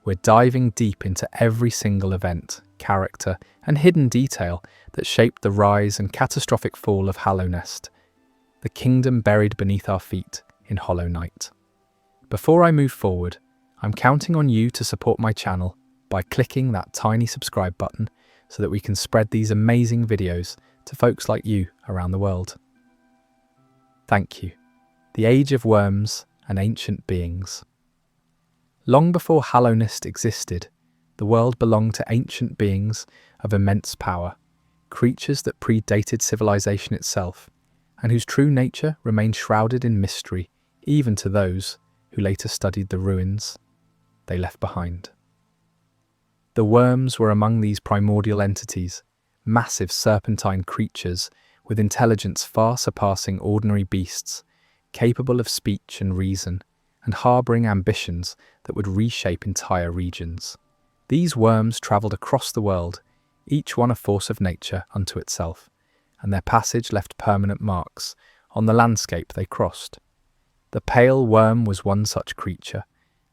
we're diving deep into every single event, character, and hidden detail that shaped the rise and catastrophic fall of Hallownest, the kingdom buried beneath our feet in Hollow Night. Before I move forward, I'm counting on you to support my channel by clicking that tiny subscribe button so that we can spread these amazing videos to folks like you around the world. Thank you. The Age of Wyrms and Ancient Beings. Long before Hallownest existed, the world belonged to ancient beings of immense power, creatures that predated civilization itself, and whose true nature remained shrouded in mystery even to those who later studied the ruins they left behind. The Wyrms were among these primordial entities, massive serpentine creatures with intelligence far surpassing ordinary beasts, capable of speech and reason, and harbouring ambitions that would reshape entire regions. These Wyrms travelled across the world, each one a force of nature unto itself, and their passage left permanent marks on the landscape they crossed. The pale Wyrm was one such creature,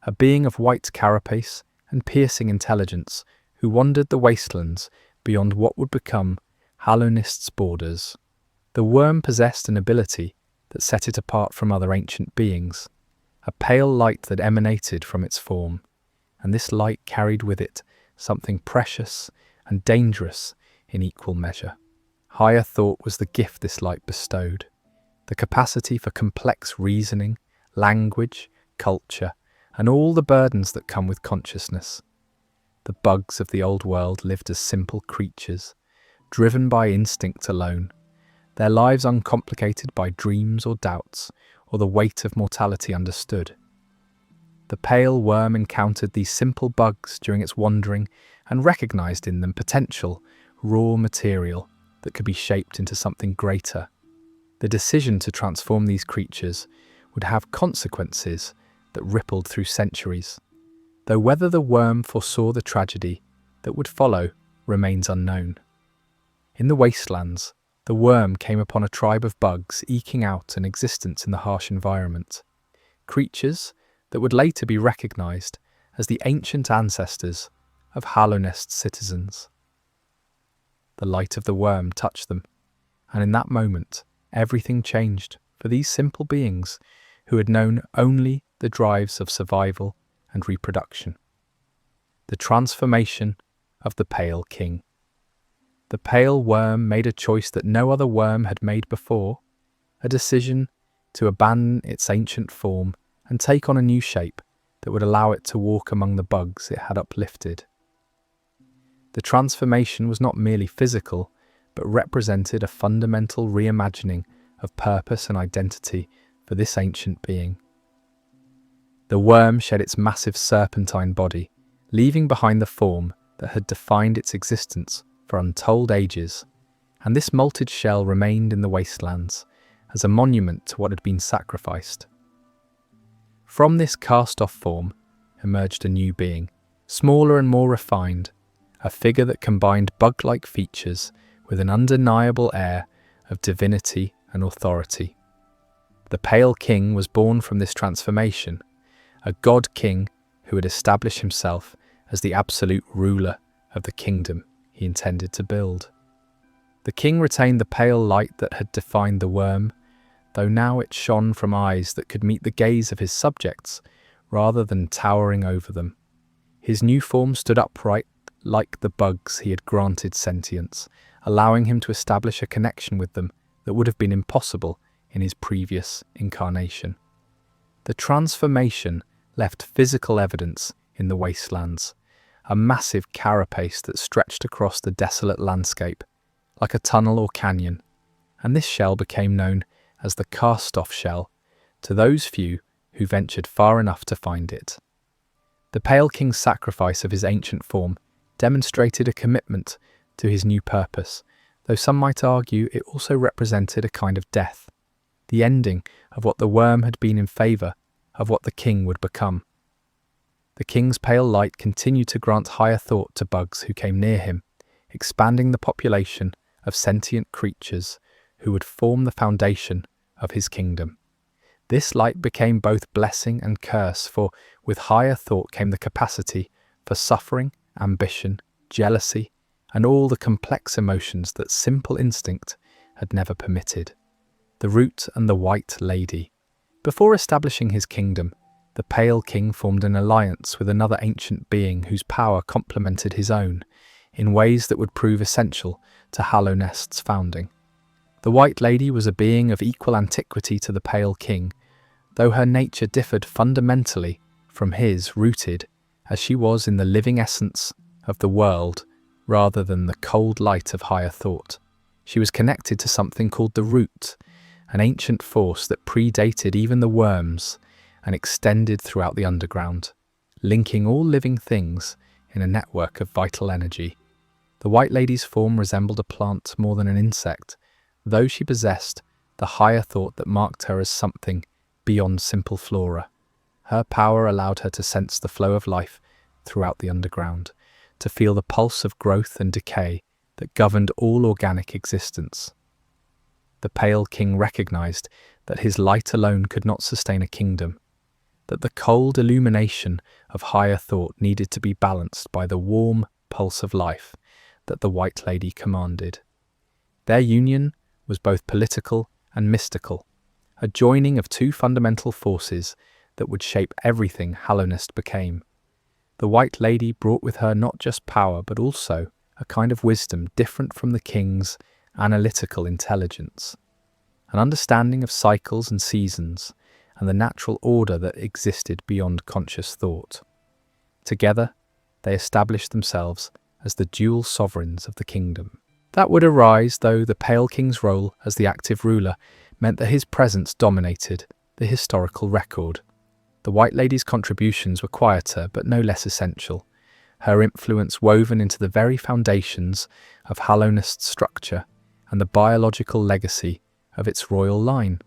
a being of white carapace and piercing intelligence who wandered the wastelands beyond what would become Hallownest's borders. The Wyrm possessed an ability that set it apart from other ancient beings, a pale light that emanated from its form, and this light carried with it something precious and dangerous in equal measure. Higher thought was the gift this light bestowed, the capacity for complex reasoning, language, culture, and all the burdens that come with consciousness. The bugs of the old world lived as simple creatures, driven by instinct alone, their lives uncomplicated by dreams or doubts, or the weight of mortality understood. The pale Wyrm encountered these simple bugs during its wandering and recognized in them potential, raw material that could be shaped into something greater. The decision to transform these creatures would have consequences that rippled through centuries, though whether the Wyrm foresaw the tragedy that would follow remains unknown. In the wastelands, the Wyrm came upon a tribe of bugs eking out an existence in the harsh environment, creatures that would later be recognized as the ancient ancestors of Hallownest's citizens. The light of the Wyrm touched them, and in that moment, everything changed for these simple beings who had known only the drives of survival and reproduction. The transformation of the Pale King. The pale Wyrm made a choice that no other Wyrm had made before, a decision to abandon its ancient form and take on a new shape that would allow it to walk among the bugs it had uplifted. The transformation was not merely physical, but represented a fundamental reimagining of purpose and identity for this ancient being. The Wyrm shed its massive serpentine body, leaving behind the form that had defined its existence for untold ages, and this molted shell remained in the wastelands as a monument to what had been sacrificed. From this cast-off form emerged a new being, smaller and more refined, a figure that combined bug-like features with an undeniable air of divinity and authority. The Pale King was born from this transformation, a god king who had established himself as the absolute ruler of the kingdom he intended to build. The king retained the pale light that had defined the Wyrm, though now it shone from eyes that could meet the gaze of his subjects rather than towering over them. His new form stood upright like the bugs he had granted sentience, allowing him to establish a connection with them that would have been impossible in his previous incarnation. The transformation left physical evidence in the wastelands, a massive carapace that stretched across the desolate landscape, like a tunnel or canyon, and this shell became known as the cast-off shell to those few who ventured far enough to find it. The Pale King's sacrifice of his ancient form demonstrated a commitment to his new purpose, though some might argue it also represented a kind of death, the ending of what the Wyrm had been in favour of what the king would become. The king's pale light continued to grant higher thought to bugs who came near him, expanding the population of sentient creatures who would form the foundation of his kingdom. This light became both blessing and curse, for with higher thought came the capacity for suffering, ambition, jealousy, and all the complex emotions that simple instinct had never permitted. The Root and the White Lady. Before establishing his kingdom, the Pale King formed an alliance with another ancient being whose power complemented his own, in ways that would prove essential to Hallownest's founding. The White Lady was a being of equal antiquity to the Pale King, though her nature differed fundamentally from his, rooted, as she was in the living essence of the world rather than the cold light of higher thought. She was connected to something called the Root, an ancient force that predated even the Wyrms and extended throughout the underground, linking all living things in a network of vital energy. The White Lady's form resembled a plant more than an insect, though she possessed the higher thought that marked her as something beyond simple flora. Her power allowed her to sense the flow of life throughout the underground, to feel the pulse of growth and decay that governed all organic existence. The Pale King recognized that his light alone could not sustain a kingdom, that the cold illumination of higher thought needed to be balanced by the warm pulse of life that the White Lady commanded. Their union was both political and mystical, a joining of two fundamental forces that would shape everything Hallownest became. The White Lady brought with her not just power but also a kind of wisdom different from the king's analytical intelligence, an understanding of cycles and seasons and the natural order that existed beyond conscious thought. Together, they established themselves as the dual sovereigns of the kingdom. That would arise, though the Pale King's role as the active ruler meant that his presence dominated the historical record. The White Lady's contributions were quieter but no less essential, her influence woven into the very foundations of Hallownest's structure and the biological legacy of its royal line.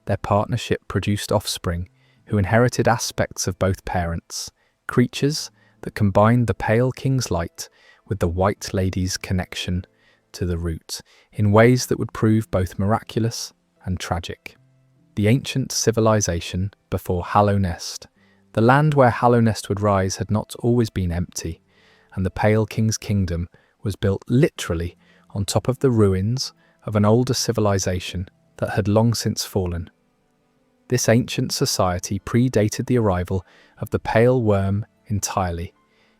Their partnership produced offspring who inherited aspects of both parents, creatures that combined the Pale King's light with the White Lady's connection to the Root in ways that would prove both miraculous and tragic. The ancient civilization before Hallownest, the land where Hallownest would rise, had not always been empty, and the Pale King's kingdom was built literally on top of the ruins of an older civilization that had long since fallen. This ancient society predated the arrival of the Pale Wyrm entirely,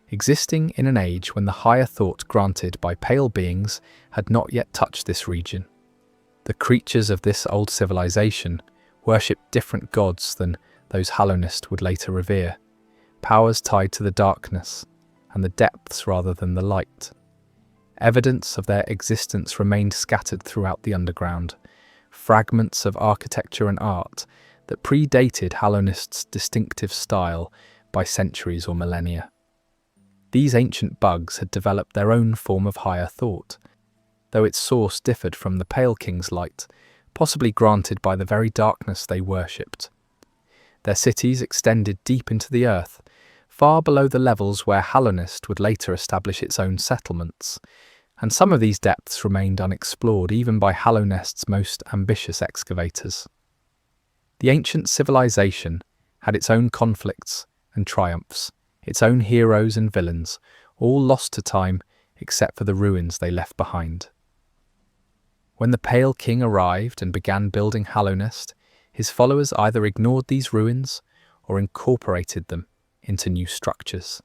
existing in an age when the higher thought granted by pale beings had not yet touched this region. The creatures of this old civilization worshipped different gods than those Hallownest would later revere, powers tied to the darkness and the depths rather than the light. Evidence of their existence remained scattered throughout the underground, fragments of architecture and art that predated Hallownest's distinctive style by centuries or millennia. These ancient bugs had developed their own form of higher thought, though its source differed from the Pale King's light, possibly granted by the very darkness they worshipped. Their cities extended deep into the earth, far below the levels where Hallownest would later establish its own settlements, and some of these depths remained unexplored even by Hallownest's most ambitious excavators. The ancient civilization had its own conflicts and triumphs, its own heroes and villains, all lost to time except for the ruins they left behind. When the Pale King arrived and began building Hallownest, his followers either ignored these ruins or incorporated them into new structures,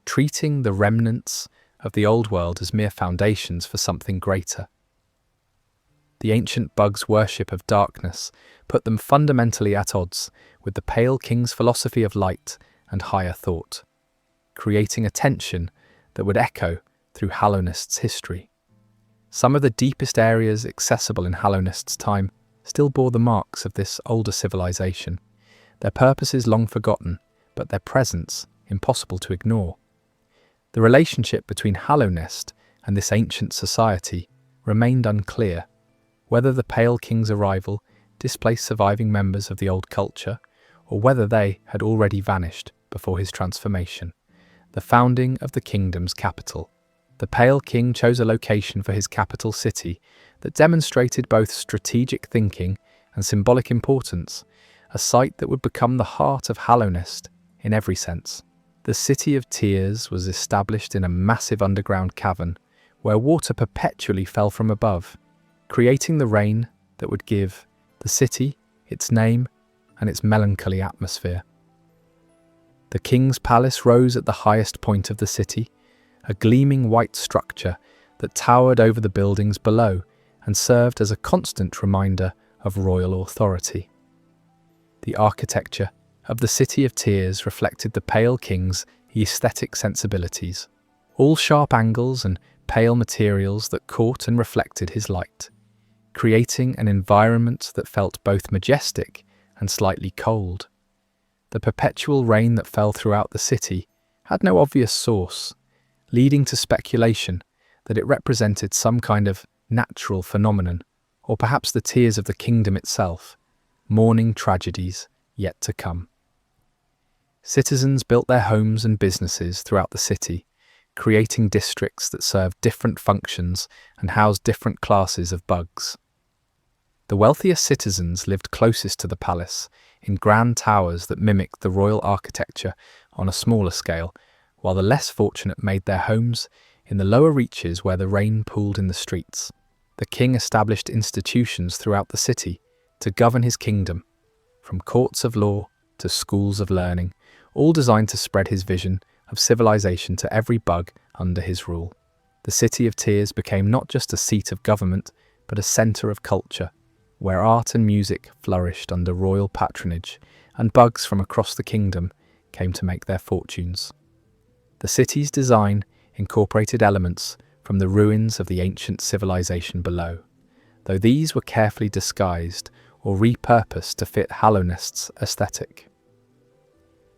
treating the remnants of the old world as mere foundations for something greater. The ancient bugs' worship of darkness put them fundamentally at odds with the Pale King's philosophy of light and higher thought, creating a tension that would echo through Hallownest's history. Some of the deepest areas accessible in Hallownest's time still bore the marks of this older civilization, their purposes long forgotten, but their presence impossible to ignore. The relationship between Hallownest and this ancient society remained unclear, whether the Pale King's arrival displaced surviving members of the old culture, or whether they had already vanished before his transformation. The founding of the kingdom's capital. The Pale King chose a location for his capital city that demonstrated both strategic thinking and symbolic importance, a site that would become the heart of Hallownest in every sense. The City of Tears was established in a massive underground cavern where water perpetually fell from above, creating the rain that would give the city its name and its melancholy atmosphere. The king's palace rose at the highest point of the city, a gleaming white structure that towered over the buildings below and served as a constant reminder of royal authority. The architecture of the City of Tears reflected the Pale King's aesthetic sensibilities, all sharp angles and pale materials that caught and reflected his light, creating an environment that felt both majestic and slightly cold. The perpetual rain that fell throughout the city had no obvious source, leading to speculation that it represented some kind of natural phenomenon, or perhaps the tears of the kingdom itself, mourning tragedies yet to come. Citizens built their homes and businesses throughout the city, creating districts that served different functions and housed different classes of bugs. The wealthiest citizens lived closest to the palace, in grand towers that mimicked the royal architecture on a smaller scale, while the less fortunate made their homes in the lower reaches where the rain pooled in the streets. The king established institutions throughout the city to govern his kingdom, from courts of law to schools of learning, all designed to spread his vision of civilization to every bug under his rule. The City of Tears became not just a seat of government, but a center of culture, where art and music flourished under royal patronage, and bugs from across the kingdom came to make their fortunes. The city's design incorporated elements from the ruins of the ancient civilization below, though these were carefully disguised or repurposed to fit Hallownest's aesthetic.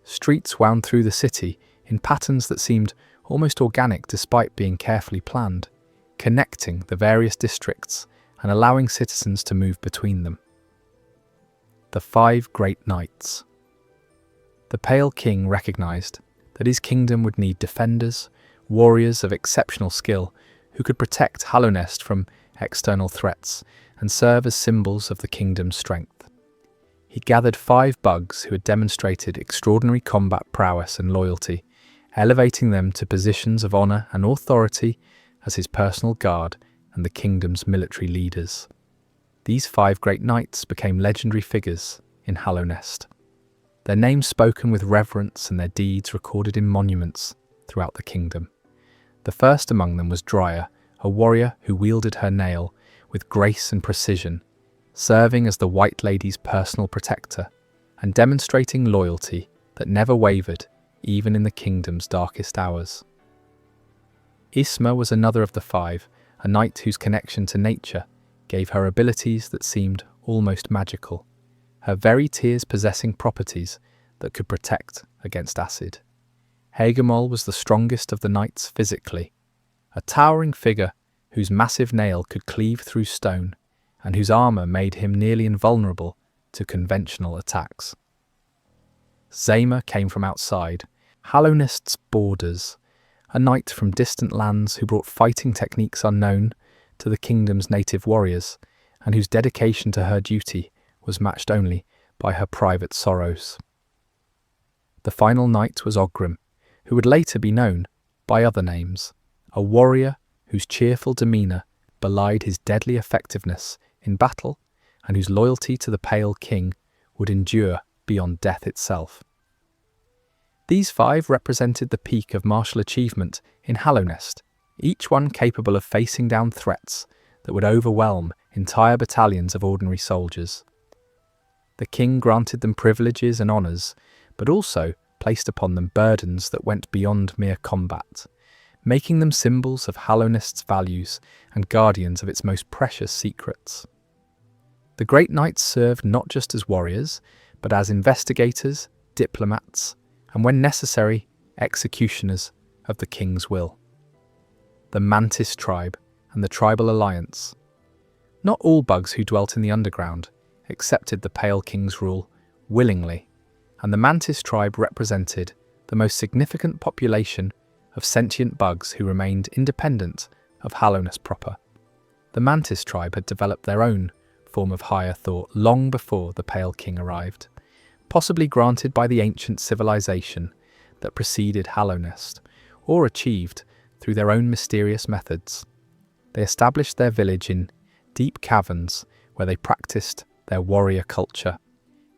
Streets wound through the city in patterns that seemed almost organic despite being carefully planned, connecting the various districts and allowing citizens to move between them. The 5 Great Knights. The Pale King recognized that his kingdom would need defenders, warriors of exceptional skill who could protect Hallownest from external threats and serve as symbols of the kingdom's strength. He gathered 5 bugs who had demonstrated extraordinary combat prowess and loyalty, elevating them to positions of honor and authority as his personal guard and the kingdom's military leaders. These 5 great knights became legendary figures in Hallownest, their names spoken with reverence and their deeds recorded in monuments throughout the kingdom. The first among them was Dryar, a warrior who wielded her nail with grace and precision, serving as the White Lady's personal protector and demonstrating loyalty that never wavered even in the kingdom's darkest hours. Isma was another of the 5, a knight whose connection to nature gave her abilities that seemed almost magical, her very tears possessing properties that could protect against acid. Hagemol was the strongest of the knights physically, a towering figure whose massive nail could cleave through stone and whose armor made him nearly invulnerable to conventional attacks. Zayma came from outside Hallownest's borders, a knight from distant lands who brought fighting techniques unknown to the kingdom's native warriors and whose dedication to her duty was matched only by her private sorrows. The final knight was Ogrim, who would later be known by other names, a warrior whose cheerful demeanor belied his deadly effectiveness in battle and whose loyalty to the Pale King would endure beyond death itself. These 5 represented the peak of martial achievement in Hallownest, each one capable of facing down threats that would overwhelm entire battalions of ordinary soldiers. The king granted them privileges and honours, but also placed upon them burdens that went beyond mere combat, making them symbols of Hallownest's values and guardians of its most precious secrets. The Great Knights served not just as warriors, but as investigators, diplomats, and when necessary, executioners of the king's will. The Mantis tribe and the Tribal Alliance. Not all bugs who dwelt in the underground accepted the Pale King's rule willingly, and the Mantis tribe represented the most significant population of sentient bugs who remained independent of Hallownest proper. The Mantis tribe had developed their own form of higher thought long before the Pale King arrived, possibly granted by the ancient civilization that preceded Hallownest, or achieved through their own mysterious methods. They established their village in deep caverns where they practiced their warrior culture,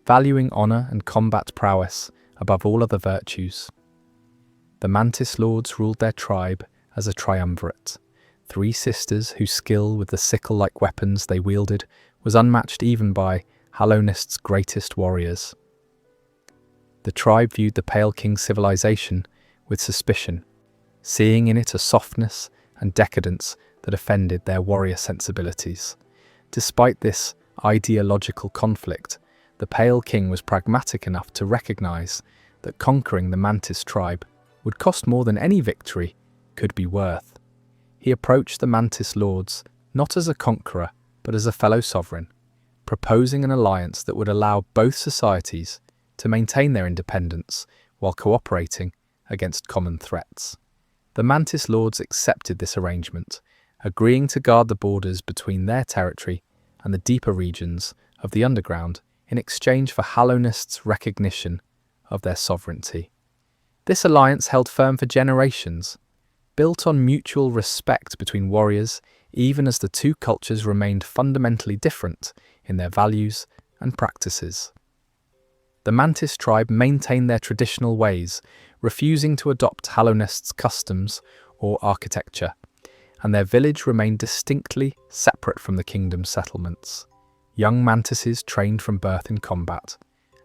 valuing honour and combat prowess above all other virtues. The Mantis Lords ruled their tribe as a triumvirate, 3 sisters whose skill with the sickle-like weapons they wielded was unmatched even by Hallownest's greatest warriors. The tribe viewed the Pale King's civilization with suspicion, seeing in it a softness and decadence that offended their warrior sensibilities. Despite this ideological conflict, the Pale King was pragmatic enough to recognize that conquering the Mantis tribe would cost more than any victory could be worth. He approached the Mantis Lords not as a conqueror, but as a fellow sovereign, proposing an alliance that would allow both societies to maintain their independence while cooperating against common threats. The Mantis Lords accepted this arrangement, agreeing to guard the borders between their territory and the deeper regions of the underground in exchange for Hallownest's recognition of their sovereignty. This alliance held firm for generations, built on mutual respect between warriors, even as the 2 cultures remained fundamentally different in their values and practices. The Mantis tribe maintained their traditional ways, refusing to adopt Hallownest's customs or architecture, and their village remained distinctly separate from the kingdom's settlements. Young mantises trained from birth in combat,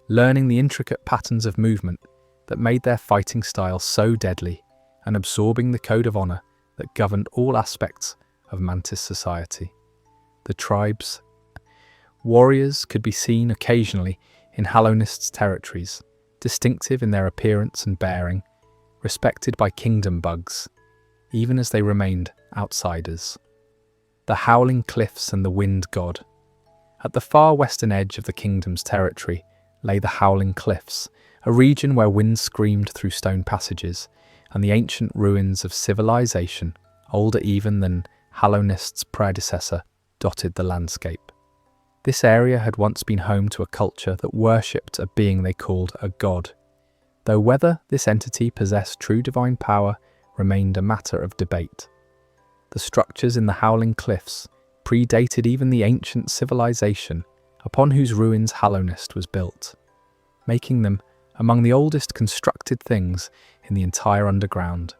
learning the intricate patterns of movement that made their fighting style so deadly, and absorbing the code of honor that governed all aspects of Mantis society. The tribe's warriors could be seen occasionally in Hallownest's territories, distinctive in their appearance and bearing, respected by kingdom bugs, even as they remained outsiders. The Howling Cliffs and the Wind God. At the far western edge of the kingdom's territory lay the Howling Cliffs, a region where wind screamed through stone passages, and the ancient ruins of civilization, older even than Hallownest's predecessor, dotted the landscape. This area had once been home to a culture that worshipped a being they called a god, though whether this entity possessed true divine power remained a matter of debate. The structures in the Howling Cliffs predated even the ancient civilization upon whose ruins Hallownest was built, making them among the oldest constructed things in the entire underground.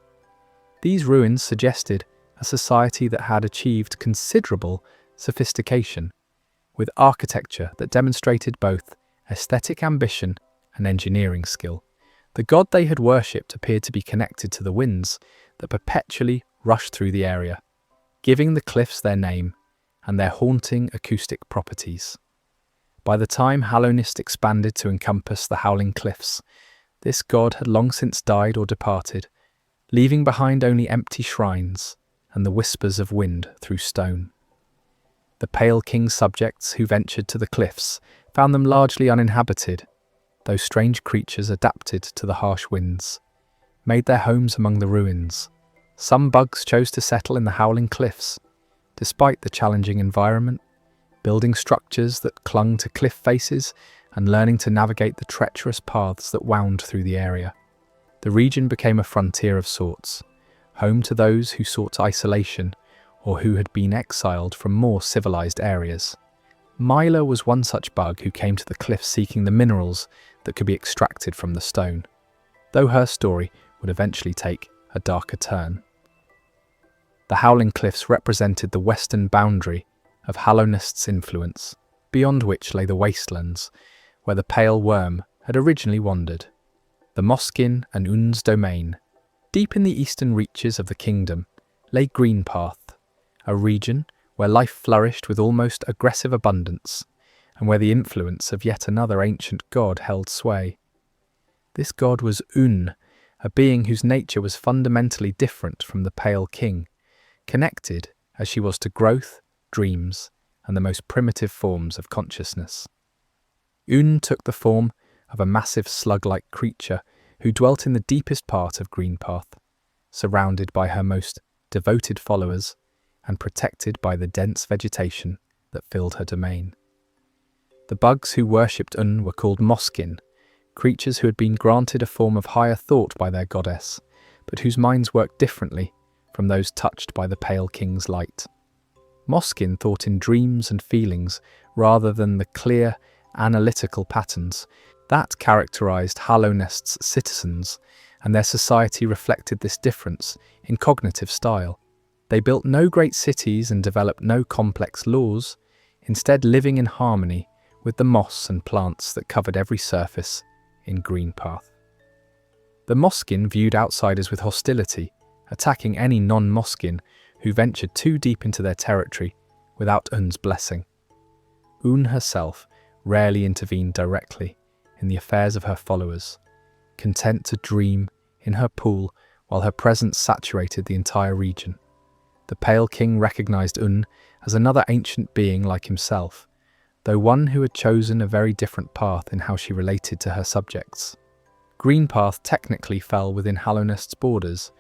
These ruins suggested a society that had achieved considerable sophistication, with architecture that demonstrated both aesthetic ambition and engineering skill. The god they had worshipped appeared to be connected to the winds that perpetually rushed through the area, giving the cliffs their name and their haunting acoustic properties. By the time Hallownest expanded to encompass the Howling Cliffs, this god had long since died or departed, leaving behind only empty shrines and the whispers of wind through stone. The Pale King's subjects who ventured to the cliffs found them largely uninhabited, though strange creatures adapted to the harsh winds made their homes among the ruins. Some bugs chose to settle in the Howling Cliffs, despite the challenging environment, building structures that clung to cliff faces and learning to navigate the treacherous paths that wound through the area. The region became a frontier of sorts, home to those who sought isolation or who had been exiled from more civilized areas. Myla was one such bug who came to the cliffs seeking the minerals that could be extracted from the stone, though her story would eventually take a darker turn. The Howling Cliffs represented the western boundary of Hallownest's influence, beyond which lay the wastelands, where the pale Wyrm had originally wandered. The Moskin and Un's domain, deep in the eastern reaches of the kingdom, lay Greenpath, a region where life flourished with almost aggressive abundance, and where the influence of yet another ancient god held sway. This god was Un, a being whose nature was fundamentally different from the Pale King, connected as she was to growth, dreams, and the most primitive forms of consciousness. Un took the form of a massive slug-like creature who dwelt in the deepest part of Greenpath, surrounded by her most devoted followers and protected by the dense vegetation that filled her domain. The bugs who worshipped Un were called Moskin, creatures who had been granted a form of higher thought by their goddess, but whose minds worked differently from those touched by the Pale King's light. Moskin thought in dreams and feelings rather than the clear, analytical patterns that characterized Hallownest's citizens, and their society reflected this difference in cognitive style. They built no great cities and developed no complex laws, instead living in harmony with the moss and plants that covered every surface in green path. The Moskin viewed outsiders with hostility, attacking any non-Moskin who ventured too deep into their territory without Un's blessing. Un herself rarely intervened directly in the affairs of her followers, content to dream in her pool while her presence saturated the entire region. The Pale King recognized Un as another ancient being like himself, though one who had chosen a very different path in how she related to her subjects. Greenpath technically fell within Hallownest's borders,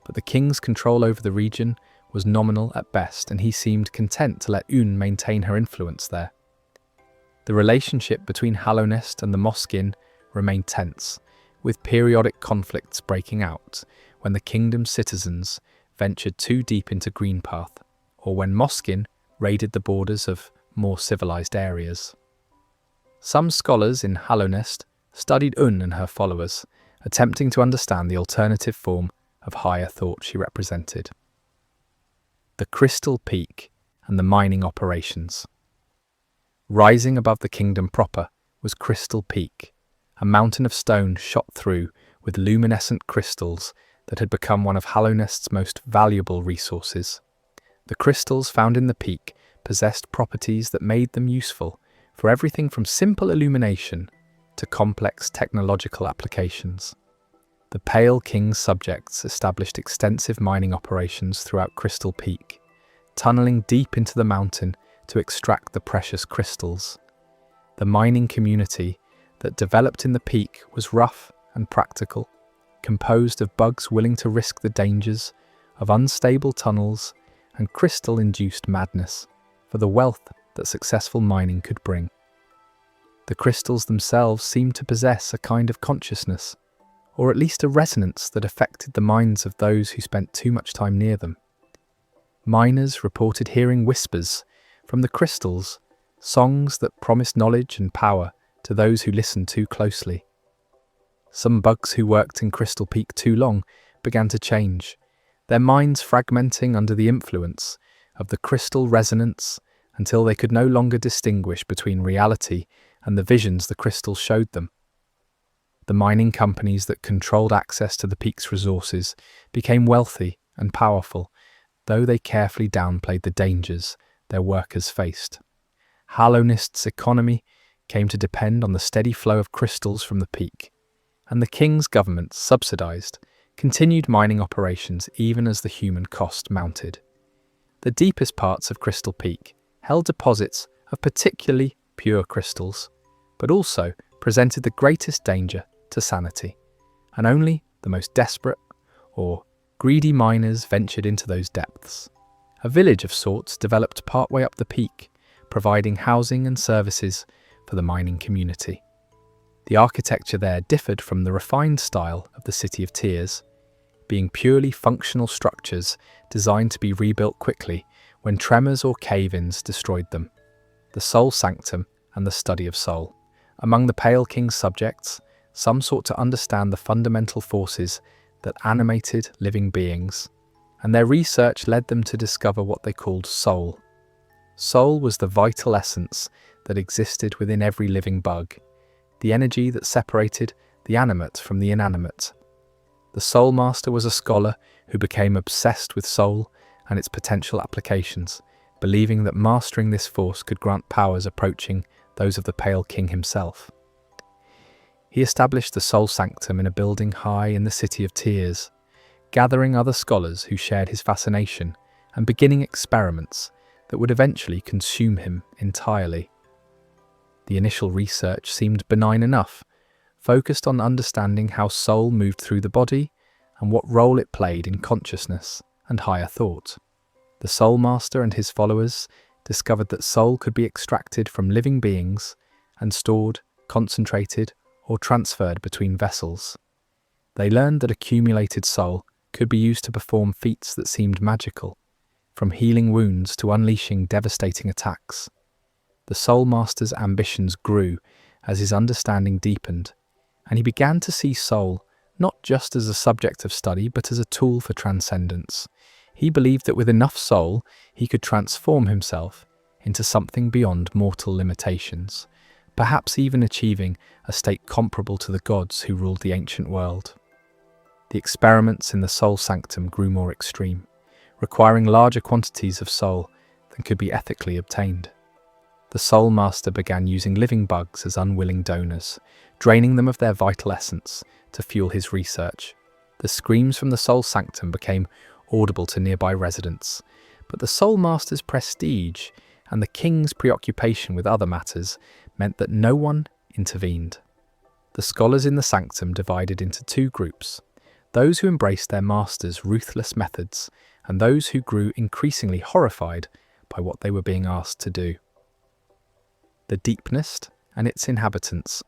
but the king's control over the region was nominal at best, and he seemed content to let Un maintain her influence there. The relationship between Hallownest and the Moskin remained tense, with periodic conflicts breaking out when the kingdom's citizens ventured too deep into Greenpath, or when Moskin raided the borders of more civilized areas. Some scholars in Hallownest studied Un and her followers, attempting to understand the alternative form of higher thought she represented. The Crystal Peak and the mining operations. Rising above the kingdom proper was Crystal Peak, a mountain of stone shot through with luminescent crystals that had become one of Hallownest's most valuable resources. The crystals found in the peak possessed properties that made them useful for everything from simple illumination to complex technological applications. The Pale King's subjects established extensive mining operations throughout Crystal Peak, tunneling deep into the mountain to extract the precious crystals. The mining community that developed in the peak was rough and practical, composed of bugs willing to risk the dangers of unstable tunnels and crystal-induced madness for the wealth that successful mining could bring. The crystals themselves seemed to possess a kind of consciousness, or at least a resonance that affected the minds of those who spent too much time near them. Miners reported hearing whispers from the crystals, songs that promised knowledge and power to those who listened too closely. Some bugs who worked in Crystal Peak too long began to change, their minds fragmenting under the influence of the crystal resonance until they could no longer distinguish between reality and the visions the crystals showed them. The mining companies that controlled access to the peak's resources became wealthy and powerful, though they carefully downplayed the dangers their workers faced. Hallownest's economy came to depend on the steady flow of crystals from the peak, and the king's government subsidized continued mining operations even as the human cost mounted. The deepest parts of Crystal Peak held deposits of particularly pure crystals, but also presented the greatest danger to sanity, and only the most desperate or greedy miners ventured into those depths. A village of sorts developed partway up the peak, providing housing and services for the mining community. The architecture there differed from the refined style of the City of Tears, being purely functional structures designed to be rebuilt quickly when tremors or cave-ins destroyed them. The Soul Sanctum and the study of soul. Among the Pale King's subjects, some sought to understand the fundamental forces that animated living beings, and their research led them to discover what they called soul. Soul was the vital essence that existed within every living bug, the energy that separated the animate from the inanimate. The Soul Master was a scholar who became obsessed with soul and its potential applications, believing that mastering this force could grant powers approaching those of the Pale King himself. He established the Soul Sanctum in a building high in the City of Tears, gathering other scholars who shared his fascination and beginning experiments that would eventually consume him entirely. The initial research seemed benign enough, focused on understanding how soul moved through the body and what role it played in consciousness and higher thought. The Soul Master and his followers discovered that soul could be extracted from living beings and stored, concentrated, or transferred between vessels. They learned that accumulated soul could be used to perform feats that seemed magical, from healing wounds to unleashing devastating attacks. The Soul Master's ambitions grew as his understanding deepened, and he began to see soul not just as a subject of study but as a tool for transcendence. He believed that with enough soul, he could transform himself into something beyond mortal limitations, perhaps even achieving a state comparable to the gods who ruled the ancient world. The experiments in the Soul Sanctum grew more extreme, requiring larger quantities of soul than could be ethically obtained. The Soul Master began using living bugs as unwilling donors, draining them of their vital essence to fuel his research. The screams from the Soul Sanctum became audible to nearby residents, but the Soul Master's prestige and the king's preoccupation with other matters meant that no one intervened. The scholars in the sanctum divided into two groups: those who embraced their master's ruthless methods and those who grew increasingly horrified by what they were being asked to do. The Deepnest and its inhabitants.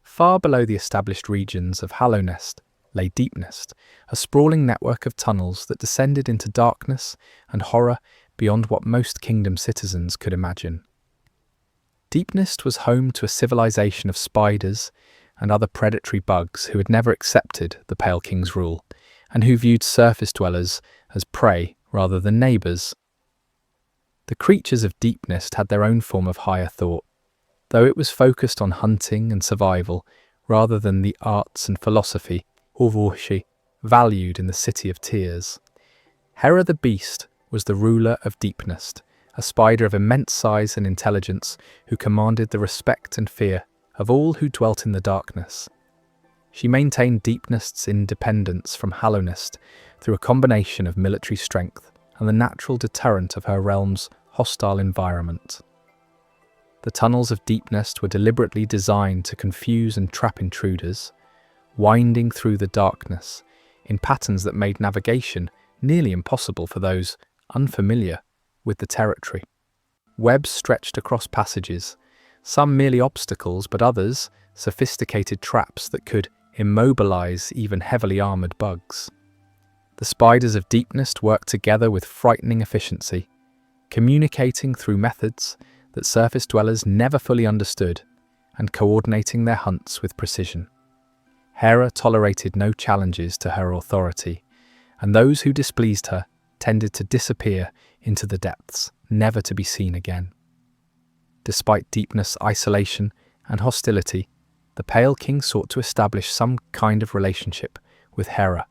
Far below the established regions of Hallownest lay Deepnest, a sprawling network of tunnels that descended into darkness and horror beyond what most kingdom citizens could imagine. Deepnest was home to a civilization of spiders and other predatory bugs who had never accepted the Pale King's rule, and who viewed surface dwellers as prey rather than neighbours. The creatures of Deepnest had their own form of higher thought, though it was focused on hunting and survival rather than the arts and philosophy valued in the City of Tears. Hera the Beast was the ruler of Deepnest, a spider of immense size and intelligence who commanded the respect and fear of all who dwelt in the darkness. She maintained Deepnest's independence from Hallownest through a combination of military strength and the natural deterrent of her realm's hostile environment. The tunnels of Deepnest were deliberately designed to confuse and trap intruders, winding through the darkness in patterns that made navigation nearly impossible for those unfamiliar with the territory. Webs stretched across passages, some merely obstacles, but others sophisticated traps that could immobilize even heavily armoured bugs. The spiders of Deepnest worked together with frightening efficiency, communicating through methods that surface dwellers never fully understood and coordinating their hunts with precision. Hera tolerated no challenges to her authority, and those who displeased her tended to disappear into the depths, never to be seen again. Despite Deepnest's isolation and hostility, the Pale King sought to establish some kind of relationship with Hera,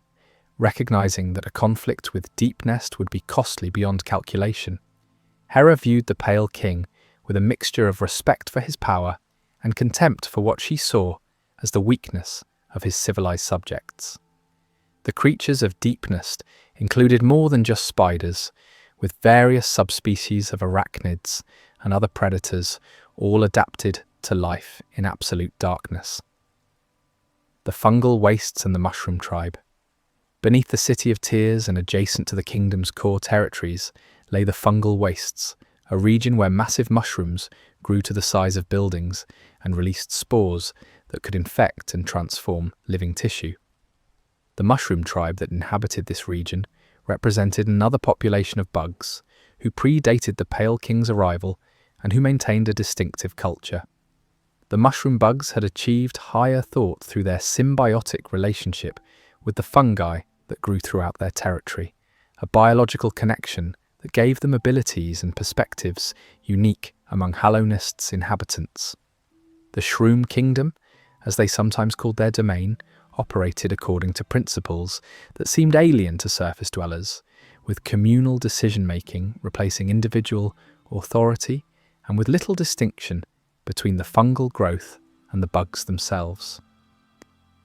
recognizing that a conflict with Deepnest would be costly beyond calculation. Hera viewed the Pale King with a mixture of respect for his power and contempt for what she saw as the weakness of his civilized subjects. The creatures of Deepnest included more than just spiders, with various subspecies of arachnids and other predators, all adapted to life in absolute darkness. The fungal wastes and the mushroom tribe. Beneath the City of Tears and adjacent to the kingdom's core territories lay the fungal wastes, a region where massive mushrooms grew to the size of buildings and released spores that could infect and transform living tissue. The mushroom tribe that inhabited this region represented another population of bugs who predated the Pale King's arrival and who maintained a distinctive culture. The mushroom bugs had achieved higher thought through their symbiotic relationship with the fungi that grew throughout their territory, a biological connection that gave them abilities and perspectives unique among Hallownest's inhabitants. The Shroom Kingdom, as they sometimes called their domain, operated according to principles that seemed alien to surface dwellers, with communal decision-making replacing individual authority and with little distinction between the fungal growth and the bugs themselves.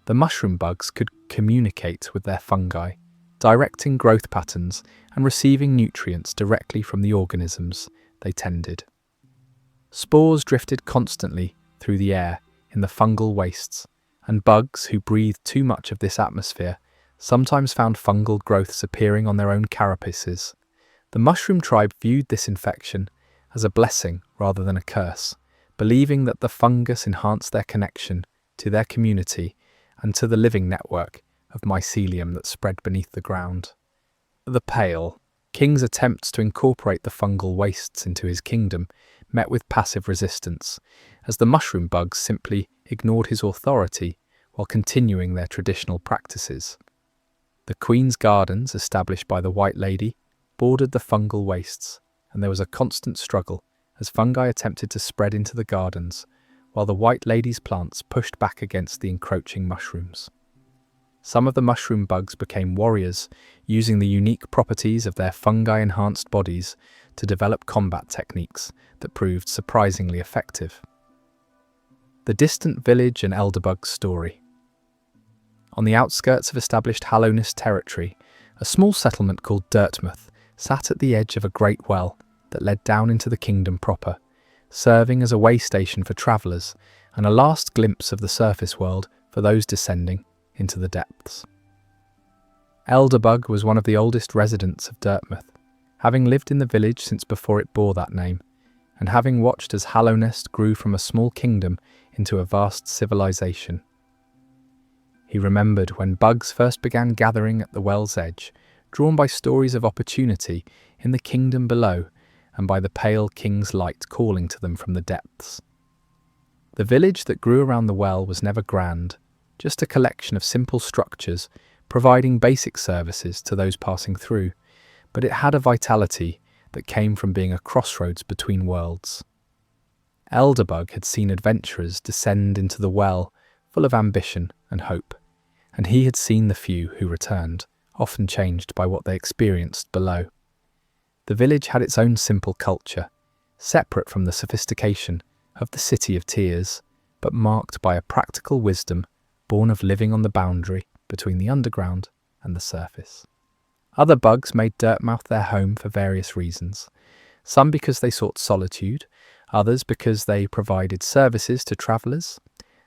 The mushroom bugs could communicate with their fungi, directing growth patterns and receiving nutrients directly from the organisms they tended. Spores drifted constantly through the air in the fungal wastes, and bugs who breathed too much of this atmosphere sometimes found fungal growths appearing on their own carapaces. The mushroom tribe viewed this infection as a blessing rather than a curse, believing that the fungus enhanced their connection to their community and to the living network of mycelium that spread beneath the ground. The Pale King's attempts to incorporate the fungal wastes into his kingdom met with passive resistance, as the mushroom bugs simply ignored his authority while continuing their traditional practices. The Queen's gardens, established by the White Lady, bordered the fungal wastes, and there was a constant struggle as fungi attempted to spread into the gardens, while the White Lady's plants pushed back against the encroaching mushrooms. Some of the mushroom bugs became warriors, using the unique properties of their fungi-enhanced bodies to develop combat techniques that proved surprisingly effective. The distant village and elderbug story. On the outskirts of established Hallownest territory, a small settlement called Dirtmouth sat at the edge of a great well that led down into the kingdom proper, serving as a way station for travellers and a last glimpse of the surface world for those descending into the depths. Elderbug was one of the oldest residents of Dirtmouth, having lived in the village since before it bore that name, and having watched as Hallownest grew from a small kingdom into a vast civilization. He remembered when bugs first began gathering at the well's edge, drawn by stories of opportunity in the kingdom below and by the Pale King's light calling to them from the depths. The village that grew around the well was never grand, just a collection of simple structures providing basic services to those passing through, but it had a vitality that came from being a crossroads between worlds. Elderbug had seen adventurers descend into the well full of ambition and hope, and he had seen the few who returned, often changed by what they experienced below. The village had its own simple culture, separate from the sophistication of the City of Tears, but marked by a practical wisdom born of living on the boundary between the underground and the surface. Other bugs made Dirtmouth their home for various reasons, some because they sought solitude, others because they provided services to travellers,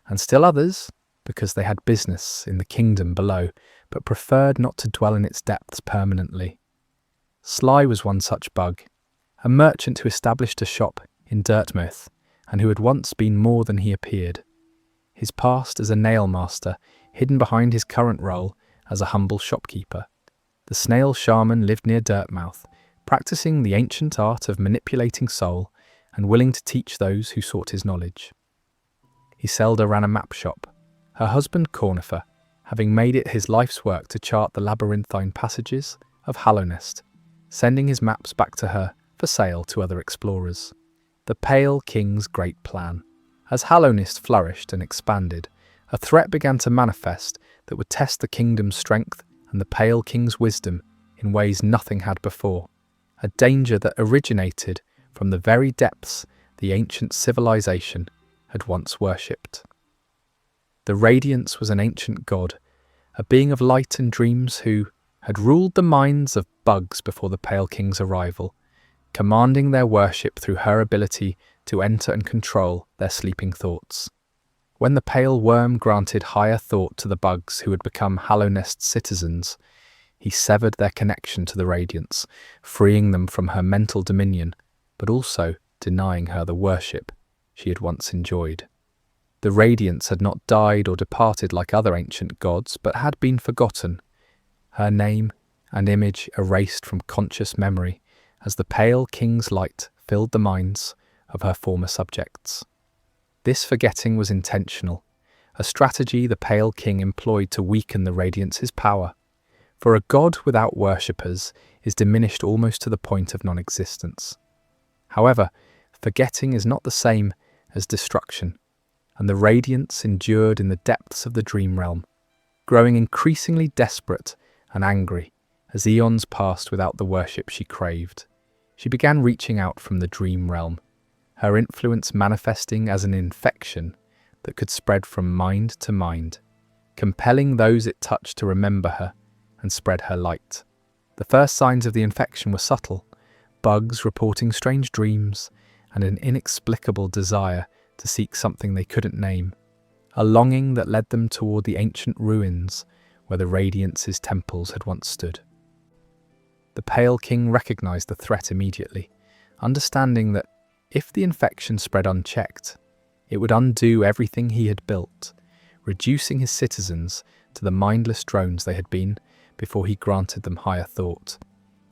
and still others because they had business in the kingdom below, but preferred not to dwell in its depths permanently. Sly was one such bug, a merchant who established a shop in Dirtmouth, and who had once been more than he appeared. His past as a nail master, hidden behind his current role as a humble shopkeeper. The snail shaman lived near Dirtmouth, practicing the ancient art of manipulating soul and willing to teach those who sought his knowledge. Iselda ran a map shop, her husband Cornifer having made it his life's work to chart the labyrinthine passages of Hallownest, sending his maps back to her for sale to other explorers. The Pale King's great plan. As Hallownest flourished and expanded, a threat began to manifest that would test the kingdom's strength and the Pale King's wisdom in ways nothing had before. A danger that originated from the very depths the ancient civilization had once worshipped. The Radiance was an ancient god, a being of light and dreams who had ruled the minds of bugs before the Pale King's arrival, commanding their worship through her ability to enter and control their sleeping thoughts. When the pale Wyrm granted higher thought to the bugs who had become Hallownest citizens, he severed their connection to the Radiance, freeing them from her mental dominion, but also denying her the worship she had once enjoyed. The Radiance had not died or departed like other ancient gods, but had been forgotten, her name and image erased from conscious memory as the Pale King's light filled the minds of her former subjects. This forgetting was intentional, a strategy the Pale King employed to weaken the Radiance's power, for a god without worshippers is diminished almost to the point of non-existence. However, forgetting is not the same as destruction, and the Radiance endured in the depths of the dream realm, growing increasingly desperate and angry as eons passed without the worship she craved. She began reaching out from the dream realm, her influence manifesting as an infection that could spread from mind to mind, compelling those it touched to remember her and spread her light. The first signs of the infection were subtle, bugs reporting strange dreams and an inexplicable desire to seek something they couldn't name, a longing that led them toward the ancient ruins where the Radiance's temples had once stood. The Pale King recognized the threat immediately, understanding that if the infection spread unchecked, it would undo everything he had built, reducing his citizens to the mindless drones they had been before he granted them higher thought.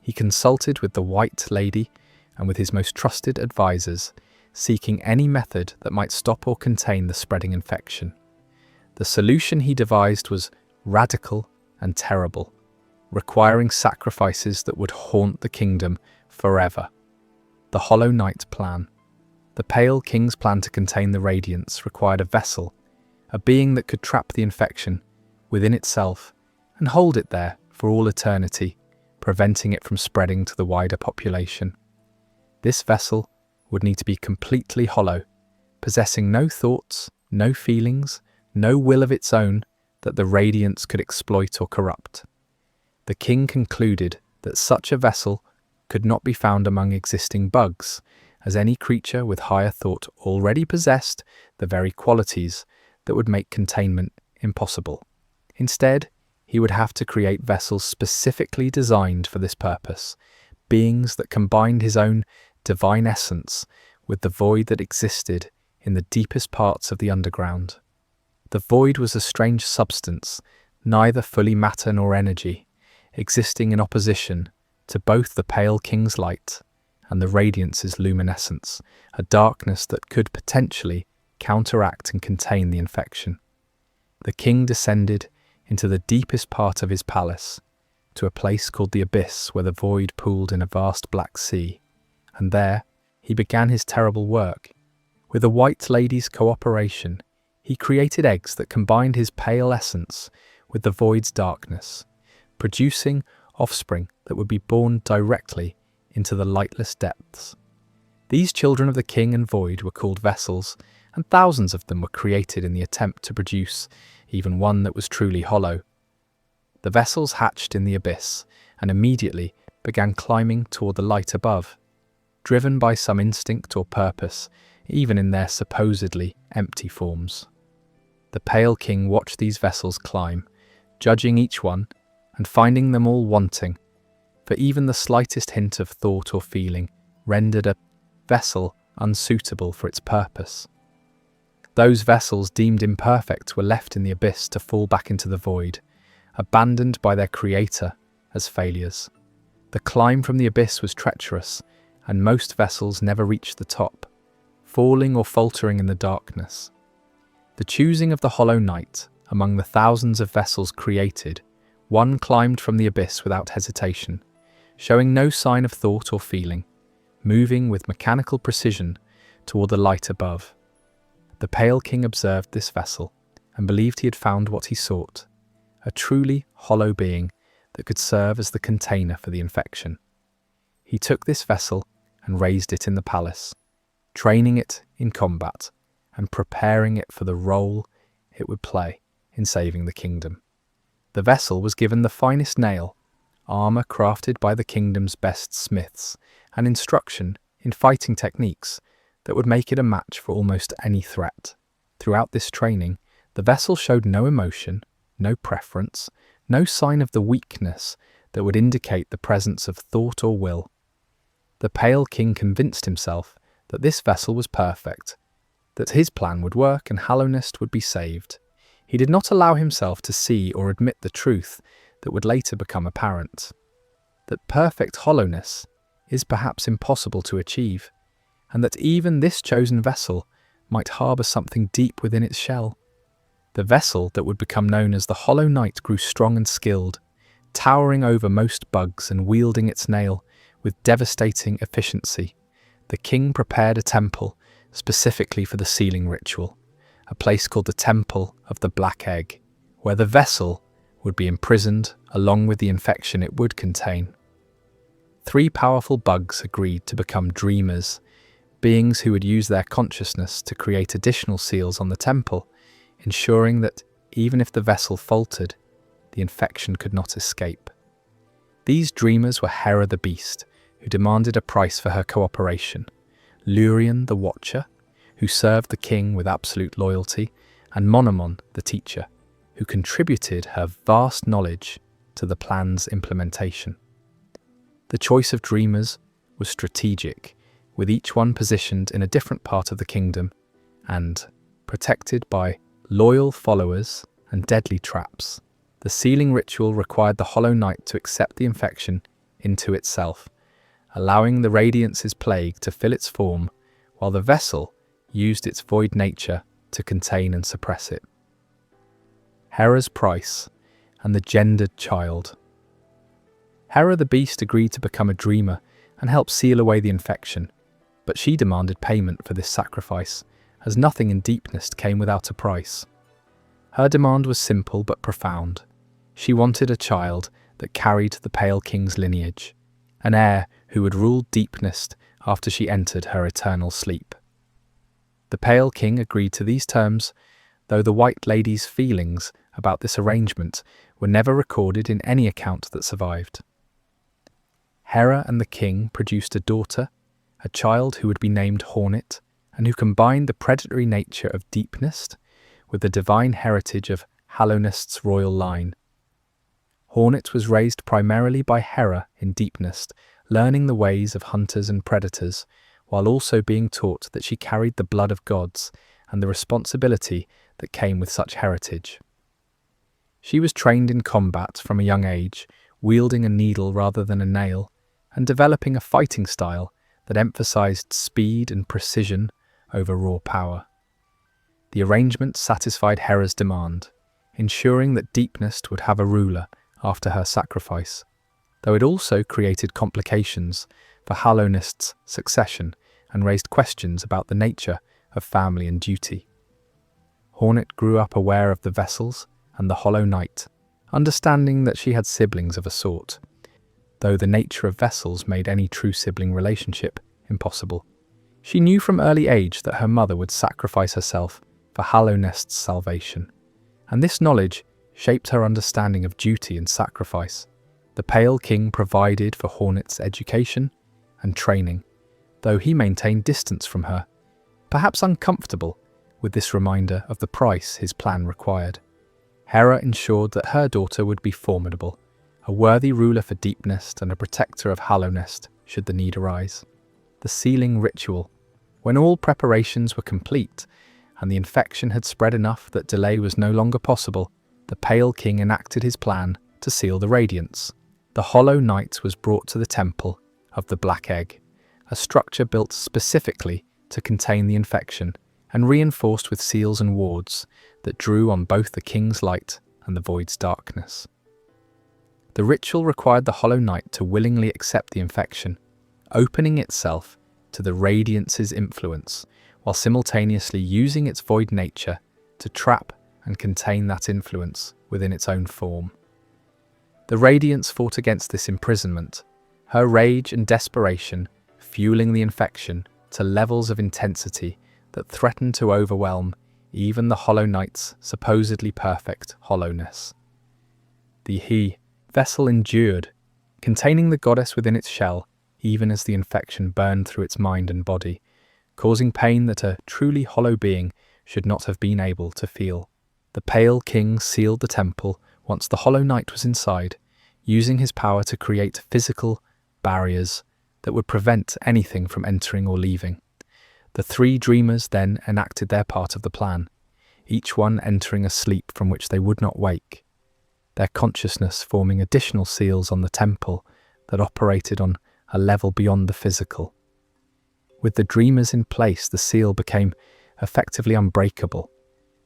He consulted with the White Lady and with his most trusted advisors, seeking any method that might stop or contain the spreading infection. The solution he devised was radical and terrible, requiring sacrifices that would haunt the kingdom forever. The Hollow Knight Plan. The Pale King's plan to contain the Radiance required a vessel, a being that could trap the infection within itself and hold it there for all eternity, preventing it from spreading to the wider population. This vessel would need to be completely hollow, possessing no thoughts, no feelings, no will of its own that the Radiance could exploit or corrupt. The king concluded that such a vessel could not be found among existing bugs, as any creature with higher thought already possessed the very qualities that would make containment impossible. Instead, he would have to create vessels specifically designed for this purpose, beings that combined his own divine essence with the void that existed in the deepest parts of the underground. The void was a strange substance, neither fully matter nor energy, existing in opposition to both the Pale King's light and the Radiance's luminescence, a darkness that could potentially counteract and contain the infection. The king descended into the deepest part of his palace, to a place called the Abyss, where the void pooled in a vast black sea, and there he began his terrible work. With the White Lady's cooperation, he created eggs that combined his pale essence with the void's darkness, producing offspring that would be born directly into the lightless depths. These children of the king and void were called vessels, and thousands of them were created in the attempt to produce even one that was truly hollow. The vessels hatched in the abyss and immediately began climbing toward the light above, driven by some instinct or purpose, even in their supposedly empty forms. The Pale King watched these vessels climb, judging each one and finding them all wanting, for even the slightest hint of thought or feeling rendered a vessel unsuitable for its purpose. Those vessels deemed imperfect were left in the abyss to fall back into the void, abandoned by their creator as failures. The climb from the abyss was treacherous, and most vessels never reached the top, falling or faltering in the darkness. The choosing of the Hollow Knight among the thousands of vessels created, one climbed from the abyss without hesitation, showing no sign of thought or feeling, moving with mechanical precision toward the light above. The Pale King observed this vessel and believed he had found what he sought, a truly hollow being that could serve as the container for the infection. He took this vessel and raised it in the palace, training it in combat and preparing it for the role it would play in saving the kingdom. The vessel was given the finest nail, armour crafted by the kingdom's best smiths, and instruction in fighting techniques that would make it a match for almost any threat. Throughout this training, the vessel showed no emotion, no preference, no sign of the weakness that would indicate the presence of thought or will. The Pale King convinced himself that this vessel was perfect, that his plan would work and Hallownest would be saved. He did not allow himself to see or admit the truth that would later become apparent, that perfect hollowness is perhaps impossible to achieve, and that even this chosen vessel might harbour something deep within its shell. The vessel that would become known as the Hollow Knight grew strong and skilled, towering over most bugs and wielding its nail with devastating efficiency. The king prepared a temple specifically for the sealing ritual, a place called the Temple of the Black Egg, where the vessel would be imprisoned along with the infection it would contain. 3 powerful bugs agreed to become dreamers, beings who would use their consciousness to create additional seals on the temple, ensuring that even if the vessel faltered, the infection could not escape. These dreamers were Hera the Beast, who demanded a price for her cooperation, Lurian the Watcher, who served the king with absolute loyalty, and Monomon the Teacher, who contributed her vast knowledge to the plan's implementation. The choice of dreamers was strategic, with each one positioned in a different part of the kingdom and protected by loyal followers, and deadly traps. The sealing ritual required the Hollow Knight to accept the infection into itself, allowing the Radiance's plague to fill its form, while the vessel used its void nature to contain and suppress it. Hera's price and the gendered child. Hera the Beast agreed to become a dreamer and help seal away the infection, but she demanded payment for this sacrifice, as nothing in Deepnest came without a price. Her demand was simple but profound. She wanted a child that carried the Pale King's lineage, an heir who would rule Deepnest after she entered her eternal sleep. The Pale King agreed to these terms, though the White Lady's feelings about this arrangement were never recorded in any account that survived. Hera and the king produced a daughter, a child who would be named Hornet, and who combined the predatory nature of Deepnest with the divine heritage of Hallownest's royal line. Hornet was raised primarily by Hera in Deepnest, learning the ways of hunters and predators, while also being taught that she carried the blood of gods and the responsibility that came with such heritage. She was trained in combat from a young age, wielding a needle rather than a nail, and developing a fighting style that emphasized speed and precision over raw power. The arrangement satisfied Hera's demand, ensuring that Deepnest would have a ruler after her sacrifice, though it also created complications for Hallownest's succession and raised questions about the nature of family and duty. Hornet grew up aware of the vessels and the Hollow Knight, understanding that she had siblings of a sort, though the nature of vessels made any true sibling relationship impossible. She knew from early age that her mother would sacrifice herself for Hallownest's salvation, and this knowledge shaped her understanding of duty and sacrifice. The Pale King provided for Hornet's education and training, though he maintained distance from her, perhaps uncomfortable with this reminder of the price his plan required. Hera ensured that her daughter would be formidable, a worthy ruler for Deepnest and a protector of Hallownest should the need arise. The sealing ritual. When all preparations were complete and the infection had spread enough that delay was no longer possible, the Pale King enacted his plan to seal the Radiance. The Hollow Knight was brought to the Temple of the Black Egg, a structure built specifically to contain the infection and reinforced with seals and wards that drew on both the King's light and the Void's darkness. The ritual required the Hollow Knight to willingly accept the infection, opening itself to the Radiance's influence, while simultaneously using its void nature to trap and contain that influence within its own form. The Radiance fought against this imprisonment, her rage and desperation fueling the infection to levels of intensity that threatened to overwhelm even the Hollow Knight's supposedly perfect hollowness. The vessel endured, containing the goddess within its shell, even as the infection burned through its mind and body, causing pain that a truly hollow being should not have been able to feel. The Pale King sealed the temple once the Hollow Knight was inside, using his power to create physical barriers that would prevent anything from entering or leaving. The three dreamers then enacted their part of the plan, each one entering a sleep from which they would not wake, their consciousness forming additional seals on the temple that operated on a level beyond the physical. With the dreamers in place, the seal became effectively unbreakable,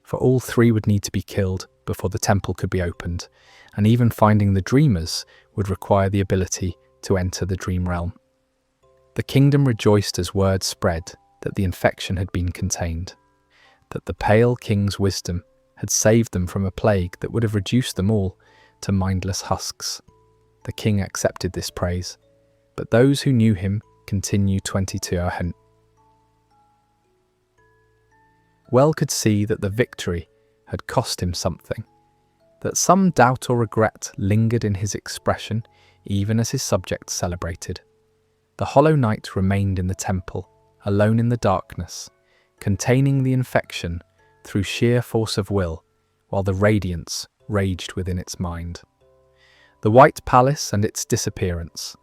for all three would need to be killed before the temple could be opened, and even finding the dreamers would require the ability to enter the dream realm. The kingdom rejoiced as word spread that the infection had been contained, that the Pale King's wisdom had saved them from a plague that would have reduced them all to mindless husks. The king accepted this praise, but those who knew him continued 22 well could see that the victory had cost him something, that some doubt or regret lingered in his expression even as his subjects celebrated. The Hollow Knight remained in the temple, alone in the darkness, containing the infection through sheer force of will, while the Radiance raged within its mind. The White Palace and its disappearance.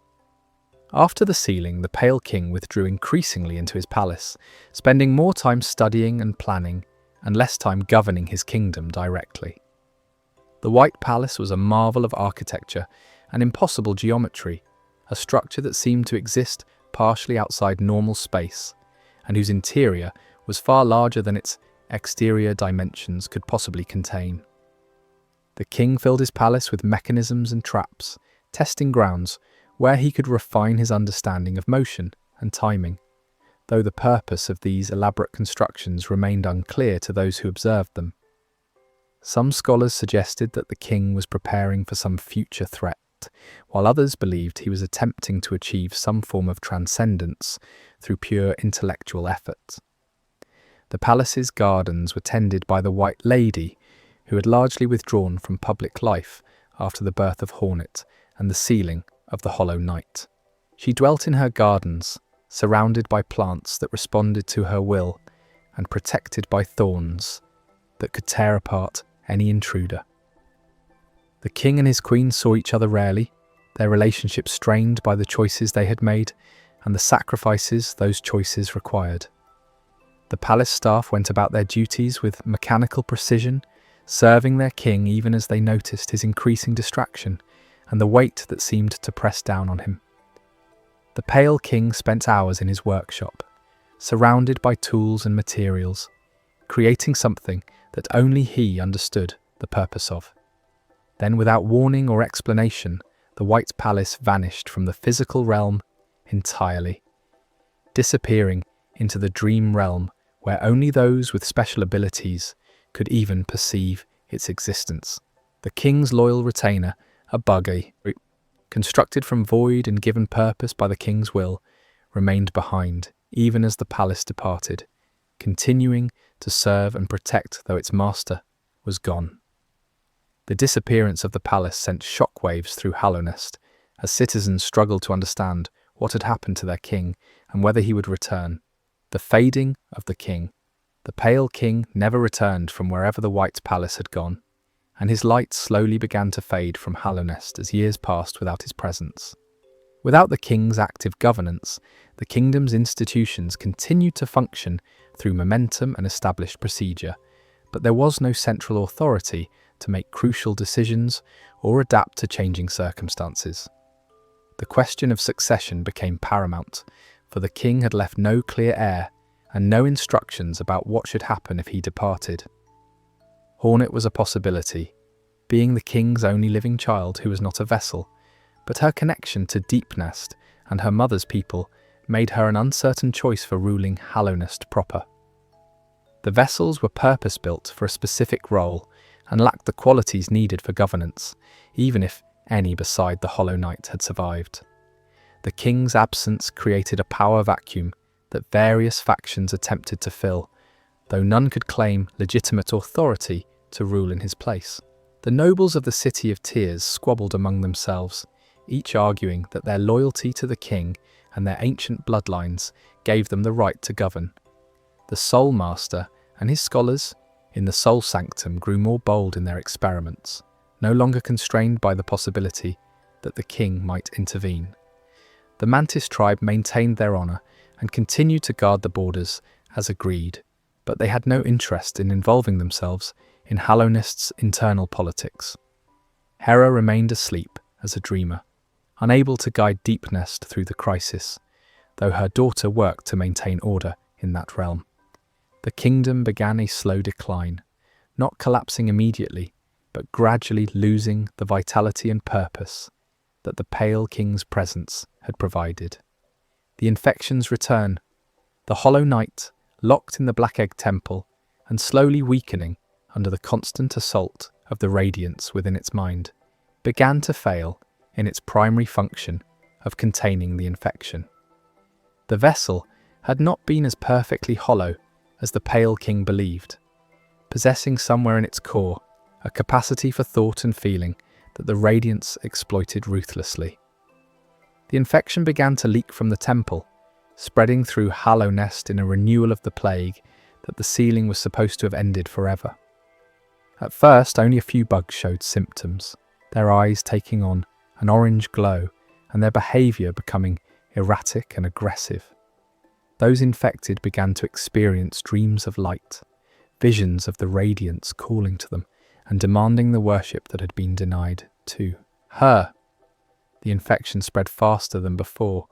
After the sealing, the Pale King withdrew increasingly into his palace, spending more time studying and planning and less time governing his kingdom directly. The White Palace was a marvel of architecture and impossible geometry, a structure that seemed to exist partially outside normal space, and whose interior was far larger than its exterior dimensions could possibly contain. The king filled his palace with mechanisms and traps, testing grounds where he could refine his understanding of motion and timing, though the purpose of these elaborate constructions remained unclear to those who observed them. Some scholars suggested that the king was preparing for some future threat, while others believed he was attempting to achieve some form of transcendence through pure intellectual effort. The palace's gardens were tended by the White Lady, who had largely withdrawn from public life after the birth of Hornet and the sealing of the Hollow Knight. She dwelt in her gardens, surrounded by plants that responded to her will and protected by thorns that could tear apart any intruder. The king and his queen saw each other rarely, their relationship strained by the choices they had made and the sacrifices those choices required. The palace staff went about their duties with mechanical precision, serving their king even as they noticed his increasing distraction and the weight that seemed to press down on him. The pale king spent hours in his workshop, surrounded by tools and materials, creating something that only he understood the purpose of. Then, without warning or explanation, the White Palace vanished from the physical realm entirely, disappearing into the dream realm where only those with special abilities could even perceive its existence. The king's loyal retainer, a buggy, constructed from void and given purpose by the king's will, remained behind, even as the palace departed, continuing to serve and protect though its master was gone. The disappearance of the palace sent shockwaves through Hallownest, as citizens struggled to understand what had happened to their king and whether he would return. The fading of the king. The pale king never returned from wherever the White Palace had gone, and his light slowly began to fade from Hallownest as years passed without his presence. Without the king's active governance, the kingdom's institutions continued to function through momentum and established procedure, but there was no central authority to make crucial decisions or adapt to changing circumstances. The question of succession became paramount, for the king had left no clear heir and no instructions about what should happen if he departed. Hornet was a possibility, being the king's only living child who was not a vessel, but her connection to Deepnest and her mother's people made her an uncertain choice for ruling Hallownest proper. The vessels were purpose-built for a specific role and lacked the qualities needed for governance, even if any beside the Hollow Knight had survived. The king's absence created a power vacuum that various factions attempted to fill, though none could claim legitimate authority to rule in his place. The nobles of the City of Tears squabbled among themselves, each arguing that their loyalty to the king and their ancient bloodlines gave them the right to govern. The Soul Master and his scholars in the Soul Sanctum grew more bold in their experiments, no longer constrained by the possibility that the king might intervene. The Mantis tribe maintained their honour and continued to guard the borders as agreed, but they had no interest in involving themselves in Hallownest's internal politics. Hera remained asleep as a dreamer, unable to guide Deepnest through the crisis, though her daughter worked to maintain order in that realm. The kingdom began a slow decline, not collapsing immediately, but gradually losing the vitality and purpose that the pale king's presence had provided. The infections return, the Hollow Knight, locked in the Black Egg Temple and slowly weakening under the constant assault of the Radiance within its mind, began to fail in its primary function of containing the infection. The vessel had not been as perfectly hollow as the Pale King believed, possessing somewhere in its core a capacity for thought and feeling that the Radiance exploited ruthlessly. The infection began to leak from the temple, spreading through Hallownest in a renewal of the plague that the sealing was supposed to have ended forever. At first, only a few bugs showed symptoms, their eyes taking on an orange glow and their behaviour becoming erratic and aggressive. Those infected began to experience dreams of light, visions of the Radiance calling to them and demanding the worship that had been denied to her. The infection spread faster than before,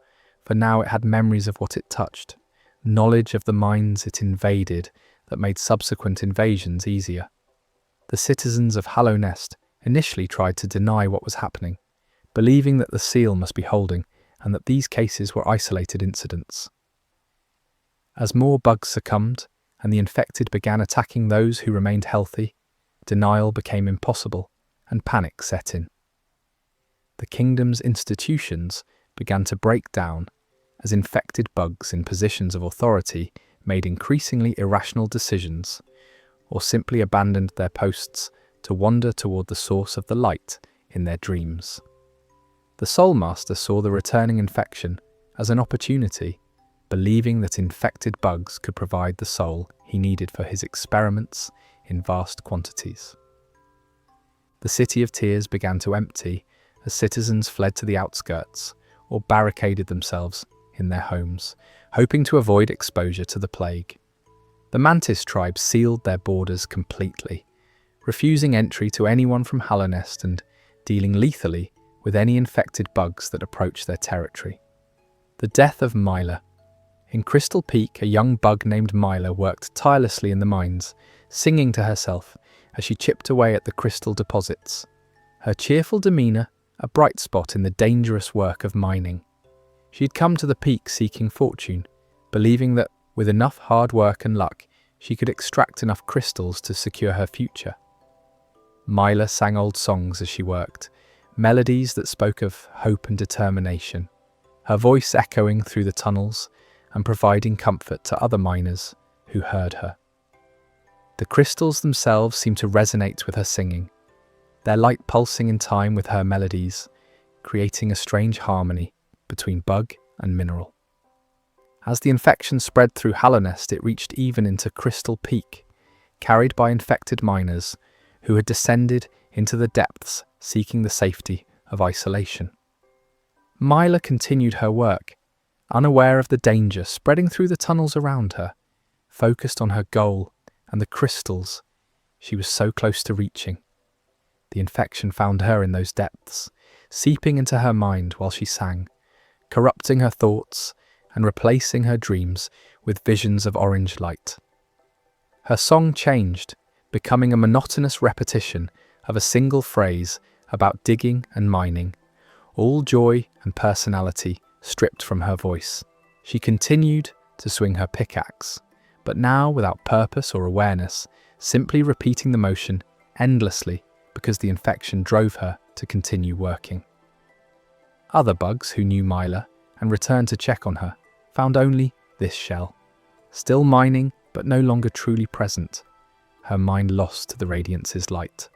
for now it had memories of what it touched, knowledge of the minds it invaded that made subsequent invasions easier. The citizens of Hallownest initially tried to deny what was happening, believing that the seal must be holding and that these cases were isolated incidents. As more bugs succumbed and the infected began attacking those who remained healthy, denial became impossible and panic set in. The kingdom's institutions began to break down as infected bugs in positions of authority made increasingly irrational decisions or simply abandoned their posts to wander toward the source of the light in their dreams. The Soul Master saw the returning infection as an opportunity, believing that infected bugs could provide the soul he needed for his experiments in vast quantities. The City of Tears began to empty as citizens fled to the outskirts or barricaded themselves in their homes, hoping to avoid exposure to the plague. The Mantis tribe sealed their borders completely, refusing entry to anyone from Hallownest and dealing lethally with any infected bugs that approached their territory. The death of Myla. In Crystal Peak, a young bug named Myla worked tirelessly in the mines, singing to herself as she chipped away at the crystal deposits. Her cheerful demeanour, a bright spot in the dangerous work of mining. She had come to the peak seeking fortune, believing that with enough hard work and luck, she could extract enough crystals to secure her future. Myla sang old songs as she worked, melodies that spoke of hope and determination, her voice echoing through the tunnels and providing comfort to other miners who heard her. The crystals themselves seemed to resonate with her singing, their light pulsing in time with her melodies, creating a strange harmony between bug and mineral. As the infection spread through Hallownest, it reached even into Crystal Peak, carried by infected miners who had descended into the depths seeking the safety of isolation. Myla continued her work, unaware of the danger spreading through the tunnels around her, focused on her goal and the crystals she was so close to reaching. The infection found her in those depths, seeping into her mind while she sang, corrupting her thoughts and replacing her dreams with visions of orange light. Her song changed, becoming a monotonous repetition of a single phrase about digging and mining, all joy and personality stripped from her voice. She continued to swing her pickaxe, but now without purpose or awareness, simply repeating the motion endlessly because the infection drove her to continue working. Other bugs who knew Myla and returned to check on her found only this shell, still mining but no longer truly present, her mind lost to the Radiance's light.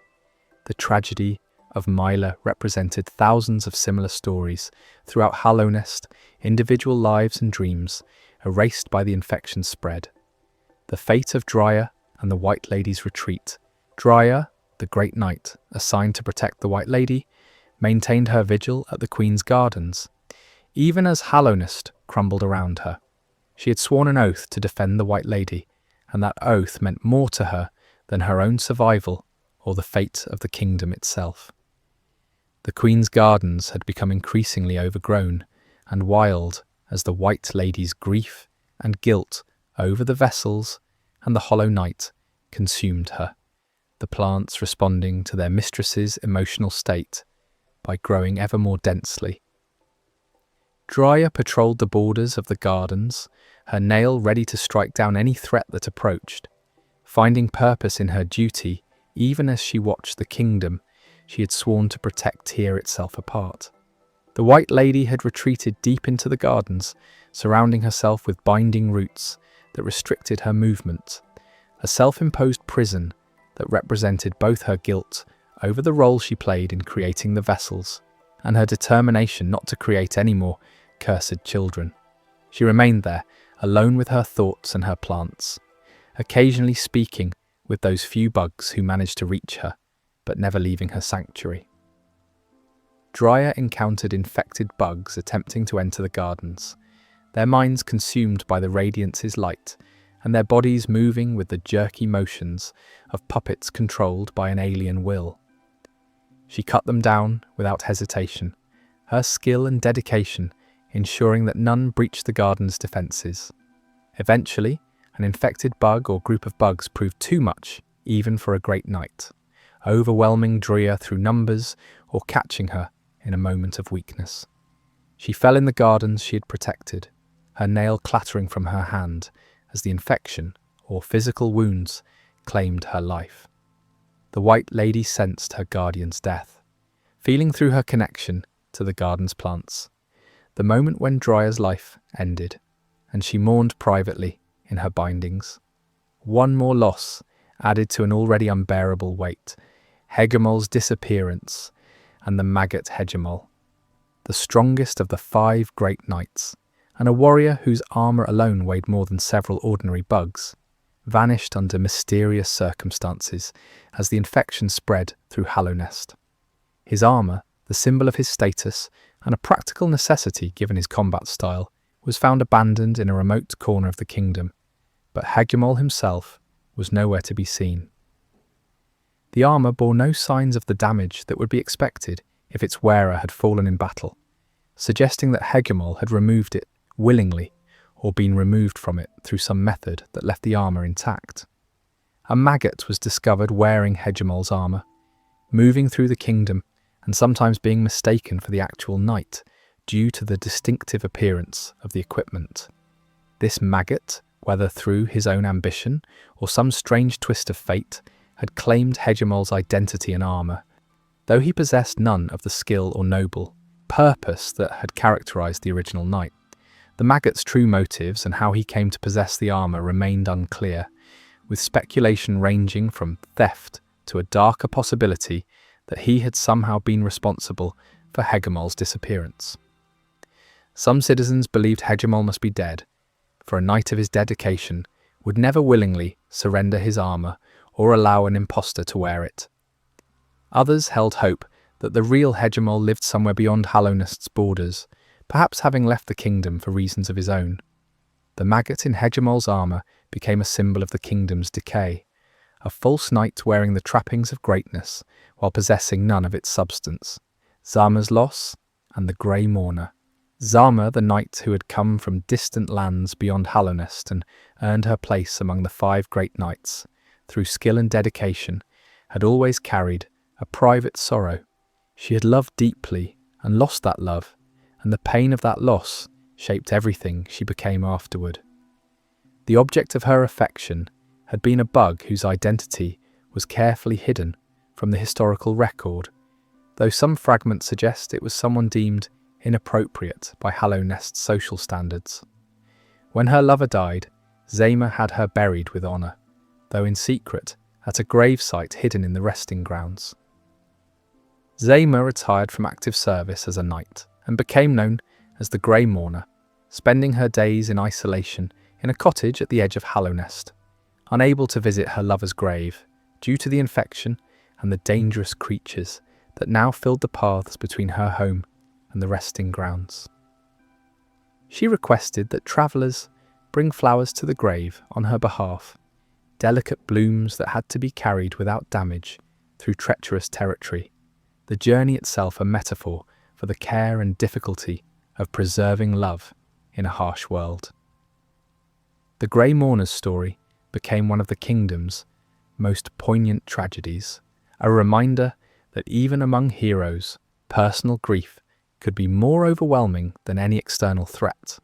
The tragedy of Myla represented thousands of similar stories throughout Hallownest, individual lives and dreams erased by the infection's spread. The fate of Drya and the White Lady's retreat. Drya, the Great Knight, assigned to protect the White Lady, maintained her vigil at the Queen's Gardens, even as Hallownest crumbled around her. She had sworn an oath to defend the White Lady, and that oath meant more to her than her own survival or the fate of the kingdom itself. The Queen's Gardens had become increasingly overgrown and wild as the White Lady's grief and guilt over the vessels and the Hollow Knight consumed her, the plants responding to their mistress's emotional state by growing ever more densely. Drya patrolled the borders of the gardens, her nail ready to strike down any threat that approached, finding purpose in her duty even as she watched the kingdom she had sworn to protect tear itself apart. The White Lady had retreated deep into the gardens, surrounding herself with binding roots that restricted her movement, a self-imposed prison that represented both her guilt over the role she played in creating the vessels and her determination not to create any more cursed children. She remained there, alone with her thoughts and her plants, occasionally speaking with those few bugs who managed to reach her, but never leaving her sanctuary. Drya encountered infected bugs attempting to enter the gardens, their minds consumed by the Radiance's light and their bodies moving with the jerky motions of puppets controlled by an alien will. She cut them down without hesitation, her skill and dedication ensuring that none breached the garden's defences. Eventually, an infected bug or group of bugs proved too much, even for a great knight, overwhelming Drea through numbers or catching her in a moment of weakness. She fell in the gardens she had protected, her nail clattering from her hand as the infection, or physical wounds, claimed her life. The White Lady sensed her guardian's death, feeling through her connection to the garden's plants, the moment when Drea's life ended, and she mourned privately in her bindings. One more loss added to an already unbearable weight: Hegemol's disappearance and the maggot Hegemol, the strongest of the 5 great knights, and a warrior whose armour alone weighed more than several ordinary bugs, vanished under mysterious circumstances as the infection spread through Hallownest. His armour, the symbol of his status and a practical necessity given his combat style, was found abandoned in a remote corner of the kingdom, but Hegemol himself was nowhere to be seen. The armour bore no signs of the damage that would be expected if its wearer had fallen in battle, suggesting that Hegemol had removed it willingly or been removed from it through some method that left the armour intact. A maggot was discovered wearing Hegemol's armour, moving through the kingdom and sometimes being mistaken for the actual knight due to the distinctive appearance of the equipment. This maggot, whether through his own ambition or some strange twist of fate, had claimed Hegemol's identity and armour, though he possessed none of the skill or noble purpose that had characterised the original knight. The maggot's true motives and how he came to possess the armour remained unclear, with speculation ranging from theft to a darker possibility that he had somehow been responsible for Hegemol's disappearance. Some citizens believed Hegemol must be dead, for a knight of his dedication would never willingly surrender his armour or allow an impostor to wear it. Others held hope that the real Hegemol lived somewhere beyond Hallownest's borders, perhaps having left the kingdom for reasons of his own. The maggot in Hegemol's armour became a symbol of the kingdom's decay, a false knight wearing the trappings of greatness while possessing none of its substance. Zama's loss and the Grey Mourner. Zama, the knight who had come from distant lands beyond Hallownest and earned her place among the 5 great knights through skill and dedication, had always carried a private sorrow. She had loved deeply and lost that love, and the pain of that loss shaped everything she became afterward. The object of her affection had been a bug whose identity was carefully hidden from the historical record, though some fragments suggest it was someone deemed inappropriate by Hallownest's social standards. When her lover died, Zama had her buried with honour, though in secret, at a gravesite hidden in the resting grounds. Zama retired from active service as a knight and became known as the Grey Mourner, spending her days in isolation in a cottage at the edge of Hallownest, unable to visit her lover's grave due to the infection and the dangerous creatures that now filled the paths between her home and the resting grounds. She requested that travellers bring flowers to the grave on her behalf, delicate blooms that had to be carried without damage through treacherous territory, the journey itself a metaphor for the care and difficulty of preserving love in a harsh world. The Grey Mourner's story became one of the kingdom's most poignant tragedies, a reminder that even among heroes, personal grief could be more overwhelming than any external threat.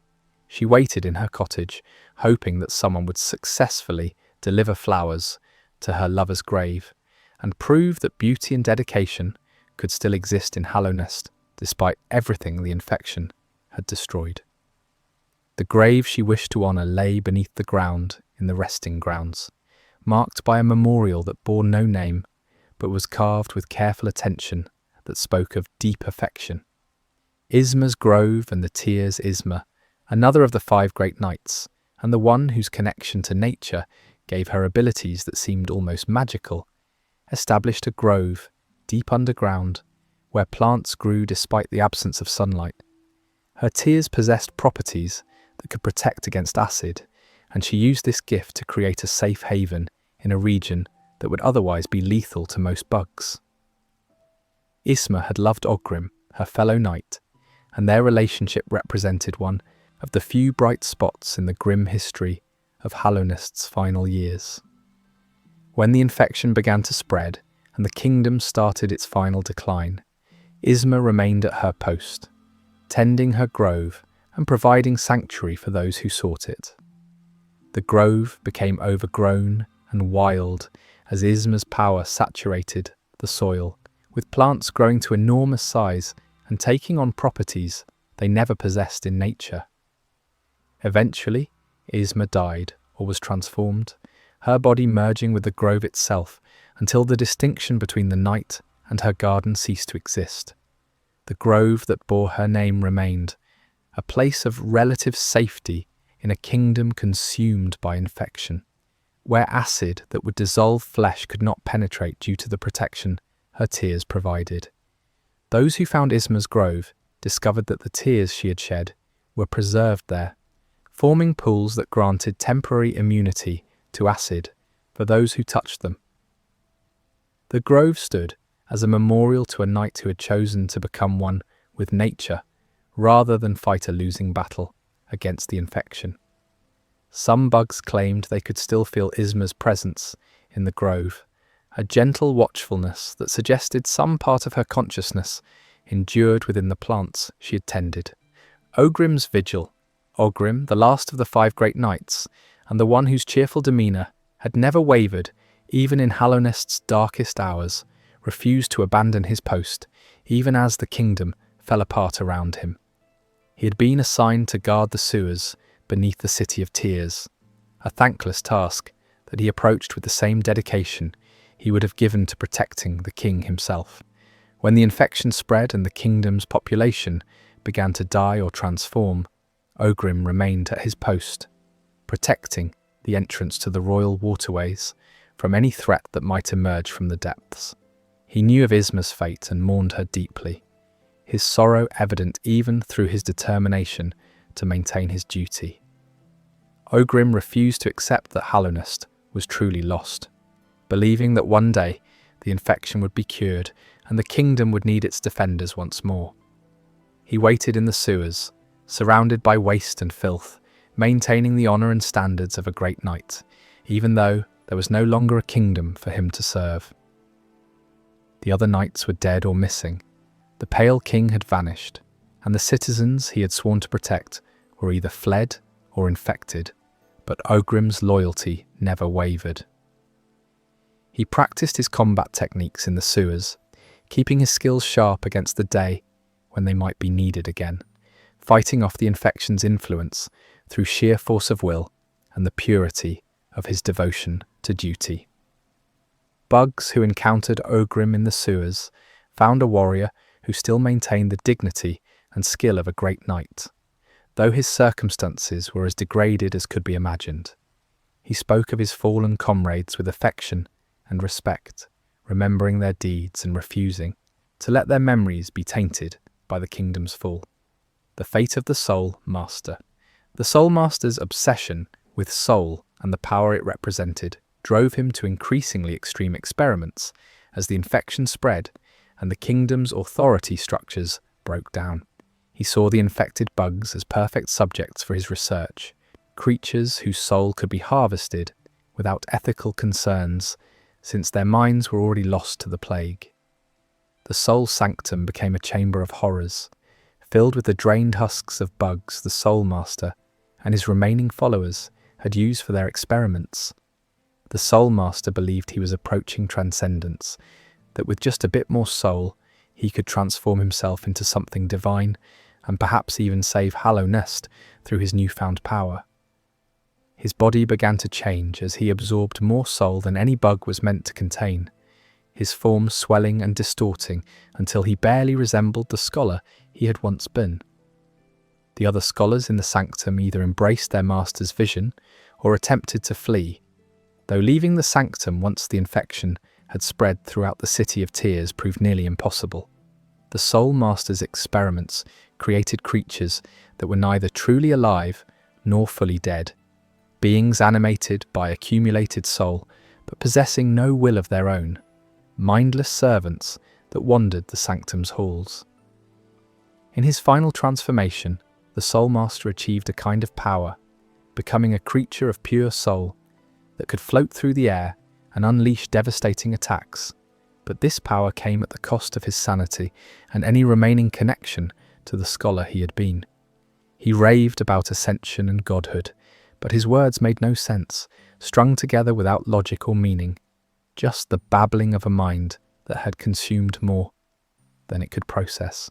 She waited in her cottage, hoping that someone would successfully deliver flowers to her lover's grave and prove that beauty and dedication could still exist in Hallownest despite everything the infection had destroyed. The grave she wished to honour lay beneath the ground in the resting grounds, marked by a memorial that bore no name, but was carved with careful attention that spoke of deep affection. Isma's grove and the tears Isma, another of the 5 great knights, and the one whose connection to nature gave her abilities that seemed almost magical, established a grove deep underground where plants grew despite the absence of sunlight. Her tears possessed properties that could protect against acid, and she used this gift to create a safe haven in a region that would otherwise be lethal to most bugs. Isma had loved Ogrim, her fellow knight, and their relationship represented one of the few bright spots in the grim history of Hallownest's final years. When the infection began to spread and the kingdom started its final decline, Isma remained at her post, tending her grove and providing sanctuary for those who sought it. The grove became overgrown and wild as Isma's power saturated the soil, with plants growing to enormous size and taking on properties they never possessed in nature. Eventually, Isma died or was transformed, her body merging with the grove itself until the distinction between the night and her garden ceased to exist. The grove that bore her name remained, a place of relative safety in a kingdom consumed by infection, where acid that would dissolve flesh could not penetrate due to the protection her tears provided. Those who found Isma's grove discovered that the tears she had shed were preserved there, forming pools that granted temporary immunity to acid for those who touched them. The grove stood as a memorial to a knight who had chosen to become one with nature rather than fight a losing battle against the infection. Some bugs claimed they could still feel Isma's presence in the grove, a gentle watchfulness that suggested some part of her consciousness endured within the plants she had tended. Ogrim's vigil. Ogrim, the last of the 5 great knights, and the one whose cheerful demeanour had never wavered even in Hallownest's darkest hours, refused to abandon his post, even as the kingdom fell apart around him. He had been assigned to guard the sewers beneath the City of Tears, a thankless task that he approached with the same dedication he would have given to protecting the king himself. When the infection spread and the kingdom's population began to die or transform, Ogrim remained at his post, protecting the entrance to the royal waterways from any threat that might emerge from the depths. He knew of Isma's fate and mourned her deeply, his sorrow evident even through his determination to maintain his duty. Ogrim refused to accept that Hallownest was truly lost, believing that one day the infection would be cured and the kingdom would need its defenders once more. He waited in the sewers, surrounded by waste and filth, maintaining the honour and standards of a great knight, even though there was no longer a kingdom for him to serve. The other knights were dead or missing. The Pale King had vanished, and the citizens he had sworn to protect were either fled or infected, but Ogrim's loyalty never wavered. He practiced his combat techniques in the sewers, keeping his skills sharp against the day when they might be needed again, fighting off the infection's influence through sheer force of will and the purity of his devotion to duty. Bugs who encountered Ogrim in the sewers found a warrior who still maintained the dignity and skill of a great knight, though his circumstances were as degraded as could be imagined. He spoke of his fallen comrades with affection and respect, remembering their deeds and refusing to let their memories be tainted by the kingdom's fall. The fate of the Soul Master. The Soul Master's obsession with soul and the power it represented drove him to increasingly extreme experiments as the infection spread and the kingdom's authority structures broke down. He saw the infected bugs as perfect subjects for his research, creatures whose soul could be harvested without ethical concerns, since their minds were already lost to the plague. The Soul Sanctum became a chamber of horrors, filled with the drained husks of bugs the Soul Master and his remaining followers had used for their experiments. The Soul Master believed he was approaching transcendence, that with just a bit more soul, he could transform himself into something divine and perhaps even save Hallownest through his newfound power. His body began to change as he absorbed more soul than any bug was meant to contain, his form swelling and distorting until he barely resembled the scholar he had once been. The other scholars in the sanctum either embraced their master's vision or attempted to flee, though leaving the sanctum once the infection had spread throughout the City of Tears proved nearly impossible. The Soul Master's experiments created creatures that were neither truly alive nor fully dead, beings animated by accumulated soul, but possessing no will of their own, mindless servants that wandered the sanctum's halls. In his final transformation, the Soul Master achieved a kind of power, becoming a creature of pure soul that could float through the air and unleash devastating attacks. But this power came at the cost of his sanity and any remaining connection to the scholar he had been. He raved about ascension and godhood, but his words made no sense, strung together without logic or meaning, just the babbling of a mind that had consumed more than it could process.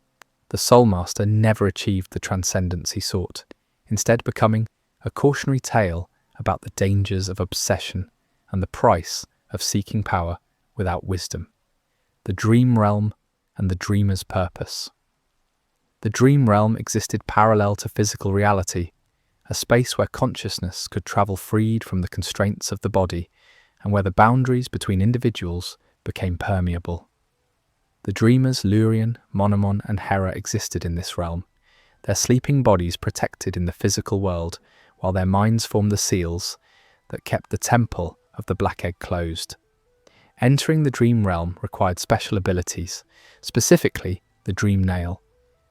The Soul Master never achieved the transcendence he sought, instead becoming a cautionary tale about the dangers of obsession and the price of seeking power without wisdom. The dream realm and the dreamer's purpose. The dream realm existed parallel to physical reality, a space where consciousness could travel freed from the constraints of the body and where the boundaries between individuals became permeable. The dreamers Lurien, Monomon, and Hera existed in this realm, their sleeping bodies protected in the physical world, while their minds formed the seals that kept the temple of the Black Egg closed. Entering the dream realm required special abilities, specifically the Dream Nail,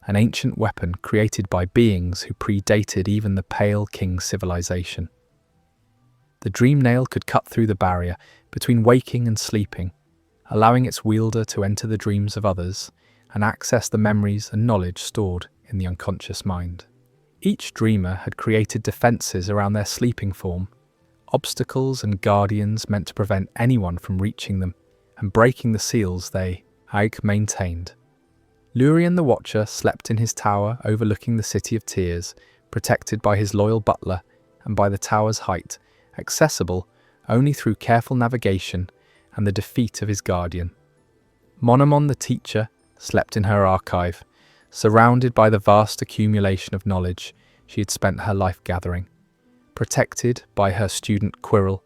an ancient weapon created by beings who predated even the Pale King civilization. The Dream Nail could cut through the barrier between waking and sleeping, allowing its wielder to enter the dreams of others and access the memories and knowledge stored in the unconscious mind. Each dreamer had created defenses around their sleeping form, obstacles and guardians meant to prevent anyone from reaching them and breaking the seals they, maintained. Lurien the Watcher slept in his tower overlooking the City of Tears, protected by his loyal butler and by the tower's height, accessible only through careful navigation and the defeat of his guardian. Monomon the Teacher slept in her archive, surrounded by the vast accumulation of knowledge she had spent her life gathering, protected by her student Quirrell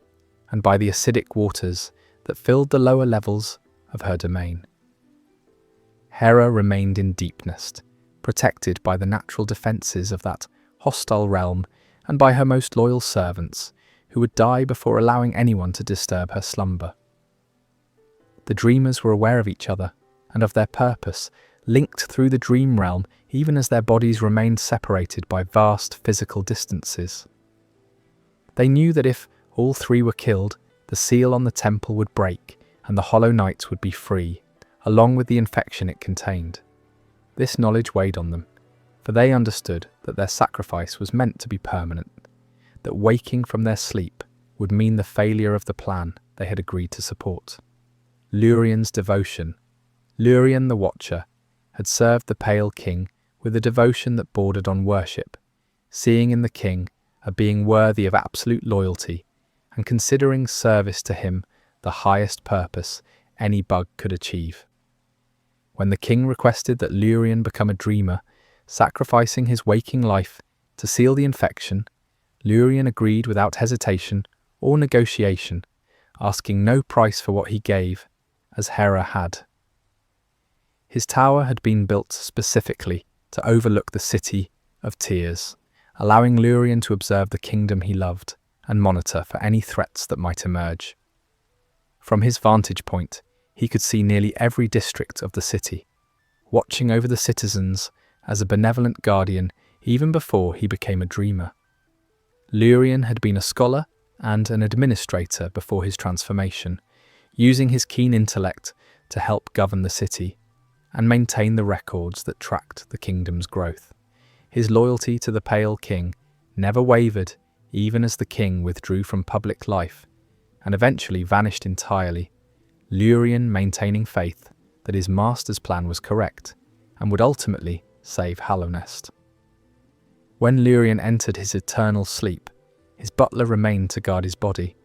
and by the acidic waters that filled the lower levels of her domain. Hera remained in Deepnest, protected by the natural defences of that hostile realm and by her most loyal servants, who would die before allowing anyone to disturb her slumber. The dreamers were aware of each other and of their purpose, linked through the dream realm even as their bodies remained separated by vast physical distances. They knew that if all three were killed, the seal on the temple would break and the Hollow Knights would be free, along with the infection it contained. This knowledge weighed on them, for they understood that their sacrifice was meant to be permanent, that waking from their sleep would mean the failure of the plan they had agreed to support. Lurien's devotion. Lurien the Watcher had served the Pale King with a devotion that bordered on worship, seeing in the king a being worthy of absolute loyalty and considering service to him the highest purpose any bug could achieve. When the king requested that Lurien become a dreamer, sacrificing his waking life to seal the infection, Lurien agreed without hesitation or negotiation, asking no price for what he gave, as Hera had. His tower had been built specifically to overlook the City of Tears, allowing Lurien to observe the kingdom he loved and monitor for any threats that might emerge. From his vantage point, he could see nearly every district of the city, watching over the citizens as a benevolent guardian even before he became a dreamer. Lurien had been a scholar and an administrator before his transformation, using his keen intellect to help govern the city and maintain the records that tracked the kingdom's growth. His loyalty to the Pale King never wavered even as the king withdrew from public life and eventually vanished entirely, Lurien maintaining faith that his master's plan was correct and would ultimately save Hallownest. When Lurien entered his eternal sleep, his butler remained to guard his body,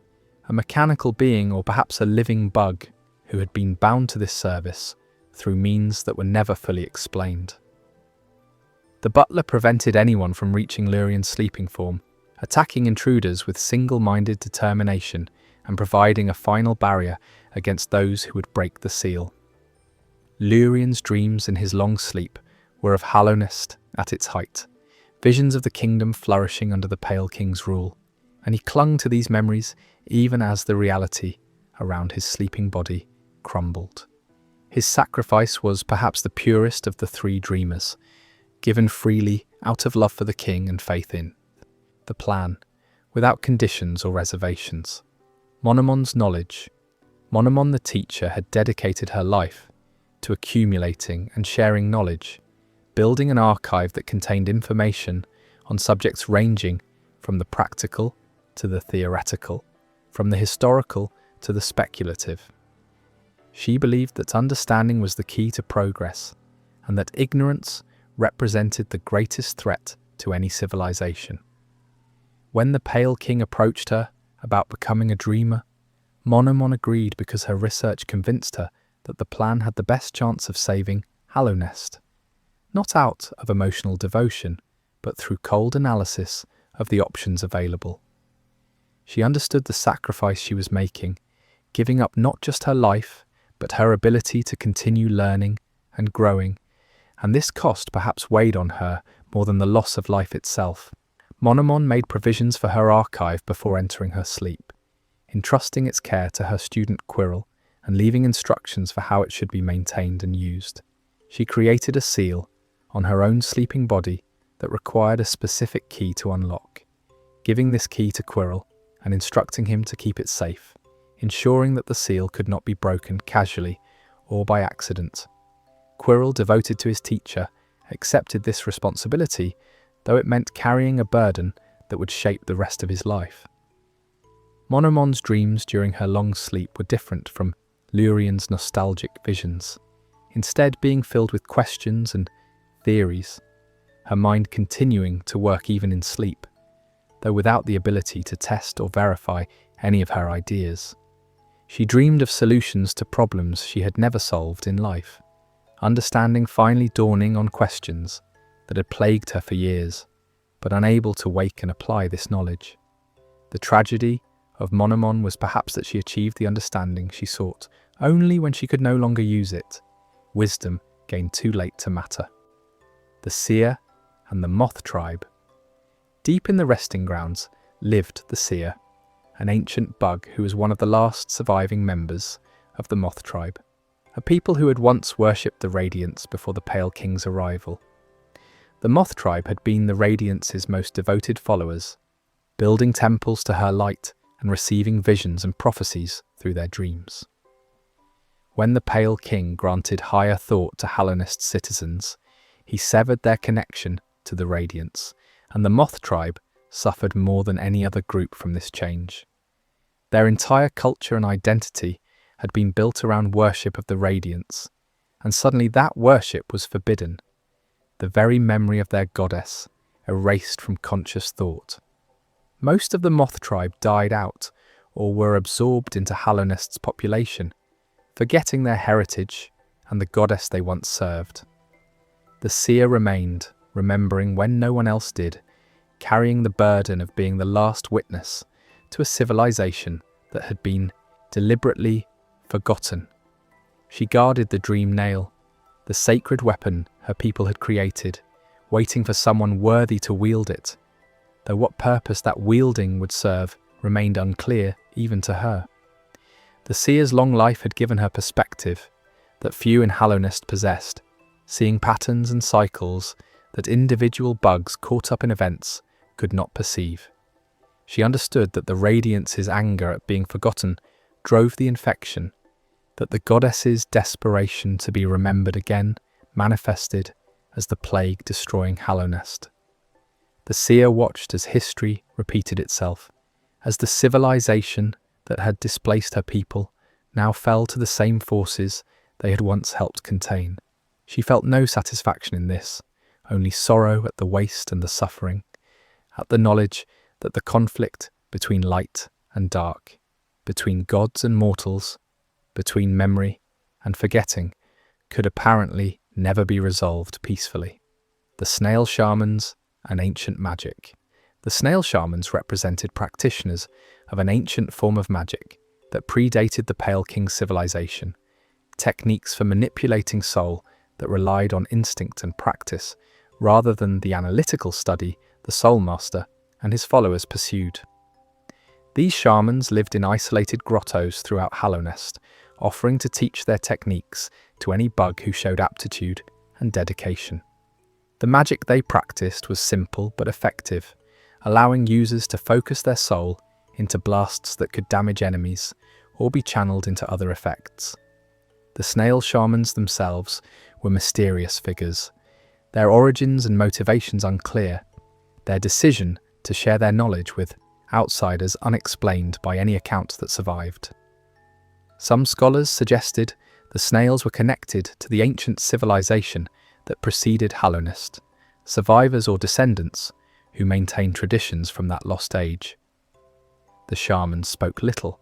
a mechanical being or perhaps a living bug who had been bound to this service through means that were never fully explained. The butler prevented anyone from reaching Lurien's sleeping form, attacking intruders with single-minded determination and providing a final barrier against those who would break the seal. Lurien's dreams in his long sleep were of Hallownest at its height, visions of the kingdom flourishing under the Pale King's rule, and he clung to these memories even as the reality around his sleeping body crumbled. His sacrifice was perhaps the purest of the three dreamers, given freely out of love for the king and faith in the plan, without conditions or reservations. Monomon's knowledge. Monomon the teacher had dedicated her life to accumulating and sharing knowledge, building an archive that contained information on subjects ranging from the practical to the theoretical, from the historical to the speculative. She believed that understanding was the key to progress, and that ignorance represented the greatest threat to any civilization. When the Pale King approached her about becoming a dreamer, Monomon agreed because her research convinced her that the plan had the best chance of saving Hallownest, not out of emotional devotion, but through cold analysis of the options available. She understood the sacrifice she was making, giving up not just her life, but her ability to continue learning and growing, and this cost perhaps weighed on her more than the loss of life itself. Monomon made provisions for her archive before entering her sleep, entrusting its care to her student Quirrell and leaving instructions for how it should be maintained and used. She created a seal on her own sleeping body that required a specific key to unlock, giving this key to Quirrell and instructing him to keep it safe, ensuring that the seal could not be broken casually or by accident. Quirrell, devoted to his teacher, accepted this responsibility, though it meant carrying a burden that would shape the rest of his life. Monomon's dreams during her long sleep were different from Lurian's nostalgic visions, instead being filled with questions and theories, her mind continuing to work even in sleep, though without the ability to test or verify any of her ideas. She dreamed of solutions to problems she had never solved in life, understanding finally dawning on questions that had plagued her for years, but unable to wake and apply this knowledge. The tragedy of Monomon was perhaps that she achieved the understanding she sought only when she could no longer use it. Wisdom gained too late to matter. The Seer and the Moth tribe. Deep in the resting grounds lived the Seer, an ancient bug who was one of the last surviving members of the Moth tribe, a people who had once worshipped the Radiance before the Pale King's arrival. The Moth tribe had been the Radiance's most devoted followers, building temples to her light and receiving visions and prophecies through their dreams. When the Pale King granted higher thought to Hallownest's citizens, he severed their connection to the Radiance, and the Moth tribe suffered more than any other group from this change. Their entire culture and identity had been built around worship of the Radiance, and suddenly that worship was forbidden, the very memory of their goddess erased from conscious thought. Most of the Moth tribe died out or were absorbed into Hallownest's population, forgetting their heritage and the goddess they once served. The Seer remained, remembering when no one else did, carrying the burden of being the last witness to a civilization that had been deliberately forgotten. She guarded the dream nail, the sacred weapon her people had created, waiting for someone worthy to wield it, though what purpose that wielding would serve remained unclear even to her. The Seer's long life had given her perspective that few in Hallownest possessed, seeing patterns and cycles that individual bugs caught up in events could not perceive. She understood that the Radiance's anger at being forgotten drove the infection, that the goddess's desperation to be remembered again manifested as the plague destroying Hallownest. The Seer watched as history repeated itself, as the civilization that had displaced her people now fell to the same forces they had once helped contain. She felt no satisfaction in this, only sorrow at the waste and the suffering, at the knowledge that the conflict between light and dark, between gods and mortals, between memory and forgetting, could apparently never be resolved peacefully. The Snail Shamans and Ancient Magic. The Snail Shamans represented practitioners of an ancient form of magic that predated the Pale King's civilization, techniques for manipulating soul that relied on instinct and practice rather than the analytical study the Soul Master and his followers pursued. These shamans lived in isolated grottos throughout Hallownest, offering to teach their techniques to any bug who showed aptitude and dedication. The magic they practiced was simple but effective, allowing users to focus their soul into blasts that could damage enemies or be channeled into other effects. The snail shamans themselves were mysterious figures, their origins and motivations unclear, their decision to share their knowledge with outsiders unexplained by any account that survived. Some scholars suggested the snails were connected to the ancient civilization that preceded Hallownest, survivors or descendants who maintained traditions from that lost age. The shamans spoke little,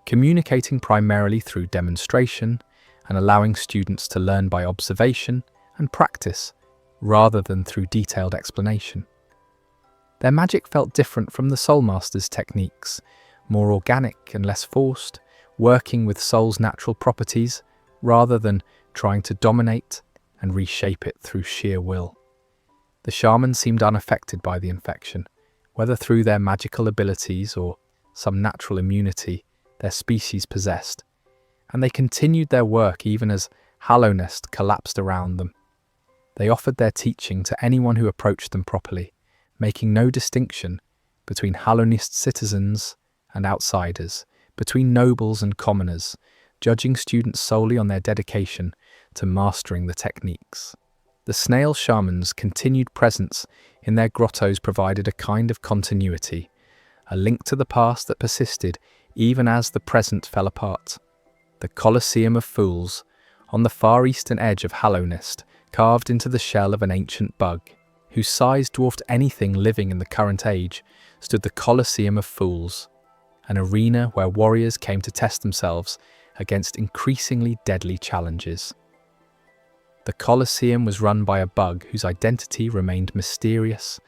communicating primarily through demonstration and allowing students to learn by observation and practice rather than through detailed explanation. Their magic felt different from the Soulmaster's techniques, more organic and less forced, working with soul's natural properties rather than trying to dominate and reshape it through sheer will. The shaman seemed unaffected by the infection, whether through their magical abilities or some natural immunity their species possessed, and they continued their work even as Hallownest collapsed around them. They offered their teaching to anyone who approached them properly, making no distinction between Hallownest citizens and outsiders, between nobles and commoners, judging students solely on their dedication to mastering the techniques. The snail shamans' continued presence in their grottos provided a kind of continuity, a link to the past that persisted even as the present fell apart. The Colosseum of Fools, on the far eastern edge of Hallownest, carved into the shell of an ancient bug, whose size dwarfed anything living in the current age, stood the Colosseum of Fools, an arena where warriors came to test themselves against increasingly deadly challenges. The Colosseum was run by a bug whose identity remained mysterious,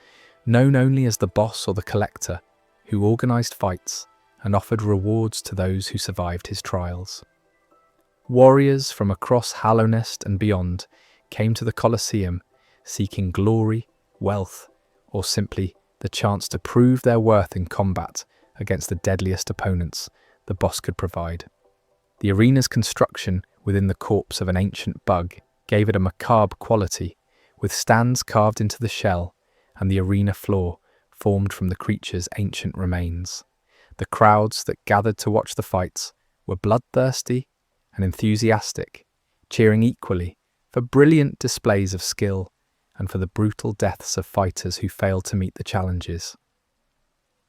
known only as the boss or the collector, who organized fights and offered rewards to those who survived his trials. Warriors from across Hallownest and beyond came to the Colosseum seeking glory, wealth, or simply the chance to prove their worth in combat against the deadliest opponents the boss could provide. The arena's construction within the corpse of an ancient bug gave it a macabre quality, with stands carved into the shell and the arena floor formed from the creature's ancient remains. The crowds that gathered to watch the fights were bloodthirsty and enthusiastic, cheering equally for brilliant displays of skill and for the brutal deaths of fighters who failed to meet the challenges.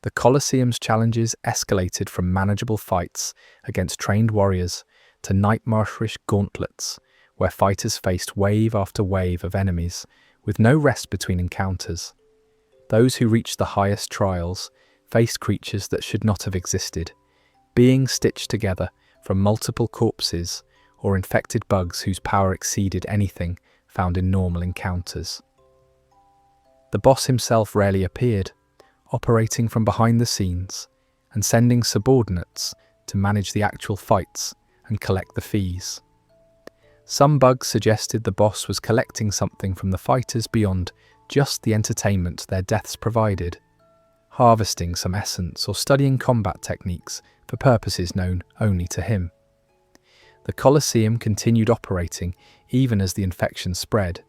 The Colosseum's challenges escalated from manageable fights against trained warriors to nightmarish gauntlets, where fighters faced wave after wave of enemies with no rest between encounters. Those who reached the highest trials faced creatures that should not have existed, being stitched together from multiple corpses or infected bugs whose power exceeded anything found in normal encounters. The boss himself rarely appeared, operating from behind the scenes and sending subordinates to manage the actual fights and collect the fees. Some bugs suggested the boss was collecting something from the fighters beyond just the entertainment their deaths provided, harvesting some essence or studying combat techniques for purposes known only to him. The Colosseum continued operating even as the infection spread,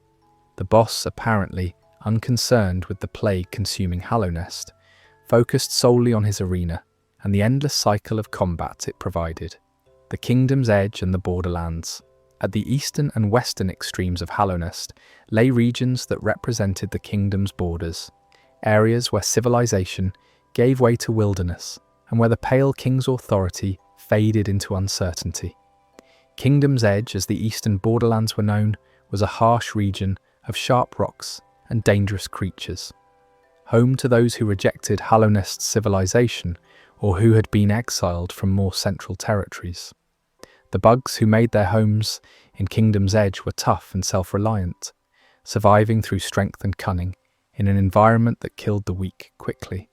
the boss apparently unconcerned with the plague consuming Hallownest, focused solely on his arena and the endless cycle of combat it provided. The Kingdom's Edge and the Borderlands. At the eastern and western extremes of Hallownest lay regions that represented the kingdom's borders, areas where civilization gave way to wilderness and where the Pale King's authority faded into uncertainty. Kingdom's Edge, as the eastern borderlands were known, was a harsh region of sharp rocks and dangerous creatures, home to those who rejected Hallownest's civilization or who had been exiled from more central territories. The bugs who made their homes in Kingdom's Edge were tough and self-reliant, surviving through strength and cunning in an environment that killed the weak quickly.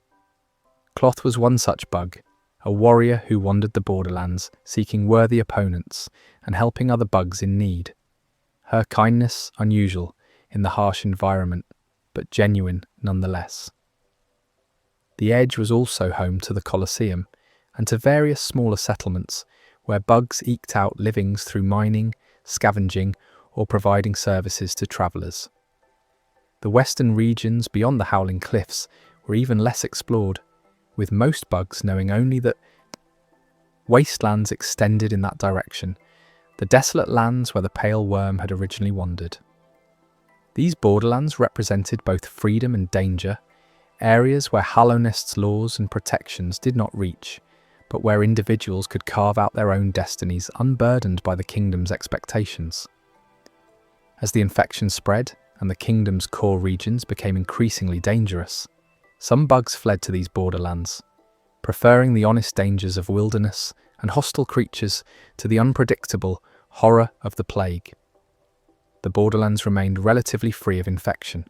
Cloth was one such bug, a warrior who wandered the borderlands seeking worthy opponents and helping other bugs in need. Her kindness unusual in the harsh environment, but genuine nonetheless. The Edge was also home to the Colosseum, and to various smaller settlements where bugs eked out livings through mining, scavenging, or providing services to travellers. The western regions beyond the Howling Cliffs were even less explored, with most bugs knowing only that wastelands extended in that direction, the desolate lands where the pale Wyrm had originally wandered. These borderlands represented both freedom and danger, areas where Hallownest's laws and protections did not reach, but where individuals could carve out their own destinies unburdened by the kingdom's expectations. As the infection spread and the kingdom's core regions became increasingly dangerous, some bugs fled to these borderlands, preferring the honest dangers of wilderness and hostile creatures to the unpredictable horror of the plague. The borderlands remained relatively free of infection,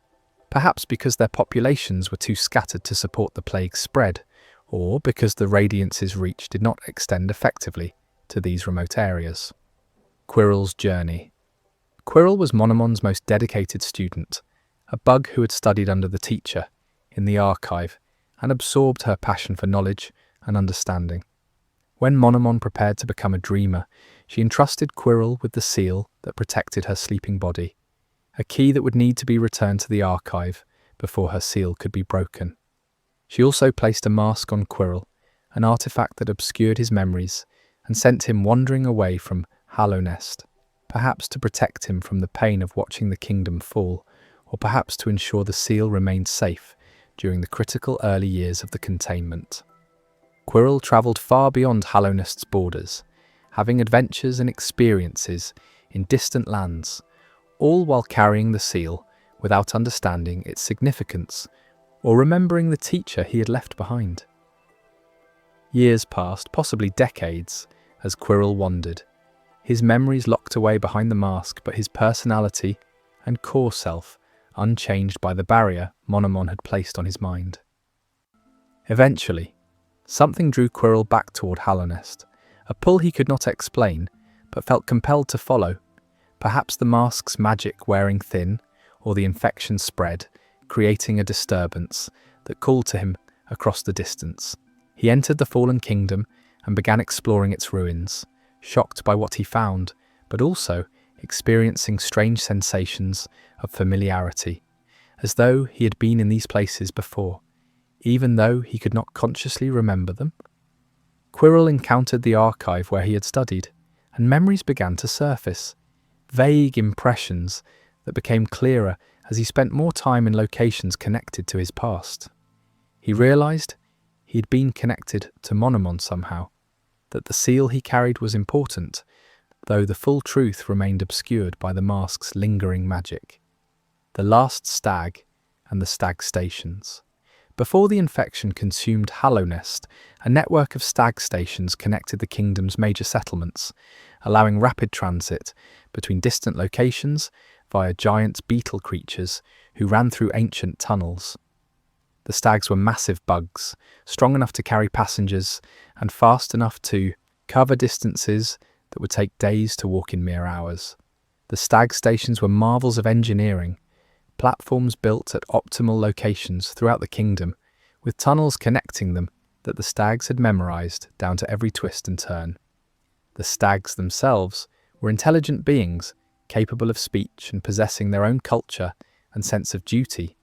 perhaps because their populations were too scattered to support the plague's spread, or because the Radiance's reach did not extend effectively to these remote areas. Quirrell's journey. Quirrell was Monomon's most dedicated student, a bug who had studied under the teacher in the archive and absorbed her passion for knowledge and understanding. When Monomon prepared to become a dreamer, she entrusted Quirrell with the seal that protected her sleeping body, a key that would need to be returned to the archive before her seal could be broken. She also placed a mask on Quirrell, an artifact that obscured his memories and sent him wandering away from Hallownest, perhaps to protect him from the pain of watching the kingdom fall, or perhaps to ensure the seal remained safe during the critical early years of the containment. Quirrell travelled far beyond Hallownest's borders, having adventures and experiences in distant lands, all while carrying the seal without understanding its significance or remembering the teacher he had left behind. Years passed, possibly decades, as Quirrell wandered, his memories locked away behind the mask, but his personality and core self unchanged by the barrier Monomon had placed on his mind. Eventually, something drew Quirrell back toward Hallownest, a pull he could not explain, but felt compelled to follow. Perhaps the mask's magic wearing thin, or the infection spread, creating a disturbance that called to him across the distance. He entered the fallen kingdom and began exploring its ruins, shocked by what he found, but also experiencing strange sensations of familiarity, as though he had been in these places before, even though he could not consciously remember them. Quirrell encountered the archive where he had studied, and memories began to surface, vague impressions that became clearer as he spent more time in locations connected to his past. He realised he had been connected to Monomon somehow, that the seal he carried was important, though the full truth remained obscured by the mask's lingering magic. The last stag and the stag stations. Before the infection consumed Hallownest, a network of stag stations connected the kingdom's major settlements, allowing rapid transit between distant locations via giant beetle creatures who ran through ancient tunnels. The stags were massive bugs, strong enough to carry passengers and fast enough to cover distances that would take days to walk in mere hours. The stag stations were marvels of engineering, platforms built at optimal locations throughout the kingdom, with tunnels connecting them that the stags had memorized down to every twist and turn. The stags themselves were intelligent beings, capable of speech and possessing their own culture and sense of duty,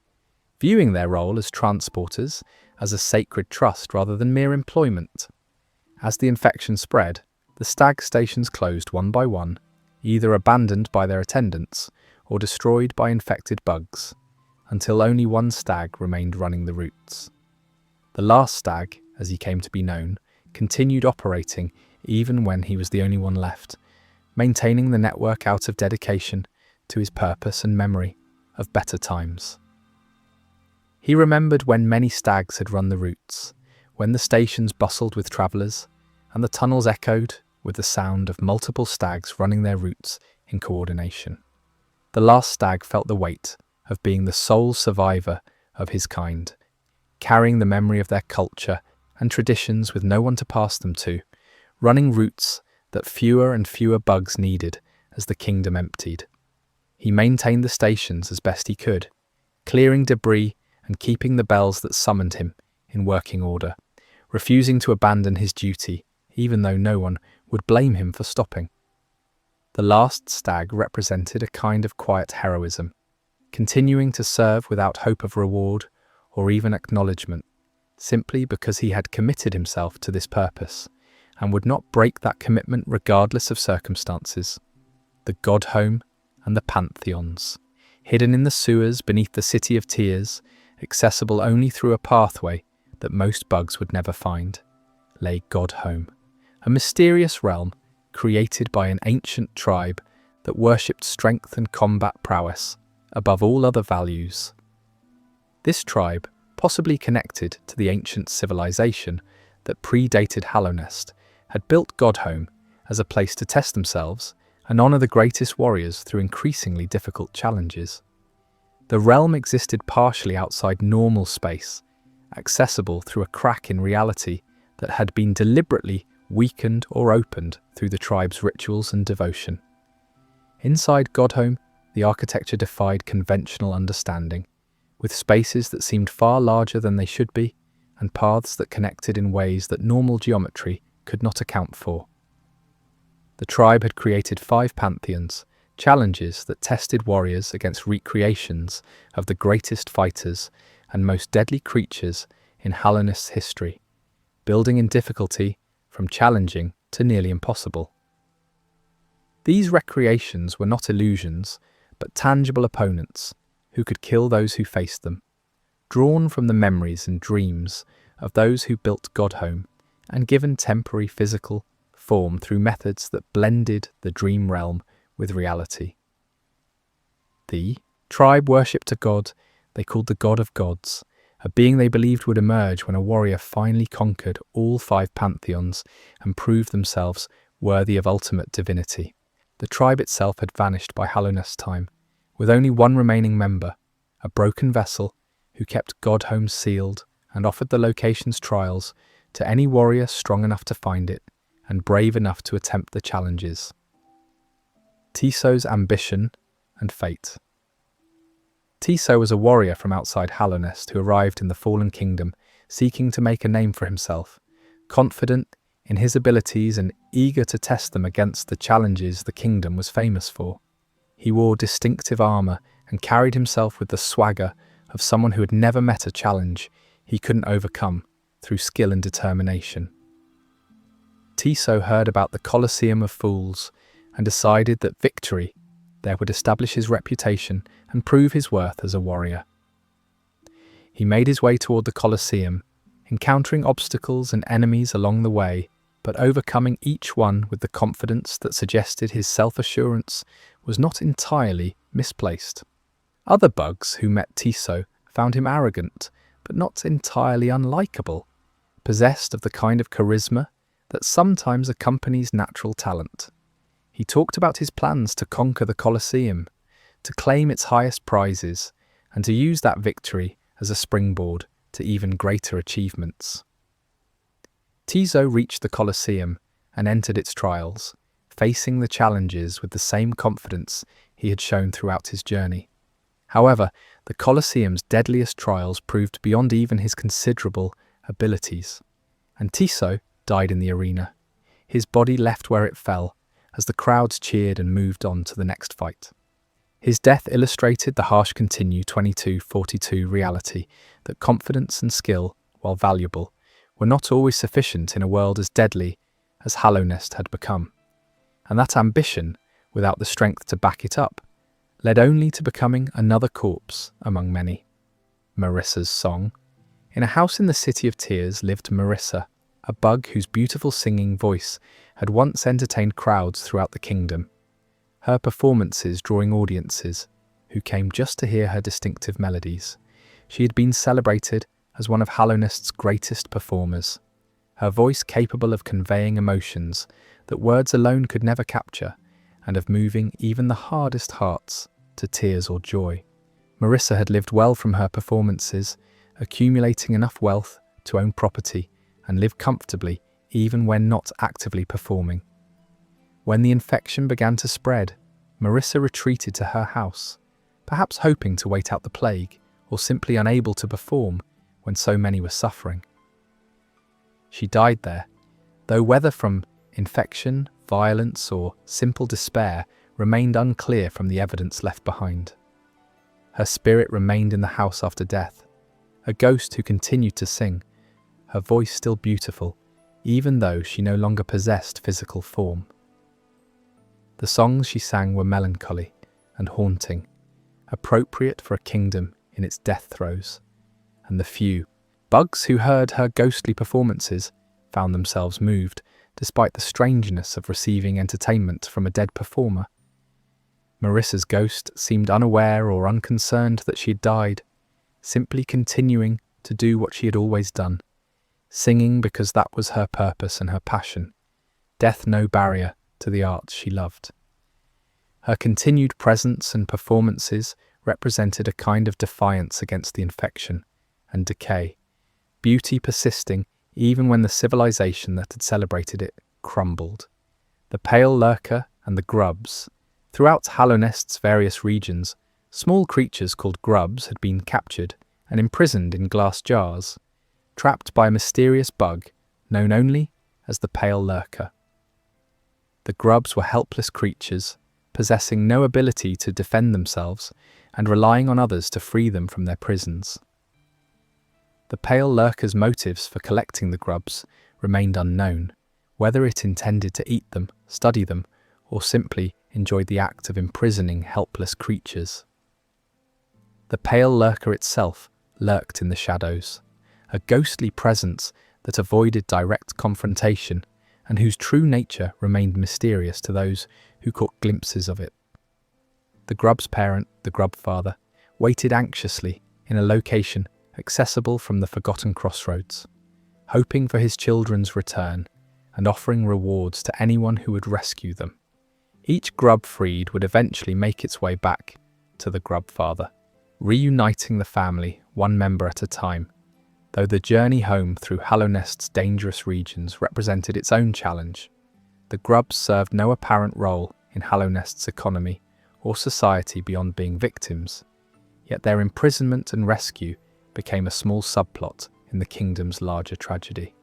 viewing their role as transporters as a sacred trust rather than mere employment. As the infection spread, the stag stations closed one by one, either abandoned by their attendants or destroyed by infected bugs, until only one stag remained running the routes. The last stag, as he came to be known, continued operating even when he was the only one left, maintaining the network out of dedication to his purpose and memory of better times. He remembered when many stags had run the routes, when the stations bustled with travellers, and the tunnels echoed with the sound of multiple stags running their routes in coordination. The last stag felt the weight of being the sole survivor of his kind, carrying the memory of their culture and traditions with no one to pass them to, running routes that fewer and fewer bugs needed as the kingdom emptied. He maintained the stations as best he could, clearing debris and keeping the bells that summoned him in working order, refusing to abandon his duty, even though no one would blame him for stopping. The last stag represented a kind of quiet heroism, continuing to serve without hope of reward or even acknowledgement, simply because he had committed himself to this purpose and would not break that commitment regardless of circumstances. The god home and the pantheons, hidden in the sewers beneath the City of Tears, accessible only through a pathway that most bugs would never find, lay God home, a mysterious realm created by an ancient tribe that worshipped strength and combat prowess above all other values. This tribe, possibly connected to the ancient civilization that predated Hallownest, had built Godhome as a place to test themselves and honor the greatest warriors through increasingly difficult challenges. The realm existed partially outside normal space, accessible through a crack in reality that had been deliberately weakened or opened through the tribe's rituals and devotion. Inside Godhome, the architecture defied conventional understanding, with spaces that seemed far larger than they should be, and paths that connected in ways that normal geometry could not account for. The tribe had created 5 pantheons, challenges that tested warriors against recreations of the greatest fighters and most deadly creatures in Hallownest's history, building in difficulty from challenging to nearly impossible. These recreations were not illusions, but tangible opponents who could kill those who faced them, drawn from the memories and dreams of those who built Godhome and given temporary physical form through methods that blended the dream realm with reality. The tribe worshipped a god they called the God of Gods, a being they believed would emerge when a warrior finally conquered all 5 pantheons and proved themselves worthy of ultimate divinity. The tribe itself had vanished by Hallownest time, with only one remaining member, a broken vessel who kept Godhome sealed and offered the location's trials to any warrior strong enough to find it and brave enough to attempt the challenges. Tiso's ambition and fate. Tiso was a warrior from outside Hallownest who arrived in the Fallen Kingdom seeking to make a name for himself, confident in his abilities and eager to test them against the challenges the kingdom was famous for. He wore distinctive armor and carried himself with the swagger of someone who had never met a challenge he couldn't overcome through skill and determination. Tiso heard about the Colosseum of Fools and decided that victory there would establish his reputation and prove his worth as a warrior. He made his way toward the Colosseum, encountering obstacles and enemies along the way, but overcoming each one with the confidence that suggested his self-assurance was not entirely misplaced. Other bugs who met Tiso found him arrogant, but not entirely unlikable, possessed of the kind of charisma that sometimes accompanies natural talent. He talked about his plans to conquer the Colosseum, to claim its highest prizes, and to use that victory as a springboard to even greater achievements. Tiso reached the Colosseum and entered its trials, facing the challenges with the same confidence he had shown throughout his journey. However, the Colosseum's deadliest trials proved beyond even his considerable abilities, and Tiso died in the arena. His body left where it fell, as the crowds cheered and moved on to the next fight. His death illustrated the harsh continue 2242 reality that confidence and skill, while valuable, were not always sufficient in a world as deadly as Hallownest had become, and that ambition, without the strength to back it up, led only to becoming another corpse among many. Marissa's song. In a house in the City of Tears lived Marissa, a bug whose beautiful singing voice had once entertained crowds throughout the kingdom, her performances drawing audiences who came just to hear her distinctive melodies. She had been celebrated as one of Hallownest's greatest performers, her voice capable of conveying emotions that words alone could never capture, and of moving even the hardest hearts to tears or joy. Marissa had lived well from her performances, accumulating enough wealth to own property and live comfortably even when not actively performing. When the infection began to spread, Marissa retreated to her house, perhaps hoping to wait out the plague or simply unable to perform when so many were suffering. She died there, though whether from infection, violence, or simple despair remained unclear from the evidence left behind. Her spirit remained in the house after death, a ghost who continued to sing, her voice still beautiful, even though she no longer possessed physical form. The songs she sang were melancholy and haunting, appropriate for a kingdom in its death throes, and the few bugs who heard her ghostly performances found themselves moved, despite the strangeness of receiving entertainment from a dead performer. Marissa's ghost seemed unaware or unconcerned that she had died, simply continuing to do what she had always done, singing because that was her purpose and her passion, death no barrier to the art she loved. Her continued presence and performances represented a kind of defiance against the infection and decay, beauty persisting even when the civilization that had celebrated it crumbled. The pale lurker and the grubs. Throughout Hallownest's various regions, small creatures called grubs had been captured and imprisoned in glass jars, trapped by a mysterious bug known only as the pale lurker. The grubs were helpless creatures, possessing no ability to defend themselves and relying on others to free them from their prisons. The pale lurker's motives for collecting the grubs remained unknown, whether it intended to eat them, study them, or simply enjoyed the act of imprisoning helpless creatures. The pale lurker itself lurked in the shadows, a ghostly presence that avoided direct confrontation and whose true nature remained mysterious to those who caught glimpses of it. The grub's parent, the grub father, waited anxiously in a location accessible from the forgotten crossroads, hoping for his children's return and offering rewards to anyone who would rescue them. Each grub freed would eventually make its way back to the grub father, reuniting the family one member at a time, though the journey home through Hallownest's dangerous regions represented its own challenge. The grubs served no apparent role in Hallownest's economy or society beyond being victims, yet their imprisonment and rescue became a small subplot in the kingdom's larger tragedy,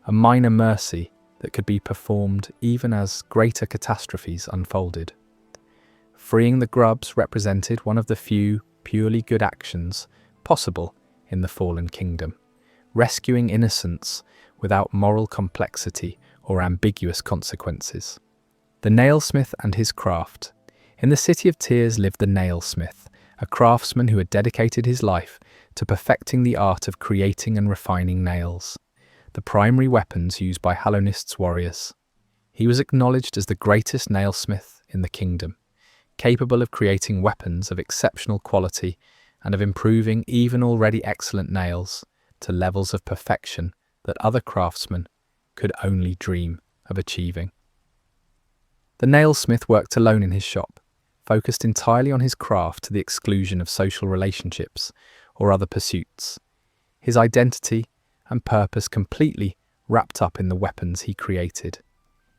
a minor mercy that could be performed even as greater catastrophes unfolded. Freeing the grubs represented one of the few purely good actions possible in the fallen kingdom, rescuing innocence without moral complexity or ambiguous consequences. The nailsmith and his craft. In the City of Tears lived the nailsmith, a craftsman who had dedicated his life to perfecting the art of creating and refining nails, the primary weapons used by Hallownest's warriors. He was acknowledged as the greatest nailsmith in the kingdom, capable of creating weapons of exceptional quality and of improving even already excellent nails to levels of perfection that other craftsmen could only dream of achieving. The nailsmith worked alone in his shop, focused entirely on his craft to the exclusion of social relationships or other pursuits, his identity and purpose completely wrapped up in the weapons he created.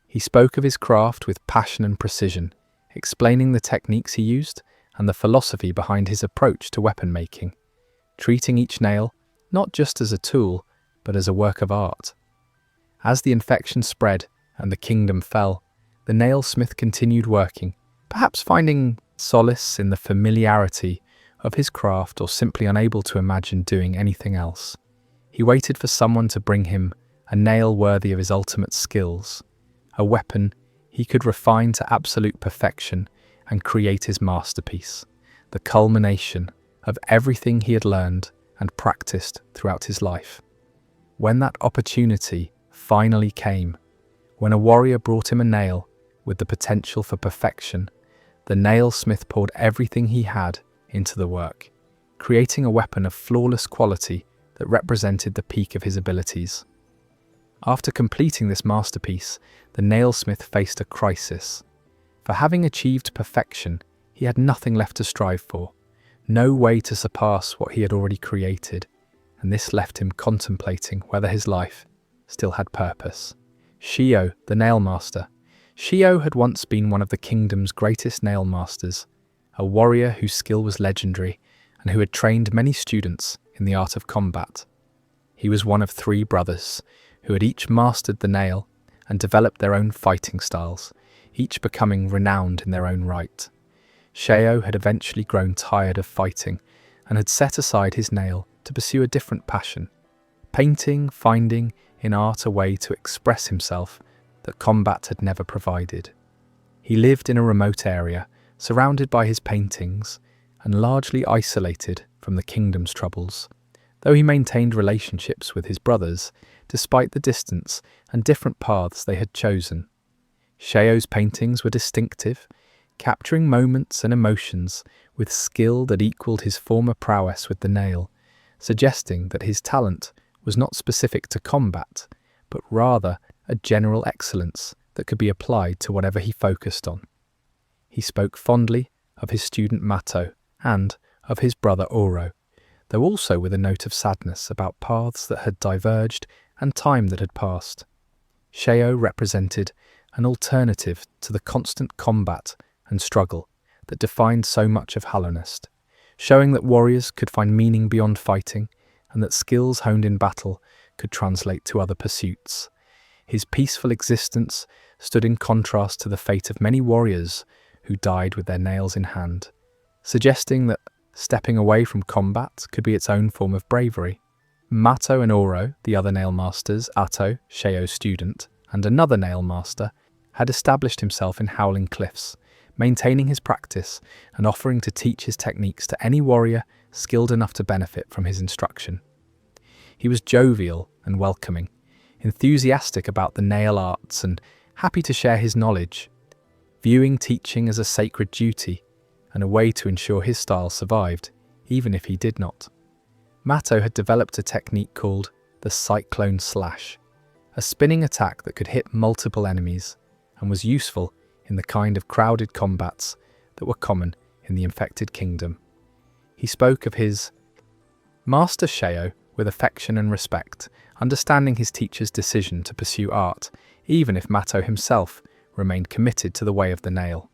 He spoke of his craft with passion and precision, explaining the techniques he used and the philosophy behind his approach to weapon making, treating each nail not just as a tool, but as a work of art. As the infection spread and the kingdom fell, the nailsmith continued working, perhaps finding solace in the familiarity of his craft or simply unable to imagine doing anything else. He waited for someone to bring him a nail worthy of his ultimate skills, a weapon he could refine to absolute perfection and create his masterpiece, the culmination of everything he had learned and practiced throughout his life. When that opportunity finally came, when a warrior brought him a nail with the potential for perfection, the nailsmith poured everything he had into the work, creating a weapon of flawless quality that represented the peak of his abilities. After completing this masterpiece, the nailsmith faced a crisis. For having achieved perfection, he had nothing left to strive for, no way to surpass what he had already created, and this left him contemplating whether his life still had purpose. Shio, the nailmaster. Shio had once been one of the kingdom's greatest nail masters, a warrior whose skill was legendary and who had trained many students in the art of combat. He was one of 3 brothers who had each mastered the nail and developed their own fighting styles, each becoming renowned in their own right. Sheo had eventually grown tired of fighting and had set aside his nail to pursue a different passion, painting, finding in art a way to express himself that combat had never provided. He lived in a remote area, surrounded by his paintings and largely isolated from the kingdom's troubles, though he maintained relationships with his brothers despite the distance and different paths they had chosen. Sheo's paintings were distinctive, capturing moments and emotions with skill that equaled his former prowess with the nail, suggesting that his talent was not specific to combat, but rather a general excellence that could be applied to whatever he focused on. He spoke fondly of his student Mato and of his brother Oro, though also with a note of sadness about paths that had diverged and time that had passed. Sheo represented an alternative to the constant combat and struggle that defined so much of Hallownest, showing that warriors could find meaning beyond fighting and that skills honed in battle could translate to other pursuits. His peaceful existence stood in contrast to the fate of many warriors who died with their nails in hand, suggesting that stepping away from combat could be its own form of bravery. Mato and Oro, the other nail masters, Atto, Sheo's student, and another nail master, had established himself in Howling Cliffs, maintaining his practice and offering to teach his techniques to any warrior skilled enough to benefit from his instruction. He was jovial and welcoming, enthusiastic about the nail arts and happy to share his knowledge, viewing teaching as a sacred duty and a way to ensure his style survived, even if he did not. Mato had developed a technique called the Cyclone Slash, a spinning attack that could hit multiple enemies and was useful in the kind of crowded combats that were common in the infected kingdom. He spoke of his Master Sheo with affection and respect, understanding his teacher's decision to pursue art, even if Mato himself remained committed to the way of the nail.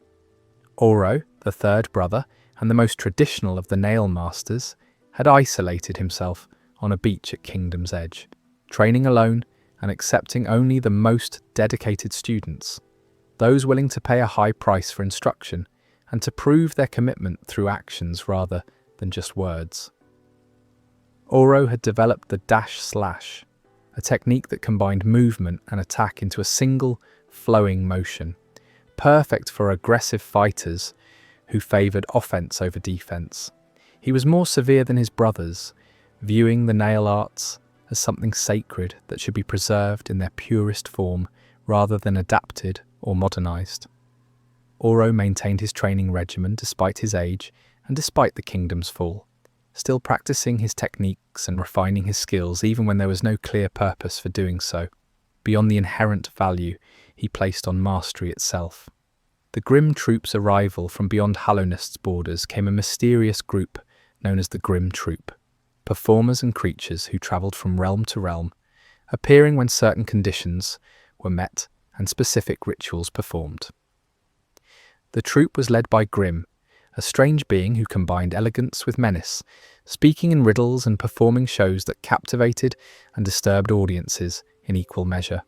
Oro, the third brother and the most traditional of the nail masters, had isolated himself on a beach at Kingdom's Edge, training alone and accepting only the most dedicated students, those willing to pay a high price for instruction and to prove their commitment through actions rather than just words. Oro had developed the Dash Slash, a technique that combined movement and attack into a single, flowing motion, perfect for aggressive fighters who favoured offense over defense. He was more severe than his brothers, viewing the nail arts as something sacred that should be preserved in their purest form rather than adapted or modernized. Oro maintained his training regimen despite his age and despite the kingdom's fall, still practicing his techniques and refining his skills even when there was no clear purpose for doing so, beyond the inherent value he placed on mastery itself. The grim troop's arrival from beyond Hallownest's borders came a mysterious group known as the Grim Troop, performers and creatures who travelled from realm to realm, appearing when certain conditions were met and specific rituals performed. The troop was led by Grim, a strange being who combined elegance with menace, speaking in riddles and performing shows that captivated and disturbed audiences in equal measure.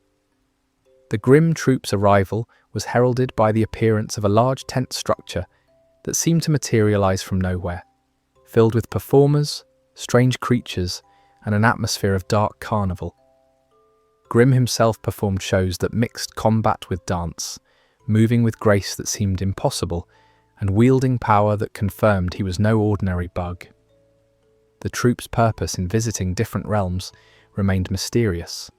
The Grim Troop's arrival was heralded by the appearance of a large tent structure that seemed to materialize from nowhere, filled with performers, strange creatures, and an atmosphere of dark carnival. Grim himself performed shows that mixed combat with dance, moving with grace that seemed impossible, and wielding power that confirmed he was no ordinary bug. The troop's purpose in visiting different realms remained mysterious,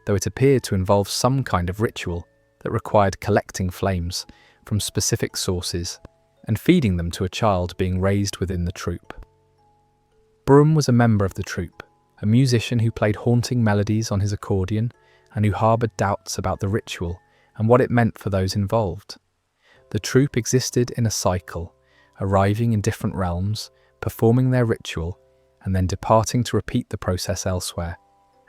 though it appeared to involve some kind of ritual that required collecting flames from specific sources and feeding them to a child being raised within the troop. Wyrm was a member of the troop, a musician who played haunting melodies on his accordion and who harboured doubts about the ritual and what it meant for those involved. The troop existed in a cycle, arriving in different realms, performing their ritual, and then departing to repeat the process elsewhere,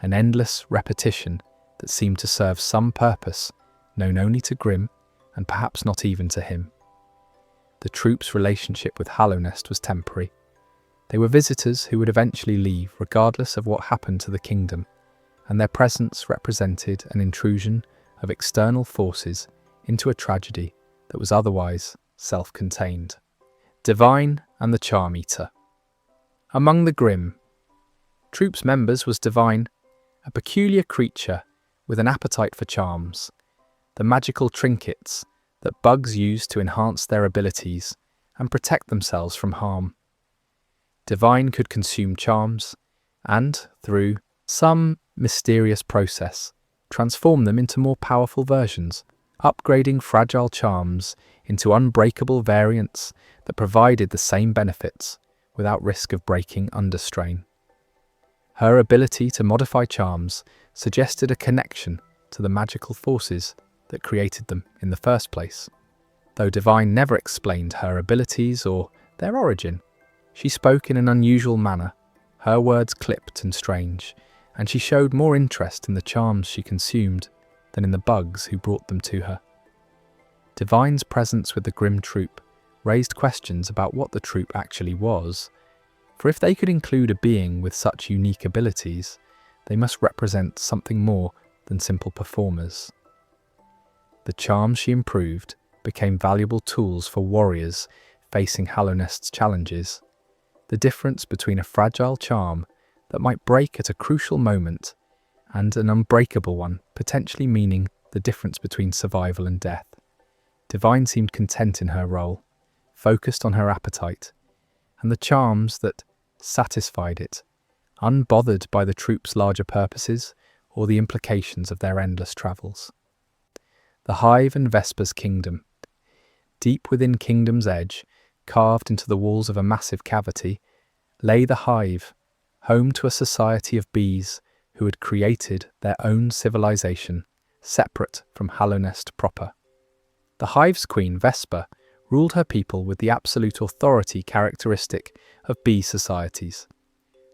an endless repetition that seemed to serve some purpose, known only to Grim, and perhaps not even to him. The troop's relationship with Hallownest was temporary. They were visitors who would eventually leave regardless of what happened to the kingdom, and their presence represented an intrusion of external forces into a tragedy that was otherwise self-contained. Divine and the Charm Eater. Among the Grimm troop's members was Divine, a peculiar creature with an appetite for charms, the magical trinkets that bugs use to enhance their abilities and protect themselves from harm. Divine could consume charms and, through some mysterious process, transform them into more powerful versions, upgrading fragile charms into unbreakable variants that provided the same benefits without risk of breaking under strain. Her ability to modify charms suggested a connection to the magical forces that created them in the first place. Though Divine never explained her abilities or their origin, she spoke in an unusual manner, her words clipped and strange, and she showed more interest in the charms she consumed than in the bugs who brought them to her. Divine's presence with the Grimm troop raised questions about what the troop actually was, for if they could include a being with such unique abilities, they must represent something more than simple performers. The charms she improved became valuable tools for warriors facing Hallownest's challenges. The difference between a fragile charm that might break at a crucial moment and an unbreakable one potentially meaning the difference between survival and death. Divine seemed content in her role, focused on her appetite, and the charms that satisfied it, unbothered by the troop's larger purposes or the implications of their endless travels. The Hive and Vesper's Kingdom. Deep within Kingdom's Edge, carved into the walls of a massive cavity, lay the Hive, home to a society of bees who had created their own civilization, separate from Hallownest proper. The Hive's queen, Vesper, ruled her people with the absolute authority characteristic of bee societies.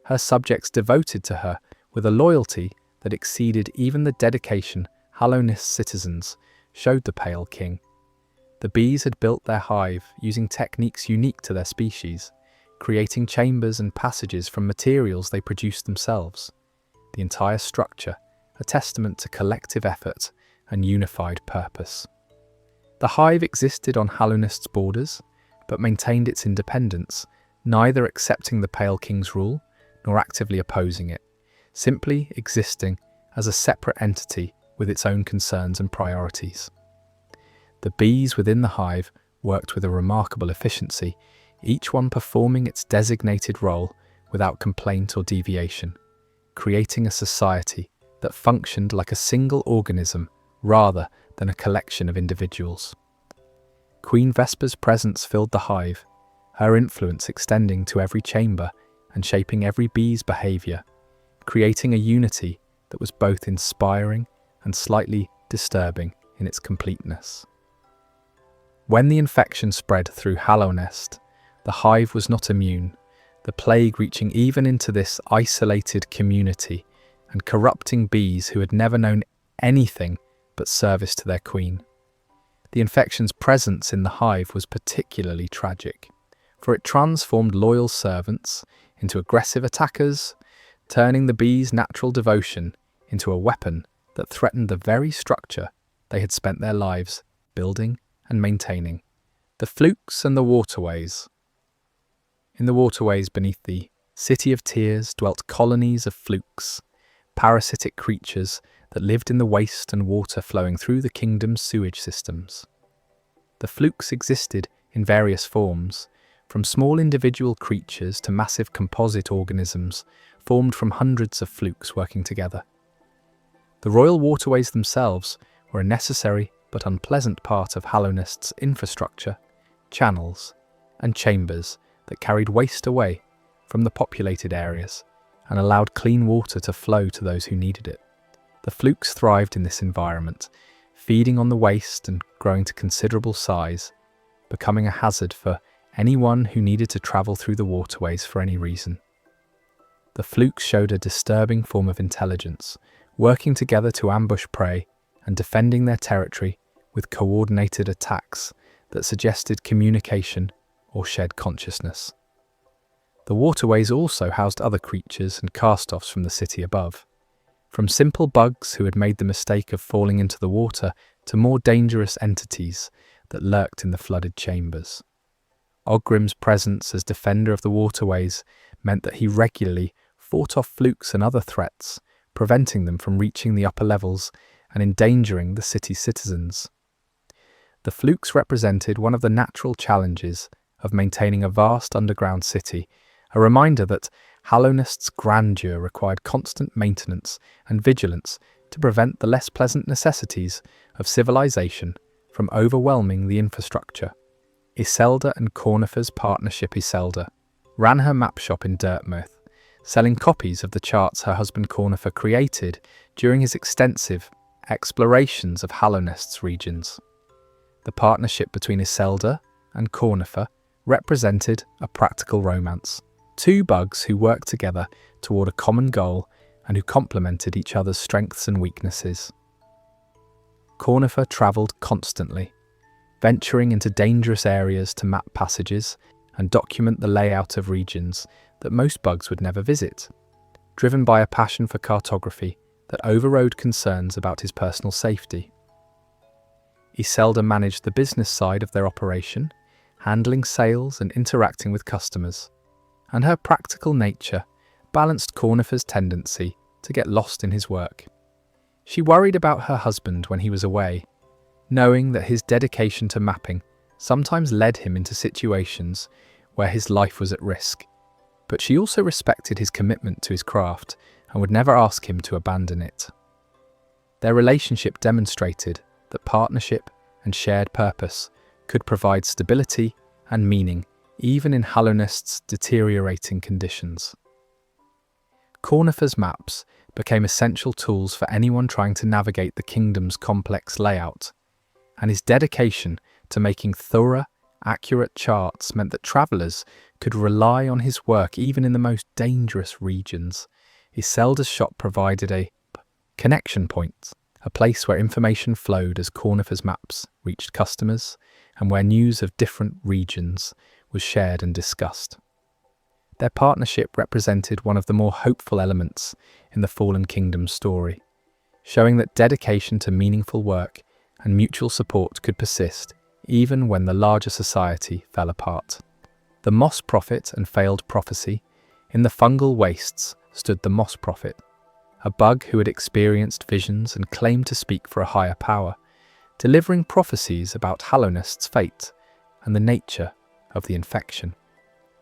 Her subjects devoted to her with a loyalty that exceeded even the dedication Hallownest's citizens showed the Pale King. The bees had built their hive using techniques unique to their species, creating chambers and passages from materials they produced themselves. The entire structure, a testament to collective effort and unified purpose. The hive existed on Hallownest's borders, but maintained its independence, neither accepting the Pale King's rule nor actively opposing it, simply existing as a separate entity with its own concerns and priorities. The bees within the hive worked with a remarkable efficiency, each one performing its designated role without complaint or deviation, creating a society that functioned like a single organism rather than a collection of individuals. Queen Vesper's presence filled the hive, her influence extending to every chamber and shaping every bee's behaviour, creating a unity that was both inspiring and slightly disturbing in its completeness. When the infection spread through Hallownest, the hive was not immune, the plague reaching even into this isolated community and corrupting bees who had never known anything but service to their queen. The infection's presence in the hive was particularly tragic, for it transformed loyal servants into aggressive attackers, turning the bees' natural devotion into a weapon that threatened the very structure they had spent their lives building and maintaining. The flukes and the waterways. In the waterways beneath the City of Tears dwelt colonies of flukes, parasitic creatures that lived in the waste and water flowing through the kingdom's sewage systems. The flukes existed in various forms, from small individual creatures to massive composite organisms formed from hundreds of flukes working together. The royal waterways themselves were a necessary but unpleasant part of Hallownest's infrastructure, channels, and chambers that carried waste away from the populated areas and allowed clean water to flow to those who needed it. The flukes thrived in this environment, feeding on the waste and growing to considerable size, becoming a hazard for anyone who needed to travel through the waterways for any reason. The flukes showed a disturbing form of intelligence, working together to ambush prey and defending their territory with coordinated attacks that suggested communication or shared consciousness. The waterways also housed other creatures and cast-offs from the city above. from simple bugs who had made the mistake of falling into the water to more dangerous entities that lurked in the flooded chambers. Ogrim's presence as defender of the waterways meant that he regularly fought off flukes and other threats, preventing them from reaching the upper levels and endangering the city's citizens. The flukes represented one of the natural challenges of maintaining a vast underground city, a reminder that Hallownest's grandeur required constant maintenance and vigilance to prevent the less pleasant necessities of civilization from overwhelming the infrastructure. Iselda and Cornifer's partnership. Iselda ran her map shop in Dirtmouth, selling copies of the charts her husband Cornifer created during his extensive explorations of Hallownest's regions. The partnership between Iselda and Cornifer represented a practical romance, two bugs who worked together toward a common goal and who complemented each other's strengths and weaknesses. Cornifer travelled constantly, venturing into dangerous areas to map passages and document the layout of regions that most bugs would never visit, driven by a passion for cartography that overrode concerns about his personal safety. Iselda managed the business side of their operation, handling sales and interacting with customers, and her practical nature balanced Cornifer's tendency to get lost in his work. She worried about her husband when he was away, knowing that his dedication to mapping sometimes led him into situations where his life was at risk, but she also respected his commitment to his craft and would never ask him to abandon it. Their relationship demonstrated that partnership and shared purpose could provide stability and meaning even in Hallownest's deteriorating conditions. Cornifer's maps became essential tools for anyone trying to navigate the kingdom's complex layout, and his dedication to making thorough, accurate charts meant that travellers could rely on his work even in the most dangerous regions. Iselda's shop provided a connection point, a place where information flowed as Cornifer's maps reached customers and where news of different regions was shared and discussed. Their partnership represented one of the more hopeful elements in the Fallen Kingdom's story, showing that dedication to meaningful work and mutual support could persist even when the larger society fell apart. The Moss Prophet and Failed Prophecy. In the fungal wastes stood the Moss Prophet, a bug who had experienced visions and claimed to speak for a higher power, delivering prophecies about Hallownest's fate and the nature of the infection.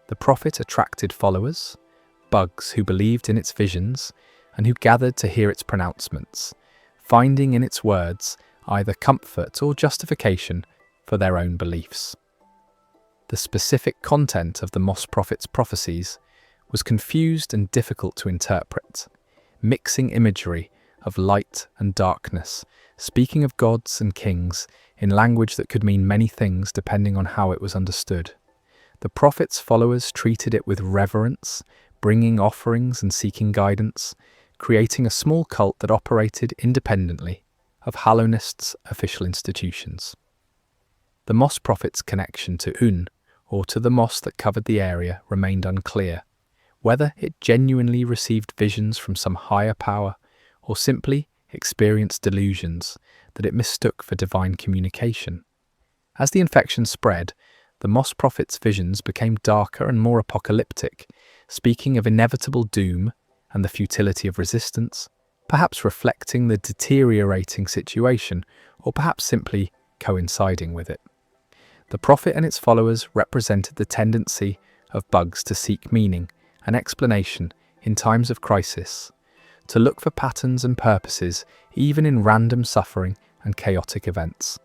The prophet attracted followers, bugs who believed in its visions and who gathered to hear its pronouncements, finding in its words either comfort or justification for their own beliefs. The specific content of the Moss Prophet's prophecies was confused and difficult to interpret, mixing imagery of light and darkness, speaking of gods and kings in language that could mean many things depending on how it was understood. The prophet's followers treated it with reverence, bringing offerings and seeking guidance, creating a small cult that operated independently of Hallownest's official institutions. The Moss Prophet's connection to Un, or to the moss that covered the area, remained unclear, whether it genuinely received visions from some higher power or simply experienced delusions that it mistook for divine communication. As the infection spread, the Moss Prophet's visions became darker and more apocalyptic, speaking of inevitable doom and the futility of resistance, perhaps reflecting the deteriorating situation or perhaps simply coinciding with it. The prophet and its followers represented the tendency of bugs to seek meaning and explanation in times of crisis, to look for patterns and purposes even in random suffering and chaotic events.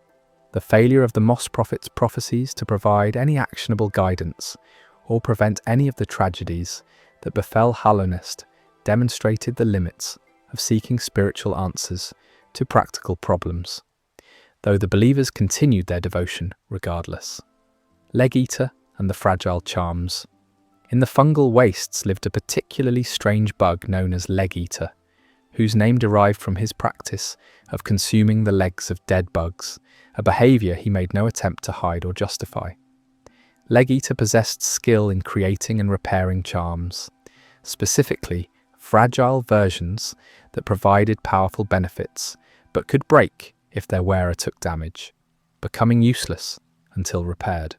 The failure of the Moss Prophet's prophecies to provide any actionable guidance or prevent any of the tragedies that befell Hallownest demonstrated the limits of seeking spiritual answers to practical problems, though the believers continued their devotion regardless. Leg-Eater and the Fragile Charms. In the fungal wastes lived a particularly strange bug known as Leg-Eater, whose name derived from his practice of consuming the legs of dead bugs, a behaviour he made no attempt to hide or justify. Leg-Eater possessed skill in creating and repairing charms, specifically fragile versions that provided powerful benefits but could break if their wearer took damage, becoming useless until repaired.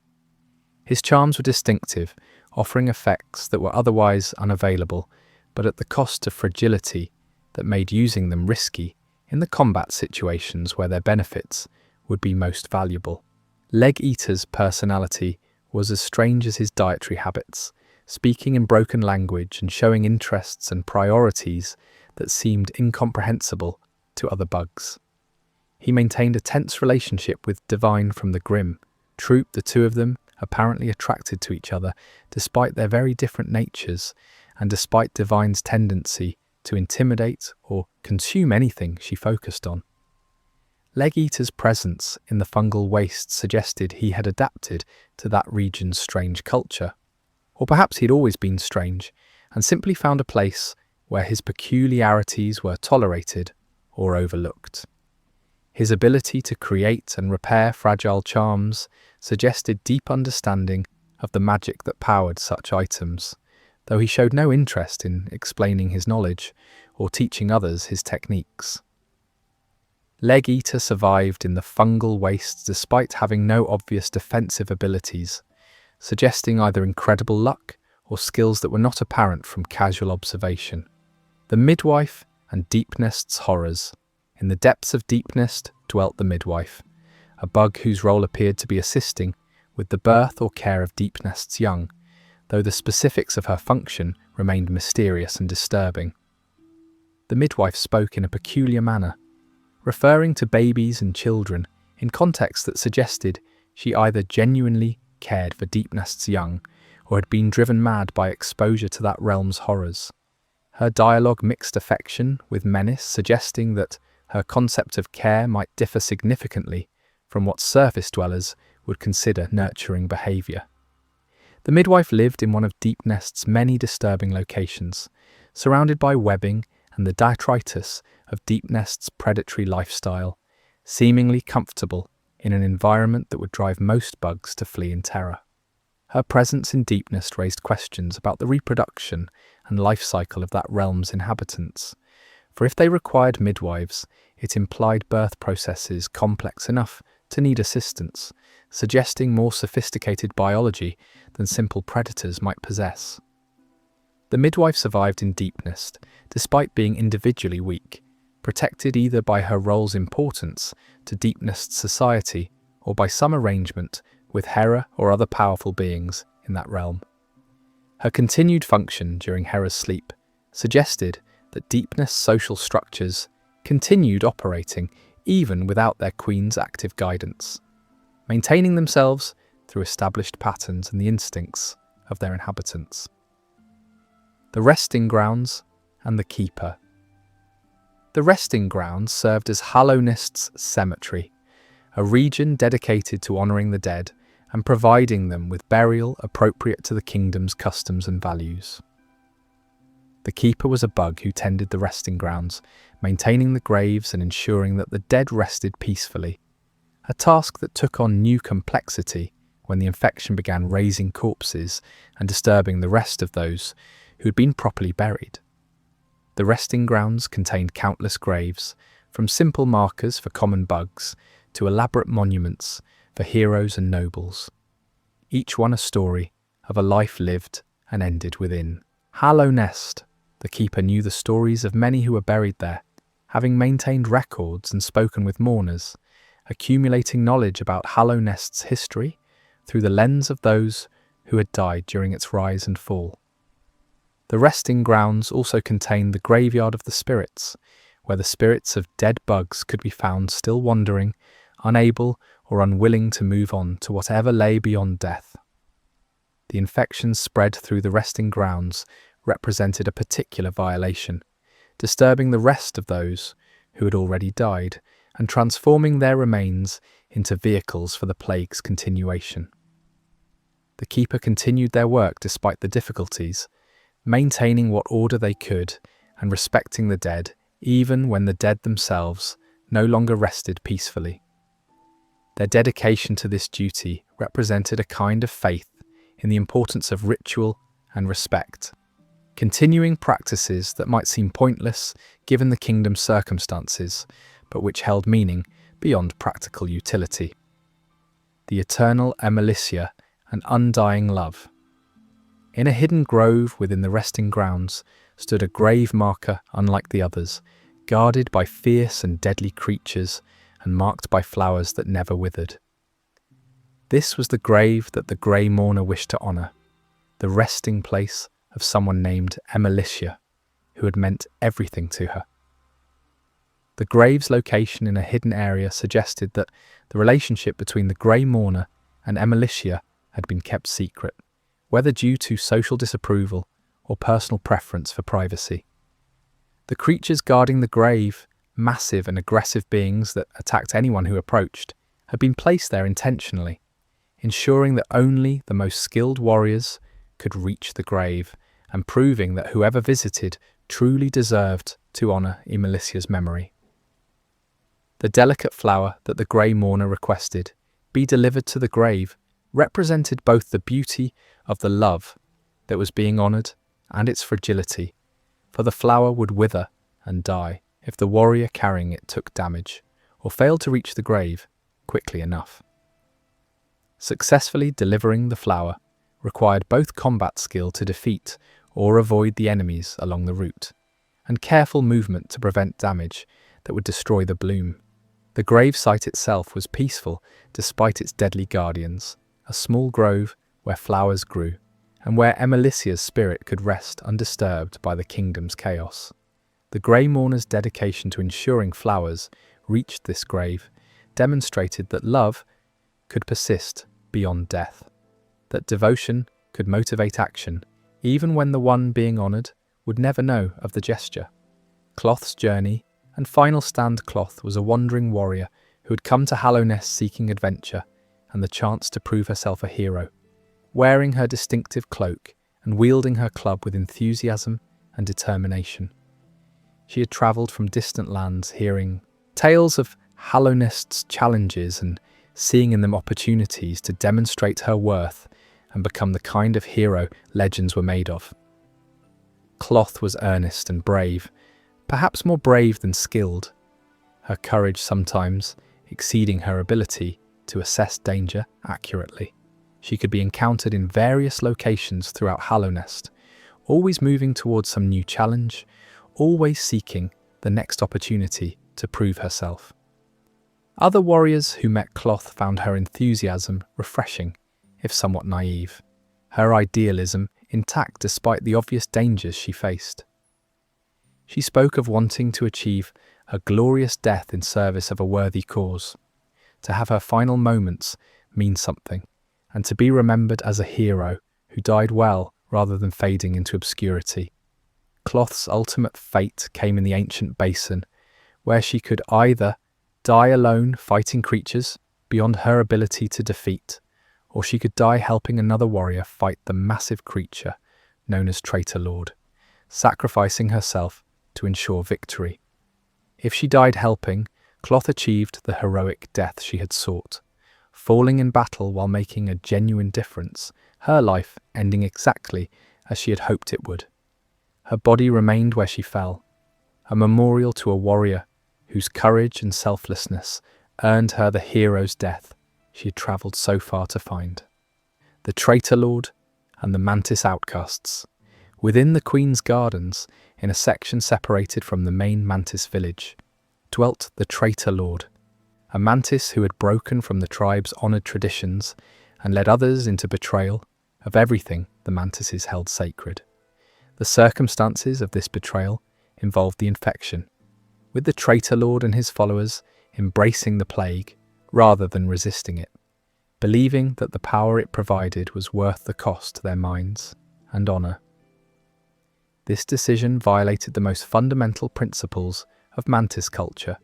His charms were distinctive, offering effects that were otherwise unavailable, but at the cost of fragility that made using them risky in the combat situations where their benefits would be most valuable. Leg Eater's personality was as strange as his dietary habits, speaking in broken language and showing interests and priorities that seemed incomprehensible to other bugs. He maintained a tense relationship with Divine from the Grim troop, the two of them apparently attracted to each other despite their very different natures and despite Divine's tendency to intimidate or consume anything she focused on. Leg Eater's presence in the fungal waste suggested he had adapted to that region's strange culture. Or perhaps he'd always been strange and simply found a place where his peculiarities were tolerated or overlooked. His ability to create and repair fragile charms suggested deep understanding of the magic that powered such items, though he showed no interest in explaining his knowledge or teaching others his techniques. Leg Eater survived in the fungal wastes despite having no obvious defensive abilities, suggesting either incredible luck or skills that were not apparent from casual observation. The Midwife and Deepnest's horrors. In the depths of Deepnest dwelt the Midwife, a bug whose role appeared to be assisting with the birth or care of Deepnest's young, though the specifics of her function remained mysterious and disturbing. The Midwife spoke in a peculiar manner, referring to babies and children in contexts that suggested she either genuinely cared for Deepnest's young or had been driven mad by exposure to that realm's horrors. Her dialogue mixed affection with menace, suggesting that her concept of care might differ significantly from what surface dwellers would consider nurturing behaviour. The Midwife lived in one of Deepnest's many disturbing locations, surrounded by webbing and the detritus of Deepnest's predatory lifestyle, seemingly comfortable in an environment that would drive most bugs to flee in terror. Her presence in Deepnest raised questions about the reproduction and life cycle of that realm's inhabitants, for if they required midwives, it implied birth processes complex enough to need assistance, suggesting more sophisticated biology than simple predators might possess. The Midwife survived in Deepnest, despite being individually weak, protected either by her role's importance to Deepnest's society or by some arrangement with Hera or other powerful beings in that realm. Her continued function during Hera's sleep suggested that Deepnest's social structures continued operating even without their queen's active guidance, maintaining themselves through established patterns and the instincts of their inhabitants. The Resting Grounds and the Keeper. The Resting Grounds served as Hallownest's cemetery, a region dedicated to honouring the dead and providing them with burial appropriate to the kingdom's customs and values. The Keeper was a bug who tended the resting grounds, maintaining the graves and ensuring that the dead rested peacefully, a task that took on new complexity when the infection began raising corpses and disturbing the rest of those who had been properly buried. The resting grounds contained countless graves, from simple markers for common bugs to elaborate monuments for heroes and nobles, each one a story of a life lived and ended within. Hallownest. The Keeper knew the stories of many who were buried there, having maintained records and spoken with mourners, accumulating knowledge about Hallownest's history through the lens of those who had died during its rise and fall. The resting grounds also contained the graveyard of the spirits, where the spirits of dead bugs could be found still wandering, unable or unwilling to move on to whatever lay beyond death. The infections spread through the resting grounds represented a particular violation, disturbing the rest of those who had already died and transforming their remains into vehicles for the plague's continuation. The Keeper continued their work despite the difficulties, maintaining what order they could and respecting the dead even when the dead themselves no longer rested peacefully. Their dedication to this duty represented a kind of faith in the importance of ritual and respect. continuing practices that might seem pointless given the kingdom's circumstances, but which held meaning beyond practical utility. The eternal Emilicia and undying love. In a hidden grove within the resting grounds stood a grave marker unlike the others, guarded by fierce and deadly creatures and marked by flowers that never withered. This was the grave that the Grey Mourner wished to honour, the resting place of someone named Emilicia, who had meant everything to her. The grave's location in a hidden area suggested that the relationship between the Grey Mourner and Emilicia had been kept secret, whether due to social disapproval or personal preference for privacy. The creatures guarding the grave, massive and aggressive beings that attacked anyone who approached, had been placed there intentionally, ensuring that only the most skilled warriors could reach the grave and proving that whoever visited truly deserved to honour Emilicia's memory. The delicate flower that the Grey Mourner requested be delivered to the grave represented both the beauty of the love that was being honoured and its fragility, for the flower would wither and die if the warrior carrying it took damage or failed to reach the grave quickly enough. Successfully delivering the flower required both combat skill to defeat or avoid the enemies along the route, and careful movement to prevent damage that would destroy the bloom. The grave site itself was peaceful despite its deadly guardians, a small grove where flowers grew, and where Emilicia's spirit could rest undisturbed by the kingdom's chaos. The Grey Mourner's dedication to ensuring flowers reached this grave demonstrated that love could persist beyond death, that devotion could motivate action, even when the one being honoured would never know of the gesture. Cloth's journey and final stand Cloth was a wandering warrior who had come to Hallownest seeking adventure and the chance to prove herself a hero, wearing her distinctive cloak and wielding her club with enthusiasm and determination. She had travelled from distant lands, hearing tales of Hallownest's challenges and seeing in them opportunities to demonstrate her worth and become the kind of hero legends were made of. Cloth was earnest and brave, perhaps more brave than skilled, her courage sometimes exceeding her ability to assess danger accurately. She could be encountered in various locations throughout Hallownest, always moving towards some new challenge, always seeking the next opportunity to prove herself. Other warriors who met Cloth found her enthusiasm refreshing, if somewhat naive, her idealism intact despite the obvious dangers she faced. She spoke of wanting to achieve a glorious death in service of a worthy cause, to have her final moments mean something, and to be remembered as a hero who died well rather than fading into obscurity. Cloth's ultimate fate came in the ancient basin, where she could either die alone fighting creatures beyond her ability to defeat, or she could die helping another warrior fight the massive creature known as Traitor Lord, sacrificing herself to ensure victory. If she died helping, Cloth achieved the heroic death she had sought, falling in battle while making a genuine difference, her life ending exactly as she had hoped it would. Her body remained where she fell, a memorial to a warrior whose courage and selflessness earned her the hero's death she had travelled so far to find. The Traitor Lord and the Mantis outcasts. Within the Queen's Gardens, in a section separated from the main Mantis village, dwelt the Traitor Lord, a mantis who had broken from the tribe's honoured traditions and led others into betrayal of everything the mantises held sacred. The circumstances of this betrayal involved the infection, with the Traitor Lord and his followers embracing the plague rather than resisting it, believing that the power it provided was worth the cost to their minds and honour. This decision violated the most fundamental principles of mantis culture,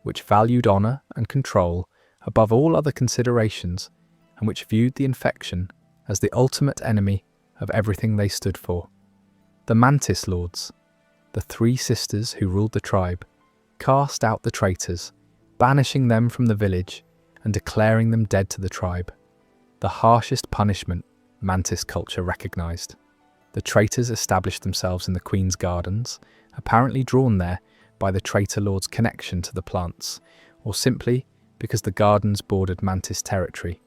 which valued honour and control above all other considerations and which viewed the infection as the ultimate enemy of everything they stood for. The Mantis Lords, the three sisters who ruled the tribe, cast out the traitors, banishing them from the village and declaring them dead to the tribe, the harshest punishment Mantis culture recognised. The traitors established themselves in the Queen's gardens, apparently drawn there by the traitor lord's connection to the plants, or simply because the gardens bordered Mantis territory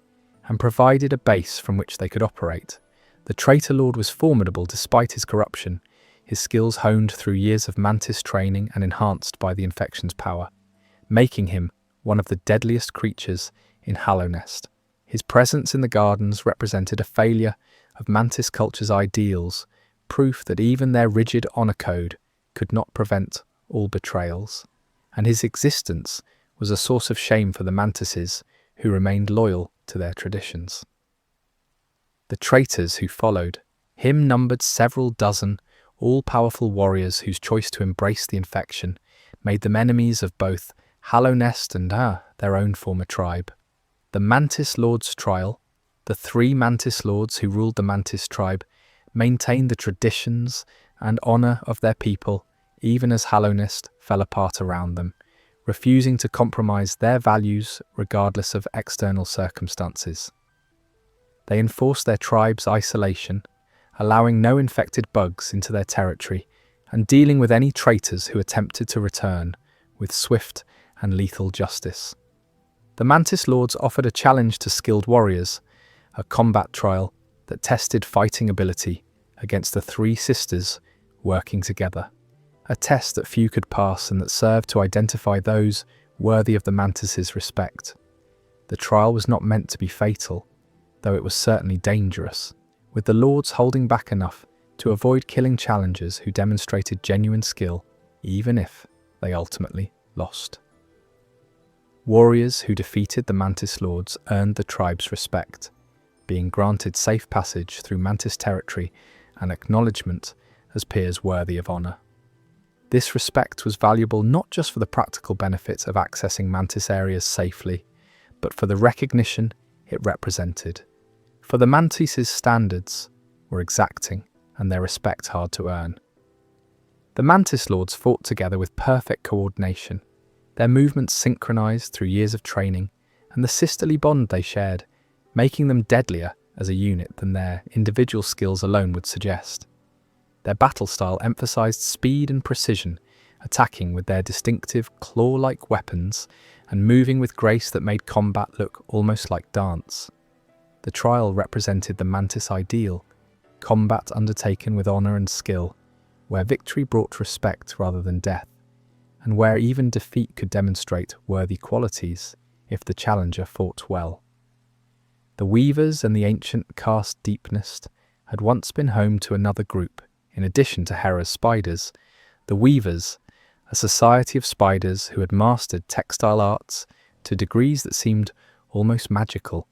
and provided a base from which they could operate. The traitor lord was formidable despite his corruption, his skills honed through years of Mantis training and enhanced by the infection's power, making him one of the deadliest creatures in Hallownest. His presence in the gardens represented a failure of Mantis culture's ideals, proof that even their rigid honor code could not prevent all betrayals, and his existence was a source of shame for the Mantises who remained loyal to their traditions. The traitors who followed him numbered several dozen all-powerful warriors whose choice to embrace the infection made them enemies of both Hallownest and their own former tribe. The Mantis Lord's trial, the 3 Mantis Lords who ruled the Mantis tribe, maintained the traditions and honor of their people even as Hallownest fell apart around them, refusing to compromise their values regardless of external circumstances. They enforced their tribe's isolation, allowing no infected bugs into their territory and dealing with any traitors who attempted to return with swift and lethal justice. The Mantis Lords offered a challenge to skilled warriors, a combat trial that tested fighting ability against the 3 sisters working together, a test that few could pass and that served to identify those worthy of the Mantis' respect. The trial was not meant to be fatal, though it was certainly dangerous, with the Lords holding back enough to avoid killing challengers who demonstrated genuine skill, even if they ultimately lost. Warriors who defeated the Mantis Lords earned the tribe's respect, being granted safe passage through Mantis territory and acknowledgement as peers worthy of honor. This respect was valuable not just for the practical benefit of accessing Mantis areas safely, but for the recognition it represented. For the Mantis' standards were exacting and their respect hard to earn. The Mantis Lords fought together with perfect coordination, their movements synchronized through years of training and the sisterly bond they shared, making them deadlier as a unit than their individual skills alone would suggest. Their battle style emphasized speed and precision, attacking with their distinctive claw-like weapons and moving with grace that made combat look almost like dance. The trial represented the Mantis ideal, combat undertaken with honor and skill, where victory brought respect rather than death, and where even defeat could demonstrate worthy qualities if the challenger fought well. The Weavers and the ancient caste Deepnest had once been home to another group, in addition to Hera's spiders, the Weavers, a society of spiders who had mastered textile arts to degrees that seemed almost magical.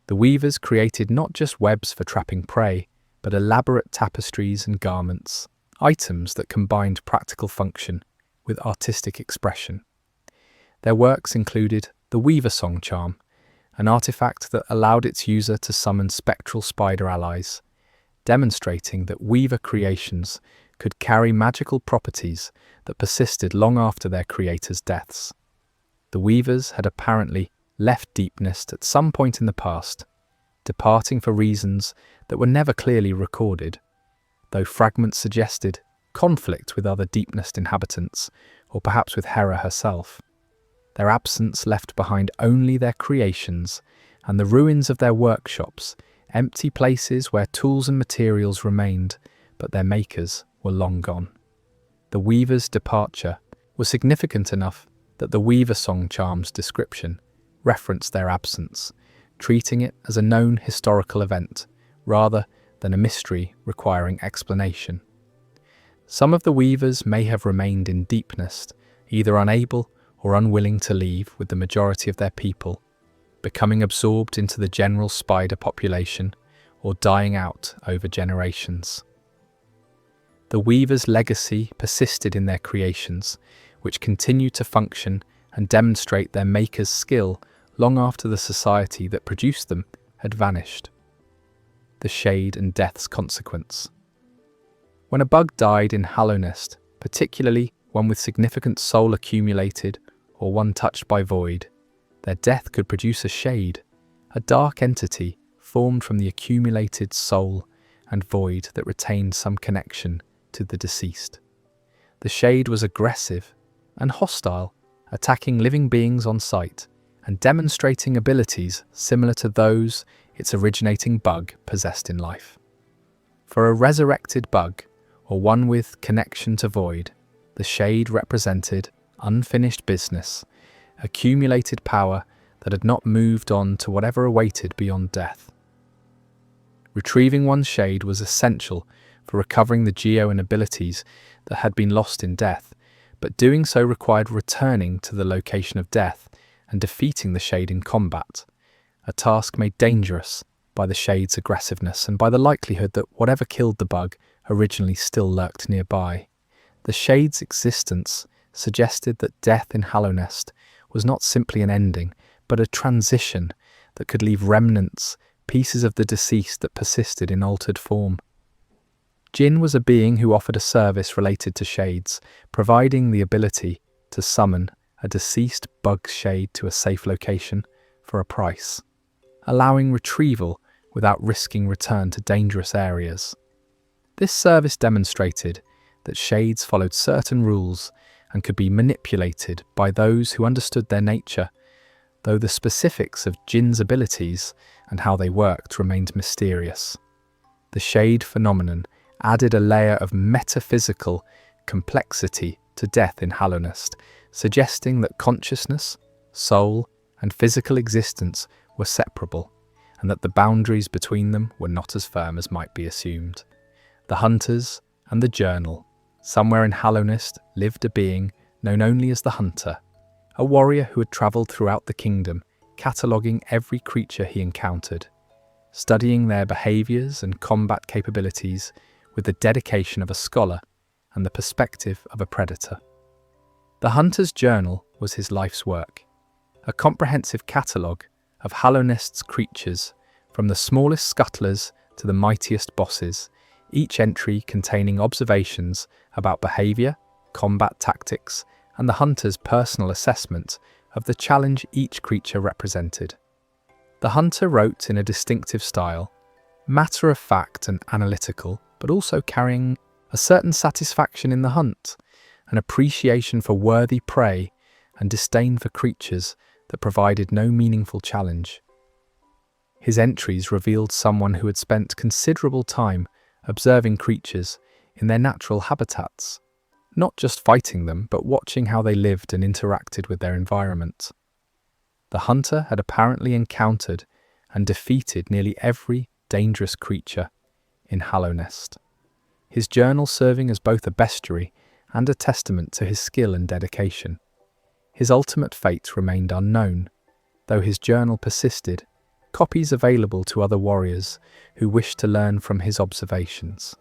The Weavers created not just webs for trapping prey, but elaborate tapestries and garments, items that combined practical function with artistic expression. Their works included the Weaver Song Charm, an artifact that allowed its user to summon spectral spider allies, demonstrating that Weaver creations could carry magical properties that persisted long after their creators' deaths. The Weavers had apparently left Deepnest at some point in the past, departing for reasons that were never clearly recorded, though fragments suggested conflict with other Deepnest inhabitants, or perhaps with Hera herself. Their absence left behind only their creations and the ruins of their workshops, empty places where tools and materials remained, but their makers were long gone. The Weaver's departure was significant enough that the Weaver Song Charm's description referenced their absence, treating it as a known historical event rather than a mystery requiring explanation. Some of the Weavers may have remained in Deepnest, either unable or unwilling to leave with the majority of their people, becoming absorbed into the general spider population or dying out over generations. The Weavers' legacy persisted in their creations, which continued to function and demonstrate their makers' skill long after the society that produced them had vanished. The shade and death's consequence. When a bug died in Hallownest, particularly one with significant soul accumulated or one touched by void, their death could produce a shade, a dark entity formed from the accumulated soul and void that retained some connection to the deceased. The shade was aggressive and hostile, attacking living beings on sight and demonstrating abilities similar to those its originating bug possessed in life. For a resurrected bug, or one with connection to void, the shade represented unfinished business, accumulated power that had not moved on to whatever awaited beyond death. Retrieving one's shade was essential for recovering the geo and abilities that had been lost in death, but doing so required returning to the location of death and defeating the shade in combat, a task made dangerous by the shade's aggressiveness and by the likelihood that whatever killed the bug originally still lurked nearby. The shade's existence suggested that death in Hallownest was not simply an ending, but a transition that could leave remnants, pieces of the deceased that persisted in altered form. Jinn was a being who offered a service related to shades, providing the ability to summon a deceased bug shade to a safe location for a price, allowing retrieval without risking return to dangerous areas. This service demonstrated that shades followed certain rules and could be manipulated by those who understood their nature, though the specifics of Jinn's abilities and how they worked remained mysterious. The shade phenomenon added a layer of metaphysical complexity to death in Hallownest, suggesting that consciousness, soul, and physical existence were separable, and that the boundaries between them were not as firm as might be assumed. The Hunters and the Journal. Somewhere in Hallownest lived a being known only as the Hunter, a warrior who had travelled throughout the kingdom, cataloguing every creature he encountered, studying their behaviours and combat capabilities with the dedication of a scholar and the perspective of a predator. The Hunter's Journal was his life's work, a comprehensive catalogue of Hallownest's creatures, from the smallest scuttlers to the mightiest bosses, each entry containing observations about behaviour, combat tactics, and the hunter's personal assessment of the challenge each creature represented. The hunter wrote in a distinctive style, matter-of-fact and analytical, but also carrying a certain satisfaction in the hunt, an appreciation for worthy prey, and disdain for creatures that provided no meaningful challenge. His entries revealed someone who had spent considerable time observing creatures in their natural habitats, not just fighting them, but watching how they lived and interacted with their environment. The hunter had apparently encountered and defeated nearly every dangerous creature in Hallownest, his journal serving as both a bestiary and a testament to his skill and dedication. His ultimate fate remained unknown, though his journal persisted, copies available to other warriors who wished to learn from his observations.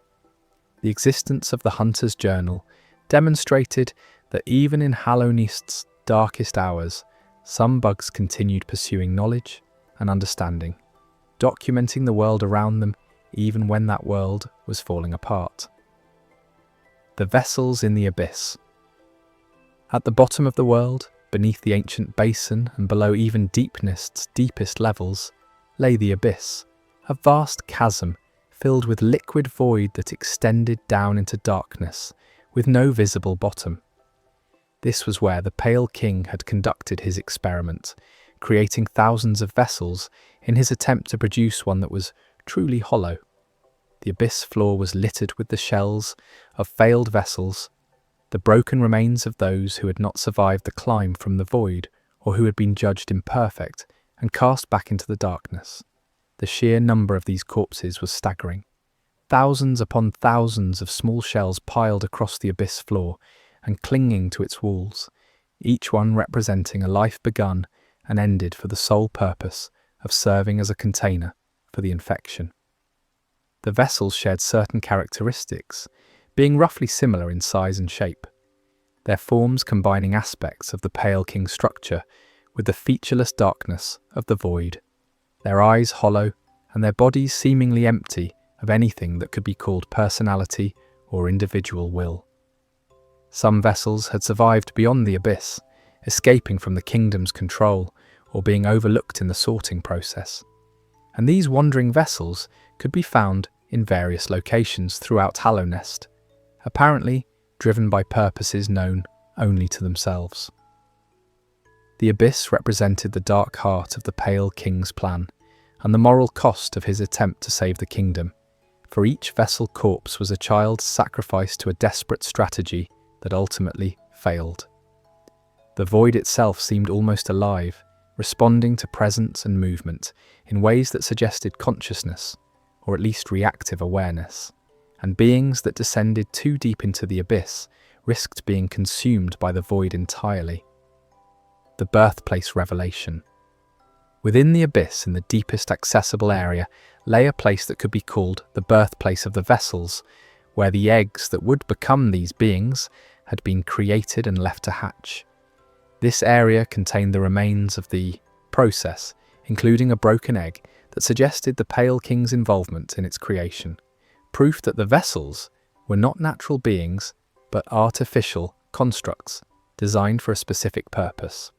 The existence of the hunter's journal demonstrated that even in Hallownest's darkest hours, some bugs continued pursuing knowledge and understanding, documenting the world around them even when that world was falling apart. The vessels in the abyss. At the bottom of the world, beneath the ancient basin and below even Deepnest's deepest levels, lay the abyss, a vast chasm filled with liquid void that extended down into darkness, with no visible bottom. This was where the Pale King had conducted his experiment, creating thousands of vessels in his attempt to produce one that was truly hollow. The abyss floor was littered with the shells of failed vessels, the broken remains of those who had not survived the climb from the void or who had been judged imperfect and cast back into the darkness. The sheer number of these corpses was staggering. Thousands upon thousands of small shells piled across the abyss floor and clinging to its walls, each one representing a life begun and ended for the sole purpose of serving as a container for the infection. The vessels shared certain characteristics, being roughly similar in size and shape, their forms combining aspects of the Pale King structure with the featureless darkness of the void, their eyes hollow and their bodies seemingly empty of anything that could be called personality or individual will. Some vessels had survived beyond the abyss, escaping from the kingdom's control or being overlooked in the sorting process, and these wandering vessels could be found in various locations throughout Hallownest, apparently driven by purposes known only to themselves. The abyss represented the dark heart of the Pale King's plan, and the moral cost of his attempt to save the kingdom, for each vessel corpse was a child sacrificed to a desperate strategy that ultimately failed. The void itself seemed almost alive, responding to presence and movement in ways that suggested consciousness, or at least reactive awareness, and beings that descended too deep into the abyss risked being consumed by the void entirely. The birthplace revelation. Within the abyss, in the deepest accessible area, lay a place that could be called the birthplace of the vessels, where the eggs that would become these beings had been created and left to hatch. This area contained the remains of the process, including a broken egg that suggested the Pale King's involvement in its creation, proof that the vessels were not natural beings, but artificial constructs designed for a specific purpose.